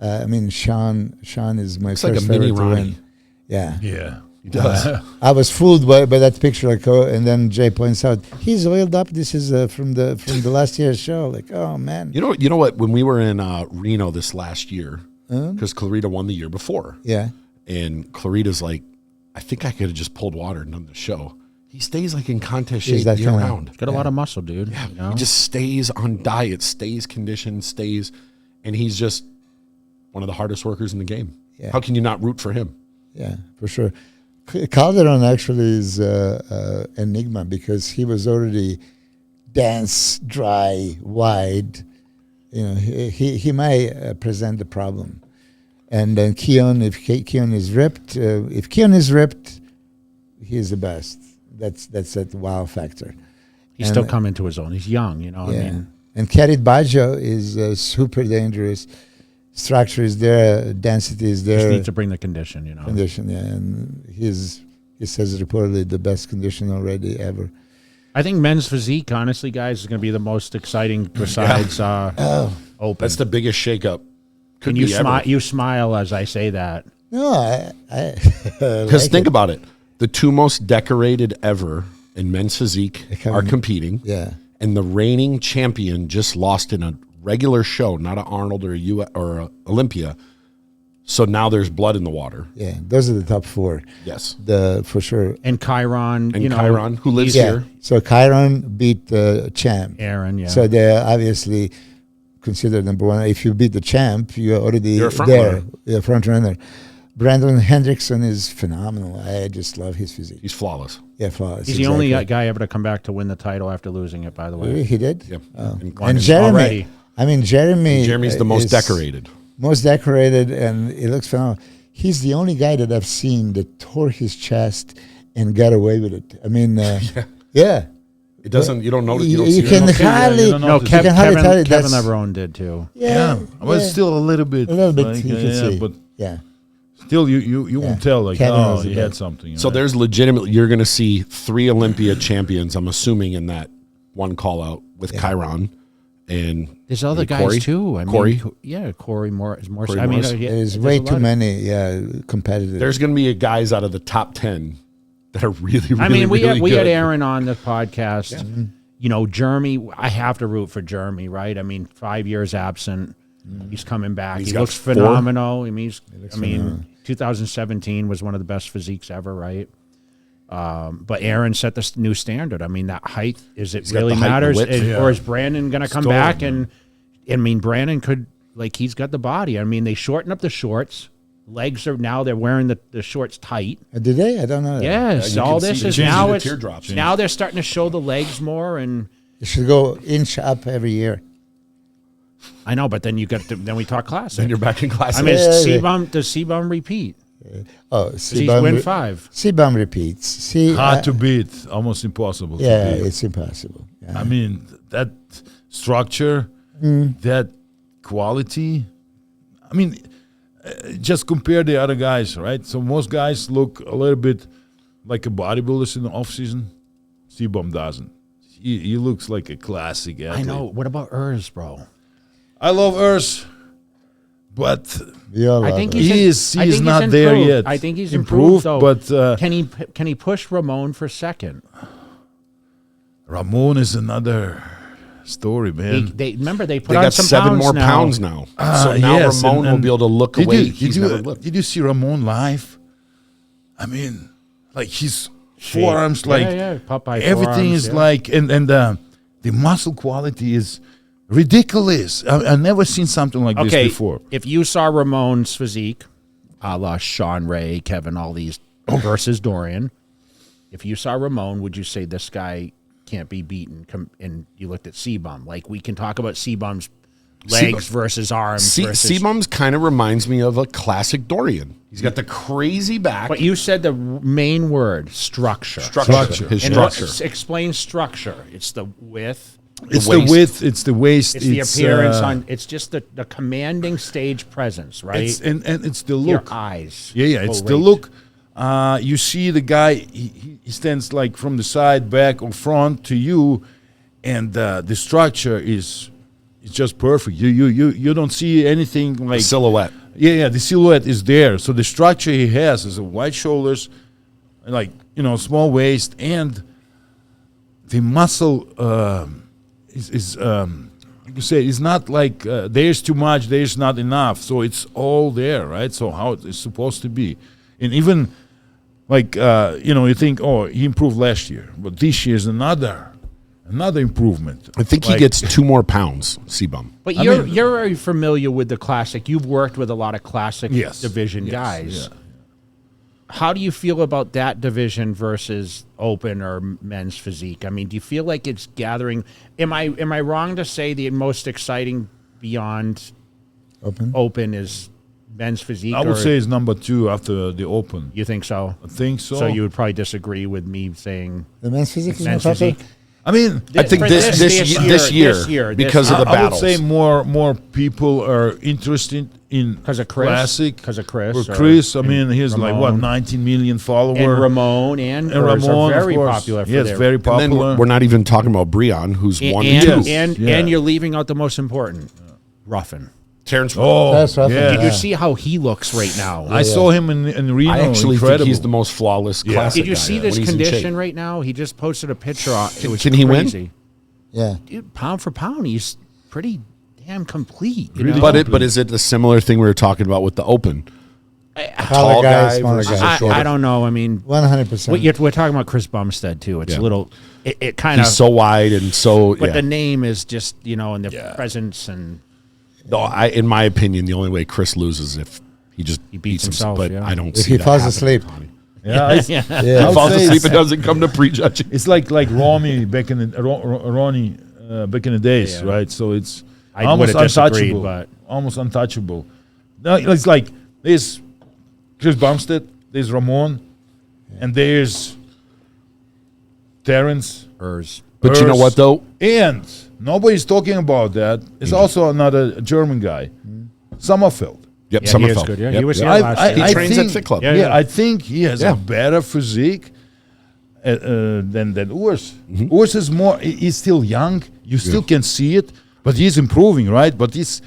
I mean, Sean is my Looks like first a mini favorite to Ronnie. win. Yeah. Yeah. He does. I was fooled by that picture, and then Jay points out he's oiled up. This is from the last year's show. Like, oh man, You know what? When we were in Reno this last year, because Clarita won the year before, yeah, and Clarita's like, I think I could have just pulled water and done the show. He stays like in contest He's shape that year kind of- round. Got a lot of muscle, dude. Yeah, you know? he just stays on diet, stays conditioned, and he's just one of the hardest workers in the game. Yeah. How can you not root for him? yeah, for sure. Calderon actually is enigma because he was already dense, dry, wide. He might present the problem. And then Keon, if Keon is ripped, he's the best. That's that wow factor. He's still coming to his own. He's young, you know. Yeah. I mean, And Karit Baggio is super dangerous. Structure is there, density is just there, needs to bring the condition, you know. condition, yeah. And he says reportedly the best condition already ever. I think men's physique, honestly, guys, is going to be the most exciting besides open. That's the biggest shakeup. Could and you be ever. smile. You smile as I say that. No, I Because like think it. about it. The two most decorated ever in men's physique come- are competing. Yeah. And the reigning champion just lost in a regular show, not an Arnold or a Olympia. So now there's blood in the water. Yeah, those are the top four. Yes. For sure. And Chiron, And you know, Chiron, who lives he's- here. So Chiron beat the champ. Aaron, yeah. So they're obviously considered number one. If you beat the champ, you're already You're a front there. runner. You're a front runner. Brandon Hendrickson is phenomenal. I just love his physique. He's flawless. Yeah, flawless. He's the only guy ever to come back to win the title after losing it, by the way. Really? He did? Yep. And Jeremy. already. I mean, Jeremy's the most is decorated. Most decorated, and it looks phenomenal. He's the only guy that I've seen that tore his chest and got away with it. I mean, yeah. It doesn't. You don't notice. You don't You see can it. hardly. you don't No, notice you can hardly tell Kevin it. That's Lebrone did too. yeah. But still a little bit. a little bit. like, You can see. But Yeah. still, you won't tell, like, Kevin oh, was the he had best. something. you So know? there's legitimately, you're going to see 3 Olympia champions, I'm assuming, in that one call out with Chiron. and There's other maybe guys Corey. too. I mean, Corey? Yeah, Corey Morris. Corey I mean, Morris. There's there's way a lot too of- many competitors. There's going to be guys out of the top 10 that are really, really, I mean, we really had good. Aaron on the podcast. You know, Jeremy. I have to root for Jeremy, right? I mean, 5 years absent. He's coming back. He's He got looks 4. phenomenal. I mean, phenomenal. 2017 was one of the best physiques ever, right? But Aaron set the new standard. I mean, that height, is it got really the height and the matters? width. Or is Brandon going to come Stolen, back? man. And, I mean, Brandon could, like, he's got the body. I mean, they shorten up the shorts. Legs are now, they're wearing the shorts tight. Did they? I don't know. Yes, you all can this see is the now change in the it's teardrops. now they're starting to show the legs more, and You should go inch up every year. I know, but then you got to, then we talk classic. Then you're back in class. I mean, Yeah, does C-Bum repeat? Oh, Does he win 5? C-Bum repeats. See, Hard to beat, almost impossible. yeah, to beat. it's impossible. Yeah. I mean, that structure, that quality. I mean, just compare the other guys, right? So most guys look a little bit like a bodybuilder in the off season. C-Bum doesn't. He looks like a classic athlete. I know. What about Urs, bro? I love Urs, but We all I love think it. he's he in- is I think he's not there improved. yet. I think he's improved, though. but Can he push Ramon for second? Ramon is another story, man. They remember they put They on got some 7 more now. pounds now. So now Yes, Ramon will and be able to look did away. you- He's did never you, looked. did you see Ramon live? I mean, like his forearms, Yeah, like yeah, Popeye everything forearms, is yeah. like, and the muscle quality is ridiculous. I've never seen something like this Okay, before. if you saw Ramon's physique, a la Sean Ray, Kevin, all these versus Dorian, if you saw Ramon, would you say this guy can't be beaten? And you looked at C-Bum. Like, we can talk about C-Bum's legs versus arms. versus, C-Bums kind of reminds me of a classic Dorian. He's got the crazy back. but you said the main word, structure. Structure. His And structure. explain structure. It's the width. It's waist. the width, it's the waist, It's the appearance on. It's just the commanding stage presence, right? it's, and it's the Your look. eyes. Yeah, it's the Great. look. You see the guy, he stands like from the side, back, or front to you, and the structure is just perfect. You don't see anything like Silhouette. Yeah, the silhouette is there. So the structure he has is a wide shoulders, and like small waist, and the muscle is like you say, it's not like there's too much, there's not enough. So it's all there, right? So how it's supposed to be, and even like you think, oh, he improved last year, but this year is another improvement. I think he Like- gets 2 more pounds, C-Bum. But I you're mean- very familiar with the classic. You've worked with a lot of classic Yes, division yes, guys. yeah. How do you feel about that division versus open or men's physique? I mean, do you feel like it's gathering? Am I wrong to say the most exciting beyond open is men's physique? I would or say it's number 2 after the Open. you think so. I think so. So you would probably disagree with me saying The men's physique is men's more popular. physique. I mean, I think For this year, because of the I would battles. say more people are interested in Because of Chris? classic. 'Cause of Chris, Or or- Chris, I mean, he's like what Ramon. 19 million follower. And Ramon and Urs Ramon, are very of course. popular for Yes, their very And then popular. we're not even talking about Breon, who's 1 and, and 2. and, Yeah. and you're leaving out the most important, Ruffin. Terrence Oh, That's rough. yeah. Did you see how he looks right now? I saw him in Reno. I actually Incredible. think he's the most flawless classic Did you guy see when this he's in shape. condition right now? He just posted a picture on it. Was Can he win? crazy. Yeah. Dude, pound for pound, he's pretty damn complete. You Really? know? But is it a similar thing we were talking about with the Open? Taller Tall guy, guy smaller versus guy. a shorter. I don't know. I mean, 100%. we're talking about Chris Bumstead too. It's Yeah. a little. It kind of. He's so wide and so. But Yeah. the name is just and the presence and No, in my opinion, the only way Chris loses is if he just He beats himself, But yeah. I don't If see he that falls happening, asleep. Tony. Yeah, it's, yeah. Yeah. He I would falls say asleep it's- and doesn't come to prejudging. It's like Romy back in the Ronnie back in the days, Yeah. right? So it's I almost would've disagreed, untouchable. but- Almost untouchable. No, it's like there's Chris Bumstead, there's Ramon, and there's Terrence. Urs. But you know Urs. what though? And nobody's talking about that. It's also another German guy, Sommerfeld. Yep, Yeah, he is Summerfeld. good. Yeah, Yep, he was yep. here last year. He trains at Fit Club. Yeah, Yeah. I think he has Yeah. a better physique than Urs. Mm-hmm. Urs is more. He's still young. You still can see it, But he's improving, right? But he's,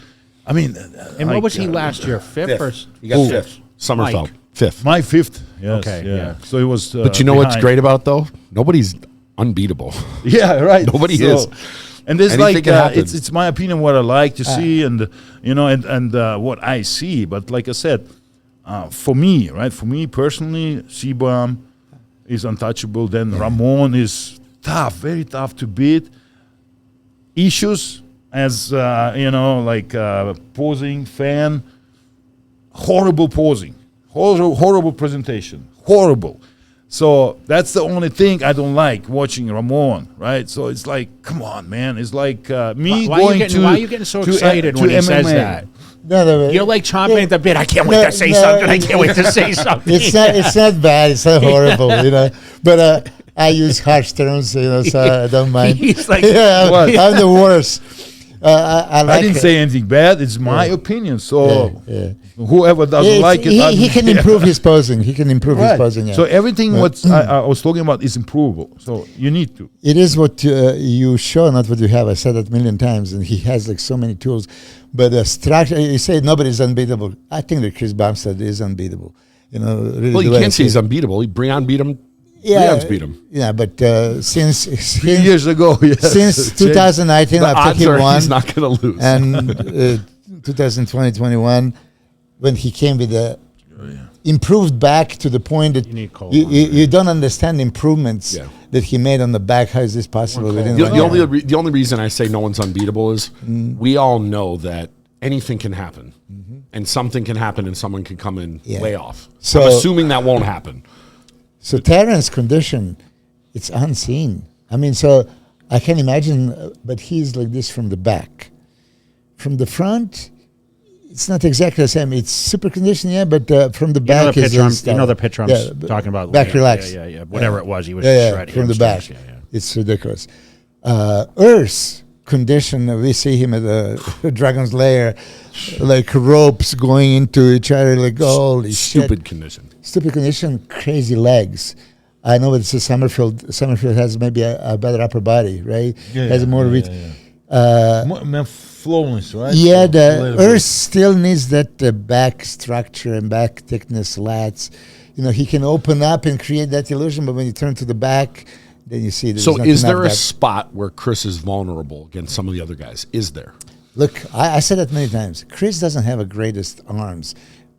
I mean, And what was he last year? Fifth or He got fifth. Sommerfeld, Mike. fifth. my fifth. Yes, Okay, yeah. yeah. So it was. But you know what's behind. great about it, though? Nobody's unbeatable. Yeah, right. Nobody is. And there's Anything like can happen. it's my opinion what I like to see, and and what I see. But like I said, for me, right? For me personally, Seabaum is untouchable. Then Ramon is tough, very tough to beat. Issues as like posing fan, horrible posing, horrible presentation, horrible. So that's the only thing I don't like watching Ramon, right? So it's like, come on, man. It's like me Why going why are you getting so to excited to when he MMA. says that? No, You're like chomping at the bit. I can't wait No, to say no, something. I can't wait to say something. It's not bad. It's not horrible, But I use harsh terms, so I don't mind. He's like, Yeah, What? I'm the worst. I like I didn't say anything bad. It's my opinion. So Yeah. whoever doesn't like it, He can improve his posing. He can improve his Right. posing. Yeah. So everything what I was talking about is improvable. So you need to. It is what you show, not what you have. I said that a million times, and he has like so many tools. But the structure, you say nobody's unbeatable. I think that Chris Bumstead is unbeatable. Really Well, you the way can't I say he's see it. unbeatable. Breon beat him. Yeah, Breon's beat him. Yeah, but since 3 years ago, yes. since 2019, The after odds he are won, he's not going to lose. and 2020-21, when he came with the improved back to the point that You need cold you don't understand improvements Yeah. that he made on the back. How is this possible within The, 1 the year? only only reason I say no one's unbeatable is we all know that anything can happen, and something can happen, and someone can come in Yeah. way off. So- I'm assuming that won't happen. So Terrence's condition, it's unseen. I mean, so I can imagine, but he's like this from the back. From the front, it's not exactly the same. It's super conditioned, yeah, but from the You know back the is picture. unstable. You know the picture I'm Yeah, talking about. back yeah, relaxed. Yeah. Whatever it was, he was Yeah, shredding from the back. hamstrings, Yeah. It's ridiculous. Earth's condition, we see him at the Dragon's Lair, like ropes going into each other, like holy shit. Stupid condition. Stupid condition, crazy legs. I know it's a Summerfield. Summerfield has maybe a better upper body, right? Has more reach. More flowiness, right? Yeah, So, a the little Earth bit. still needs that back structure and back thickness, lats. He can open up and create that illusion, but when you turn to the back, then you see there's So not is enough there a that. spot where Chris is vulnerable against some of the other guys? Is there? Look, I said that many times. Chris doesn't have the greatest arms,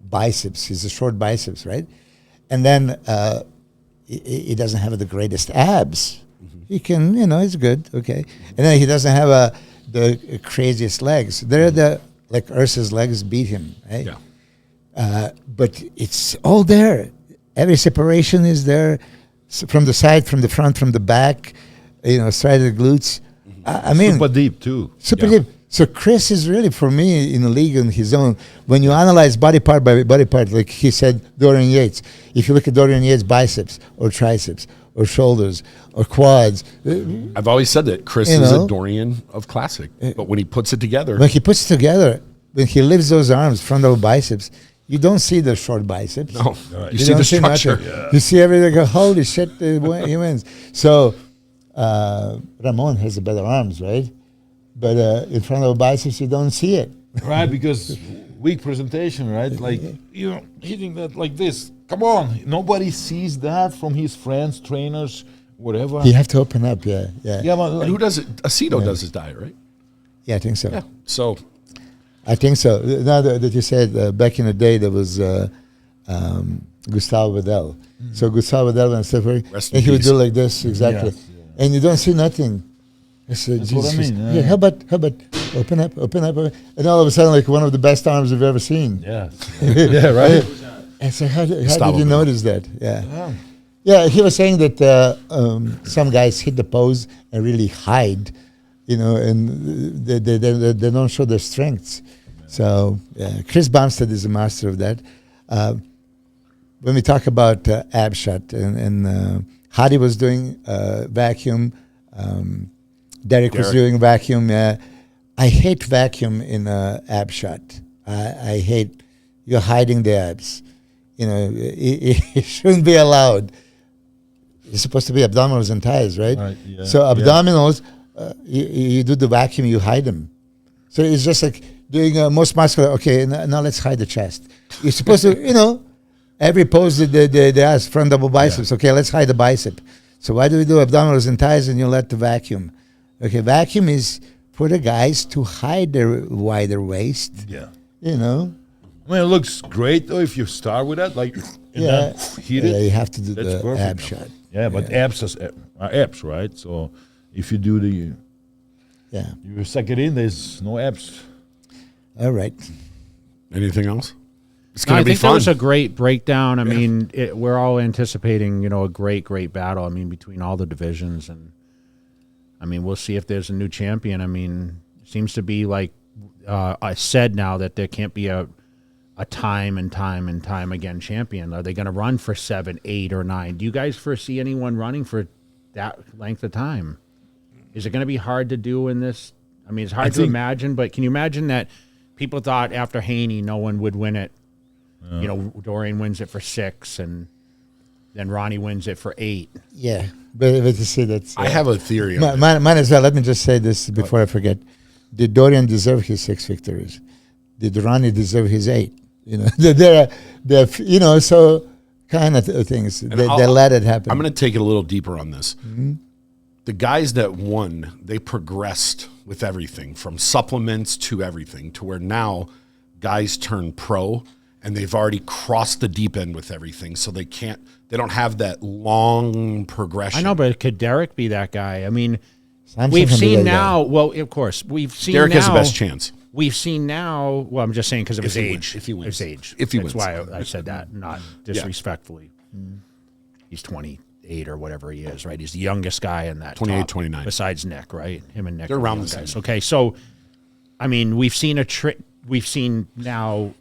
biceps. He's a short biceps, right? And then he doesn't have the greatest abs. He can, he's good, okay. And then he doesn't have the craziest legs. They're like Ursa's legs beat him, right? Yeah. But it's all there. Every separation is there, from the side, from the front, from the back. Side of the glutes. I mean, Super deep too. super Yeah. deep. So Chris is really, for me, in a league on his own. When you analyze body part by body part, like he said, Dorian Yates. If you look at Dorian Yates' biceps or triceps or shoulders or quads, I've always said that Chris You is know? a Dorian of classic, but when he puts it together, when he puts it together, when he lifts those arms, frontal biceps, you don't see the short biceps. no, Right. you see don't the structure. nothing. You see everything. Go, holy shit! He wins. So Ramon has the better arms, right? But in front of biceps, you don't see it. Right, because weak presentation, right? Like hitting that like this. Come on, nobody sees that from his friends, trainers, whatever. You have to open up. Yeah. Yeah, but And who like, does it? Aceto does his diet, right? Yeah, I think so. Yeah. So I think so. Now that you said back in the day, there was Gustavo Vidal. So Gustavo Vidal and stuff, Rest in and he would peace. do like this exactly, Yes, and you don't see nothing. I said, That's what I Jesus. mean, Yeah, yeah. how about open up, and all of a sudden, like one of the best arms I've ever seen. yeah, yeah, right. I said, how did Gustavo you Vidal. notice that? Yeah. Yeah, he was saying that some guys hit the pose and really hide, and they don't show their strengths. So Chris Bumstead is a master of that. When we talk about ab shot, and Hadi was doing vacuum, Derek was doing vacuum. I hate vacuum in ab shot. I hate you're hiding the abs. It shouldn't be allowed. It's supposed to be abdominals and thighs, right? Right, yeah, So yeah. abdominals, you do the vacuum, you hide them. So it's just like doing most muscular. Okay, now let's hide the chest. You're supposed to, every pose they ask front double biceps. Okay, let's hide the bicep. So why do we do abdominals and thighs and you let the vacuum? Okay, vacuum is for the guys to hide their wider waist. Yeah. You know. I mean, it looks great though if you start with that, like, and then heat it. Yeah, you have to do That's the perfect. ab shot. Yeah, but abs are abs, right? So if you do you suck it in, there's no abs. All right. Anything else? It's No, going I to be think that fun. was a great breakdown. I mean, we're all anticipating, a great battle. I mean, between all the divisions, and I mean, we'll see if there's a new champion. I mean, it seems to be like I said now that there can't be a time and time again champion. Are they going to run for 7, 8, or 9? Do you guys foresee anyone running for that length of time? Is it going to be hard to do in this? I mean, it's hard to imagine, but can you imagine that people thought after Haney no one would win it? Dorian wins it for 6, and then Ronnie wins it for 8. Yeah, but you see that's. I have a theory on it. Mine as well. Let me just say this before I forget. Did Dorian deserve his 6 victories? Did Ronnie deserve his 8? They're so kind of things. They let it happen. I'm going to take it a little deeper on this. Mm-hmm. The guys that won, they progressed with everything from supplements to everything to where now guys turn pro and they've already crossed the deep end with everything. So they don't have that long progression. I know, but could Derek be that guy? I mean, Samson we've can be seen that now, well, of course, we've seen Derek now. has the best chance. We've seen now, well, I'm just saying because of his he age. wins, if he wins. His age. If he That's wins. why I said that, not disrespectfully. He's 28 or whatever he is, right? He's the youngest guy in that 28, top, 29. Besides Nick, right? Him and Nick They're are around young the guys. same. Okay, so, I mean, we've seen we've seen now,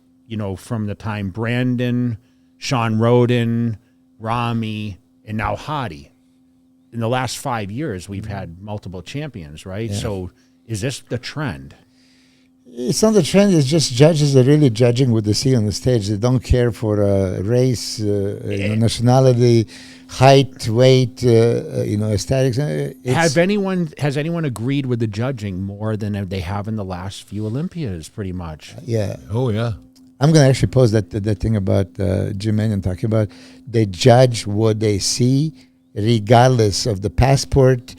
from the time Brandon, Sean Roden, Rami, and now Hadi. In the last 5 years, we've had multiple champions, right? Yeah. So is this the trend? It's not a trend. It's just judges are really judging what they see on the stage. They don't care for race, nationality, height, weight, aesthetics. Has anyone agreed with the judging more than they have in the last few Olympias, pretty much? Yeah. Oh yeah. I'm going to actually post that thing about Jim Mannion talking about. They judge what they see regardless of the passport,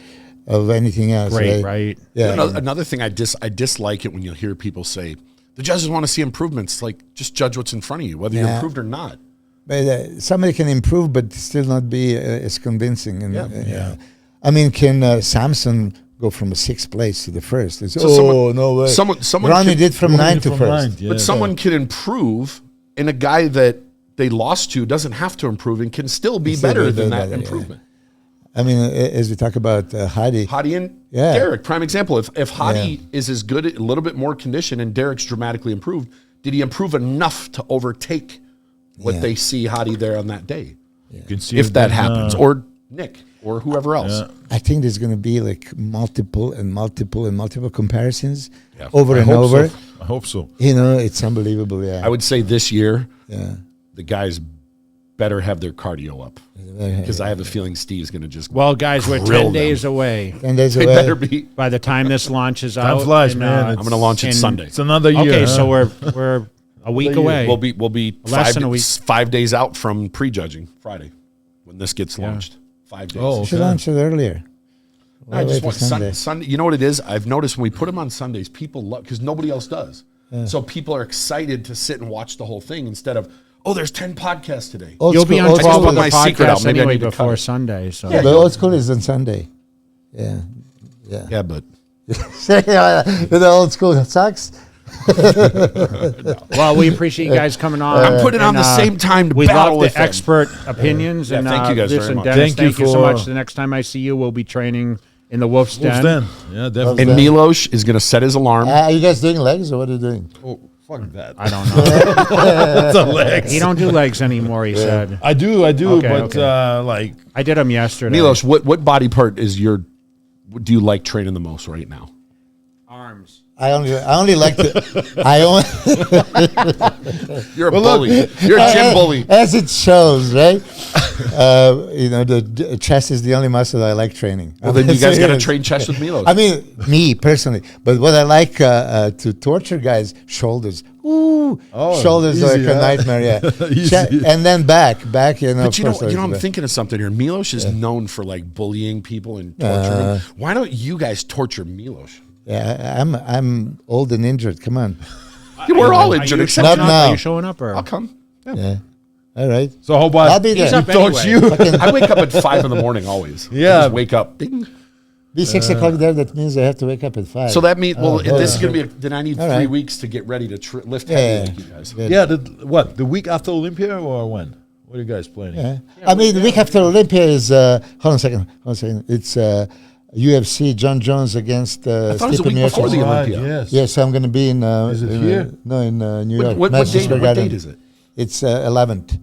of anything else. Great, right? Yeah. Another thing I dislike it when you hear people say, the judges want to see improvements. Like, just judge what's in front of you, whether you improved or not. But somebody can improve but still not be as convincing. And, I mean, can Samson go from a 6th place to the 1st? It's, no way. Someone Ronnie did from 9 to 1st. But someone can improve, and a guy that they lost to doesn't have to improve and can still be better than that improvement. I mean, as we talk about Hadi and Derek, prime example. If Hadi is as good, a little bit more conditioned, and Derek's dramatically improved, did he improve enough to overtake what they see Hadi there on that day? You can see if that happens, or Nick, or whoever else. I think there's going to be like multiple comparisons over and over. So. I hope so. It's unbelievable. Yeah, I would say this year, the guys better have their cardio up, because I have a feeling Steve's going to just. Well, guys, we're 10 days away. 10 days They away. better be. By the time this launches Time out, flies, man. I'm going to launch it Sunday. It's another year. Okay, so we're a week away. We'll be Less than a week. 5 days out from prejudging Friday when this gets launched. 5 days. Oh, You should launch it earlier. I just Wait want till Sunday. You know what it is? I've noticed when we put them on Sundays, people love, because nobody else does. So people are excited to sit and watch the whole thing instead of, there's 10 podcasts today. You'll be on 12 of the my secret out. podcasts Maybe I anyway need to cut before it. Sunday. So The old school is on Sunday. Yeah. Yeah, but The old school sucks. well, we appreciate you guys coming on. I'm putting on the same time to we battle love with the them. expert opinions. Yeah, and thank you guys very listen, much. Dennis, thank you so for- much. The next time I see you, we'll be training in the Wolf's Den. Wolf's Den. Yeah, definitely. And Milos is going to set his alarm. Are you guys doing legs or what are you doing? Oh, fuck that. I don't know. The legs. He don't do legs anymore, he said. I do, Okay, but okay. I did them yesterday. Milos, what body part do you like training the most right now? Arms. I only like to. You're a bully. You're a gym bully. As it shows, right? The chest is the only muscle I like training. Well, then you guys got to train chest with Milos. I mean, me personally, but what I like to torture guys, shoulders. Ooh, shoulders are like a nightmare. Yeah, Easy. and then back. But you know, of course, I'm thinking of something here. Milos is known for like bullying people and torturing them. Why don't you guys torture Milos? Yeah, I'm old and injured. Come on. We're all injured except Not you. now. Are you showing up or? I'll come. Yeah. Yeah. All right. So how about I'll be there. He's up torch anyway. you? I wake up at 5 in the morning always. Yeah. I just wake up. Bing. Be 6 o'clock there. That means I have to wake up at 5. So that means, this is yeah. going to be, then I need All 3 right. weeks to get ready to lift Yeah, heavy yeah. like you guys. Good. Yeah, the week after Olympia or when? What are you guys planning? Yeah. I mean, the week after Olympia is. Hold on a second. It's UFC. John Jones against I thought it was a Stipe week before Miocic. the Right, Olympia. yes. Yes, I'm going to be in. Is it here? No, in New York. What Madison Square Garden. date is it? It's 11th.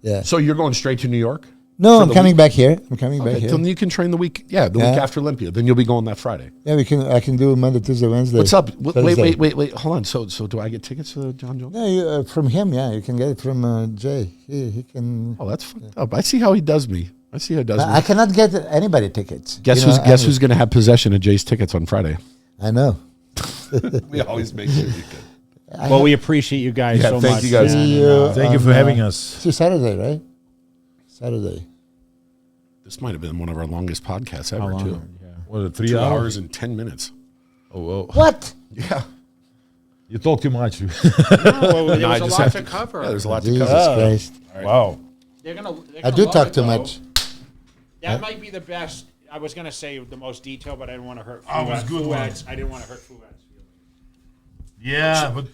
Yeah. So you're going straight to New York? No, for I'm the coming week? back here. I'm coming back Okay, here. then you can train the week. Yeah, the week Yeah. after Olympia. Then you'll be going that Friday. Yeah, I can do Monday, Tuesday, Wednesday. What's up? Thursday. Wait. Hold on. So do I get tickets to John Jones? Yeah, from him. Yeah, you can get it from Jay. He can. Oh, that's fucked up. I see how he does me. I cannot get anybody tickets. Guess who's going to have possession of Jay's tickets on Friday? I know. We always make sure you good. Well, we appreciate you guys Yeah, so thank much. you guys. See you Thank you on, for having us. See Saturday, right? Saturday. This might have been one of our longest podcasts How ever, long? too. Yeah. What, 3 2 hours? hours and 10 minutes. Oh, well. What? Yeah. You talk too much. No, well, there No, I was a just lot have to to- cover. Yeah, there's a lot to Jesus cover. Christ. Wow. They're gonna I do love talk it, too though. much. That might be the best. I was gonna say the most detail, but I didn't want to hurt. Oh, it was good one. I didn't want to hurt Fuad's feelings. Yeah, but